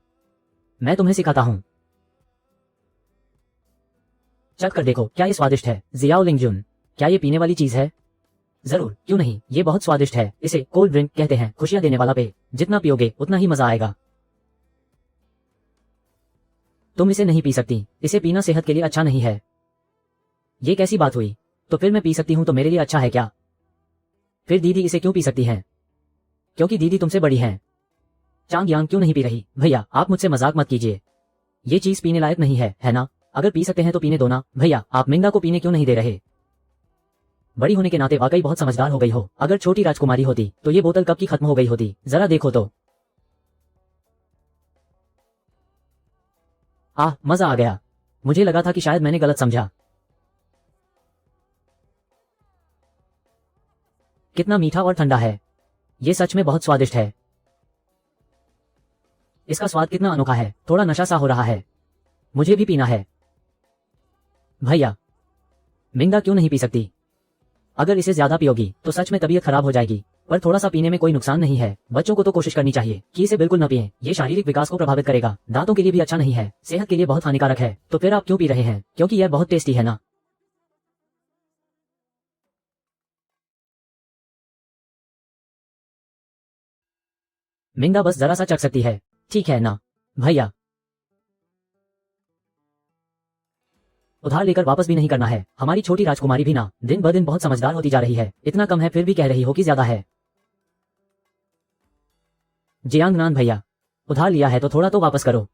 मैं तुम्हें सिखाता हूं। चख कर देखो, क्या ये स्वादिष्ट है? जियाओ लिंगजुन, क्या ये पीने वाली चीज है? जरूर, क्यों नहीं, ये बहुत स्वादिष्ट है। इसे कोल्ड ड्रिंक कहते हैं, खुशियां देने वाला पेय। जितना पियोगे उतना ही मजा आएगा। तुम इसे नहीं पी सकती, इसे पीना सेहत के लिए अच्छा नहीं है। ये कैसी बात हुई? तो फिर मैं पी सकती हूं तो मेरे लिए अच्छा है क्या? फिर दीदी इसे क्यों पी सकती हैं? क्योंकि दीदी तुमसे बड़ी हैं। चांग यांग क्यों नहीं पी रही? भैया, आप मुझसे मजाक मत कीजिए, ये चीज पीने लायक नहीं है ना? अगर पी सकते हैं तो पीने दो ना। भैया, आप मिंगा को पीने क्यों नहीं दे रहे? बड़ी होने के नाते वाकई बहुत समझदार हो गई हो। अगर छोटी राजकुमारी होती तो ये बोतल कब की खत्म हो गई होती। जरा देखो तो। मजा आ गया। मुझे लगा था कि शायद मैंने गलत समझा। कितना मीठा और ठंडा है। ये सच में बहुत स्वादिष्ट है। इसका स्वाद कितना अनोखा है, थोड़ा नशा सा हो रहा है। मुझे भी पीना है। भैया, मिंगदा क्यों नहीं पी सकती? अगर इसे ज्यादा पियोगी तो सच में तबीयत खराब हो जाएगी। पर थोड़ा सा पीने में कोई नुकसान नहीं है। बच्चों को तो कोशिश करनी चाहिए कि इसे बिल्कुल न पिएं। ये शारीरिक विकास को प्रभावित करेगा, दांतों के लिए भी अच्छा नहीं है, सेहत के लिए बहुत हानिकारक है। तो फिर आप क्यों पी रहे हैं? क्योंकि यह बहुत टेस्टी है ना। मिंगदा बस जरा सा चख सकती है, ठीक है ना भैया? उधार लेकर वापस भी नहीं करना है। हमारी छोटी राजकुमारी भी ना दिन ब दिन बहुत समझदार होती जा रही है। इतना कम है फिर भी कह रही हो कि ज्यादा है। जियांगनान भैया, उधार लिया है तो थोड़ा तो वापस करो।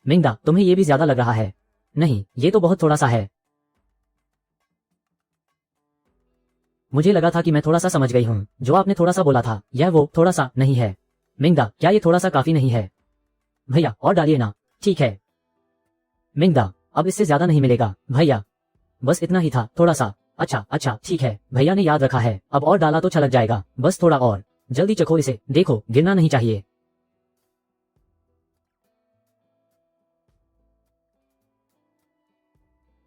मिंगदा, तुम्हें ये भी ज्यादा लग रहा है। नहीं, ये तो बहुत थोड़ा सा है। मुझे लगा था कि मैं थोड़ा सा समझ गई हूँ। जो आपने थोड़ा सा बोला था, यह वो थोड़ा सा नहीं है। मिंगदा, क्या ये थोड़ा सा काफी नहीं है? भैया और डालिए ना। ठीक है मिंगदा, अब इससे ज्यादा नहीं मिलेगा भैया। बस इतना ही था, थोड़ा सा। अच्छा अच्छा ठीक है, भैया ने याद रखा है। अब और डाला तो छलक जाएगा। बस थोड़ा और। जल्दी चखो इसे, देखो गिरना नहीं चाहिए।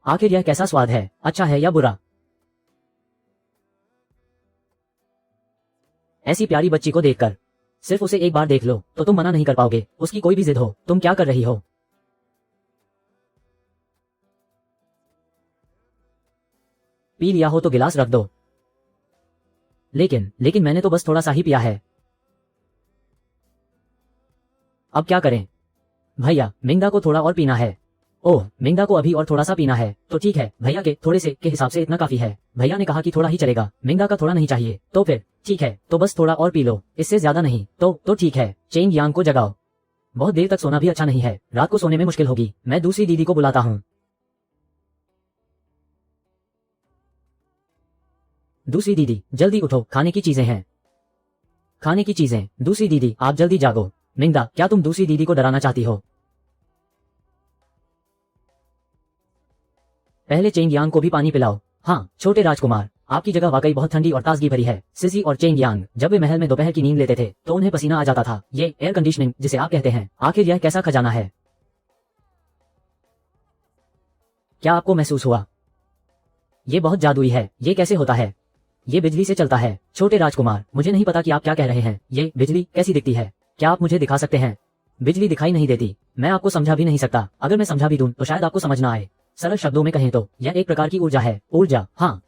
आखिर यह कैसा स्वाद है? अच्छा है या बुरा? ऐसी प्यारी बच्ची को देखकर सिर्फ उसे एक बार देख लो तो तुम मना नहीं कर पाओगे। उसकी कोई भी जिद हो। तुम क्या कर रही हो? पी लिया हो तो गिलास रख दो। लेकिन मैंने तो बस थोड़ा सा ही पिया है। अब क्या करें? भैया, मिंगदा को थोड़ा और पीना है। ओह, मिंगदा को अभी और थोड़ा सा पीना है। तो ठीक है, भैया के थोड़े से के हिसाब से इतना काफी है। भैया ने कहा कि थोड़ा ही चलेगा, मिंगदा का थोड़ा नहीं चाहिए। तो फिर ठीक है, तो बस थोड़ा और पी लो, इससे ज्यादा नहीं। तो ठीक है, चेंग यांग को जगाओ। बहुत देर तक सोना भी अच्छा नहीं है, रात को सोने में मुश्किल होगी। मैं दूसरी दीदी को बुलाता हूँ। दूसरी दीदी, जल्दी उठो, खाने की चीजें हैं। खाने की चीजें। दूसरी दीदी, आप जल्दी जागो। मिंगदा, क्या तुम दूसरी दीदी को डराना चाहती हो? पहले चेंग यांग को भी पानी पिलाओ। हाँ छोटे राजकुमार, आपकी जगह वाकई बहुत ठंडी और ताजगी भरी है। सिसी और चेंग यांग जब वे महल में दोपहर की नींद लेते थे तो उन्हें पसीना आ जाता था। ये एयर कंडीशनिंग जिसे आप कहते हैं, आखिर यह कैसा खजाना है? क्या आपको महसूस हुआ? ये बहुत जादुई है। ये कैसे होता है? ये बिजली से चलता है। छोटे राजकुमार, मुझे नहीं पता कि आप क्या कह रहे हैं। ये बिजली कैसी दिखती है? क्या आप मुझे दिखा सकते हैं? बिजली दिखाई नहीं देती। मैं आपको समझा भी नहीं सकता। अगर मैं समझा भी दूं तो शायद आपको समझ ना आए। सरल शब्दों में कहें तो यह एक प्रकार की ऊर्जा है। ऊर्जा, हाँ।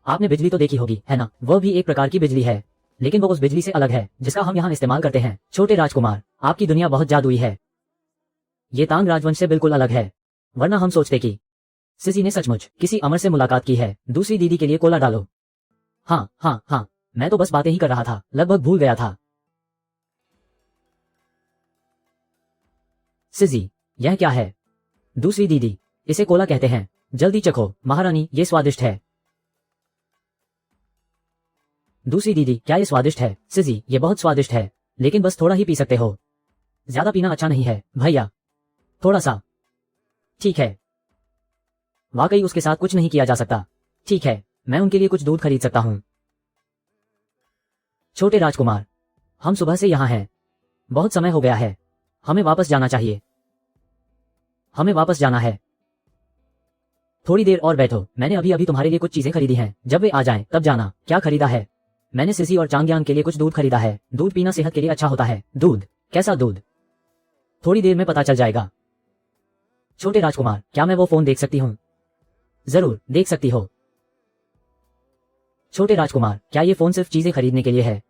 आपने बिजली तो देखी होगी, है ना? वह भी एक प्रकार की बिजली है, लेकिन वो उस बिजली से अलग है जिसका हम यहाँ इस्तेमाल करते हैं। छोटे राजकुमार, आपकी दुनिया बहुत जादुई है। ये तांग राजवंश से बिल्कुल अलग है, वरना हम सोचते कि सिसी ने सचमुच किसी अमर से मुलाकात की है। दूसरी दीदी के लिए कोला डालो। हाँ हाँ हाँ, मैं तो बस बातें ही कर रहा था, लगभग भूल गया था। सिजी, यह क्या है? दूसरी दीदी, इसे कोला कहते हैं। जल्दी चखो महारानी, ये स्वादिष्ट है। दूसरी दीदी, क्या ये स्वादिष्ट है? सिजी, ये बहुत स्वादिष्ट है, लेकिन बस थोड़ा ही पी सकते हो। ज्यादा पीना अच्छा नहीं है भैया, थोड़ा सा। ठीक है। वाकई उसके साथ कुछ नहीं किया जा सकता। ठीक है, मैं उनके लिए कुछ दूध खरीद सकता हूँ। छोटे राजकुमार, हम सुबह से यहाँ हैं, बहुत समय हो गया है, हमें वापस जाना चाहिए। हमें वापस जाना है। थोड़ी देर और बैठो, मैंने अभी अभी तुम्हारे लिए कुछ चीजें खरीदी हैं, जब वे आ जाएं तब जाना। क्या खरीदा है? मैंने सिसी और चांगयांग के लिए कुछ दूध खरीदा है। दूध पीना सेहत के लिए अच्छा होता है। दूध? कैसा दूध? थोड़ी देर में पता चल जाएगा। छोटे राजकुमार, क्या मैं वो फोन देख सकती हूँ? जरूर, देख सकती हो। छोटे राजकुमार, क्या ये फोन सिर्फ चीजें खरीदने के लिए है?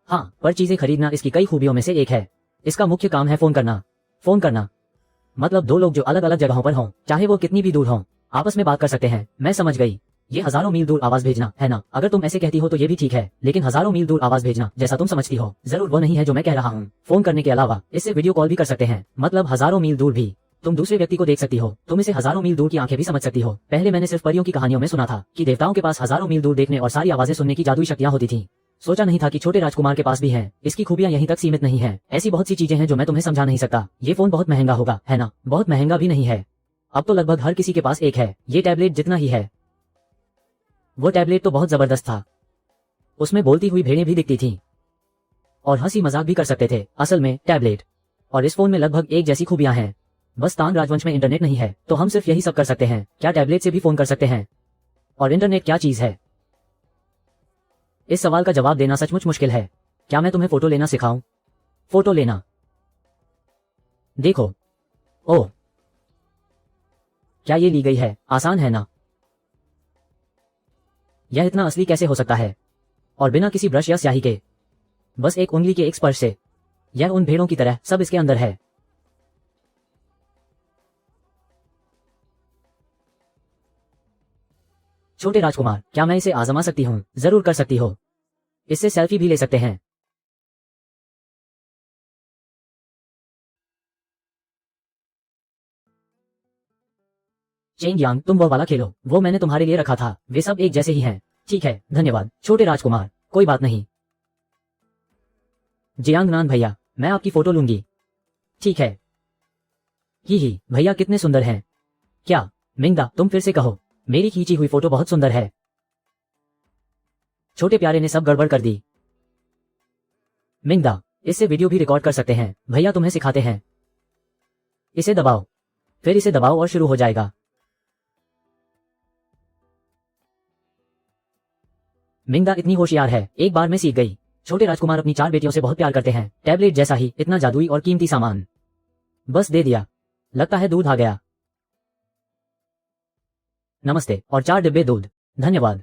हाँ, पर चीजें खरीदना इसकी कई खूबियों में से एक है। इसका मुख्य काम है फोन करना। फोन करना मतलब दो लोग जो अलग अलग जगहों पर हों, चाहे वो कितनी भी दूर हों, आपस में बात कर सकते हैं। मैं समझ गई, ये हजारों मील दूर आवाज भेजना है ना? अगर तुम ऐसे कहती हो तो ये भी ठीक है, लेकिन हजारों मील दूर आवाज भेजना जैसा तुम समझती हो, जरूर वो नहीं है जो मैं कह रहा हूँ। फोन करने के अलावा इससे वीडियो कॉल भी कर सकते हैं, मतलब हजारों मील दूर भी। तुम दूसरे व्यक्ति को देख सकती हो, तुम इसे हजारों मील दूर की आंखें भी समझ सकती हो। पहले मैंने सिर्फ परियों की कहानियों में सुना था कि देवताओं के पास हजारों मील दूर देखने और सारी आवाजें सुनने की जादुई शक्तियां होती थी। सोचा नहीं था कि छोटे राजकुमार के पास भी है। इसकी खूबियां यहीं तक सीमित नहीं है, ऐसी बहुत सी चीजें हैं जो मैं तुम्हें समझा नहीं सकता। ये फोन बहुत महंगा होगा, है ना? बहुत महंगा भी नहीं है, अब तो लगभग हर किसी के पास एक है। ये टैबलेट जितना ही है। वो टैबलेट तो बहुत जबरदस्त था, उसमें बोलती हुई भेड़ें भी दिखती थीं और हंसी मजाक भी कर सकते थे। असल में टैबलेट और इस फोन में लगभग एक जैसी खूबियां हैं, बस तांग राजवंश में इंटरनेट नहीं है, तो हम सिर्फ यही सब कर सकते हैं। क्या टैबलेट से भी फोन कर सकते हैं? और इंटरनेट क्या चीज है? इस सवाल का जवाब देना सचमुच मुश्किल है। क्या मैं तुम्हें फोटो लेना सिखाऊं? फोटो लेना? देखो। ओह, क्या ये ली गई है? आसान है ना? यह इतना असली कैसे हो सकता है? और बिना किसी ब्रश या स्याही के, बस एक उंगली के एक स्पर्श से। यह उन भेड़ों की तरह सब इसके अंदर है। छोटे राजकुमार, क्या मैं इसे आजमा सकती हूँ? जरूर कर सकती हो। इससे सेल्फी भी ले सकते हैं। चेंग यांग, तुम वो वाला खेलो। वो मैंने तुम्हारे लिए रखा था। वे सब एक जैसे ही हैं। ठीक है, धन्यवाद छोटे राजकुमार। कोई बात नहीं। जियांग नान भैया, मैं आपकी फोटो लूंगी। ठीक है। ही भैया कितने सुंदर हैं। क्या? मिंगदा, तुम फिर से कहो। मेरी खींची हुई फोटो बहुत सुंदर है। छोटे प्यारे ने सब गड़बड़ कर दी। मिंगदा, इससे वीडियो भी रिकॉर्ड कर सकते हैं। भैया तुम्हें सिखाते हैं। इसे दबाओ, फिर इसे दबाओ और शुरू हो जाएगा। मिंगदा इतनी होशियार है, एक बार में सीख गई। छोटे राजकुमार अपनी 4 बेटियों से बहुत प्यार करते हैं। टैबलेट जैसा ही, इतना जादुई और कीमती सामान। बस दे दिया। लगता है दूध आ गया। नमस्ते, और 4 डिब्बे दूध। धन्यवाद।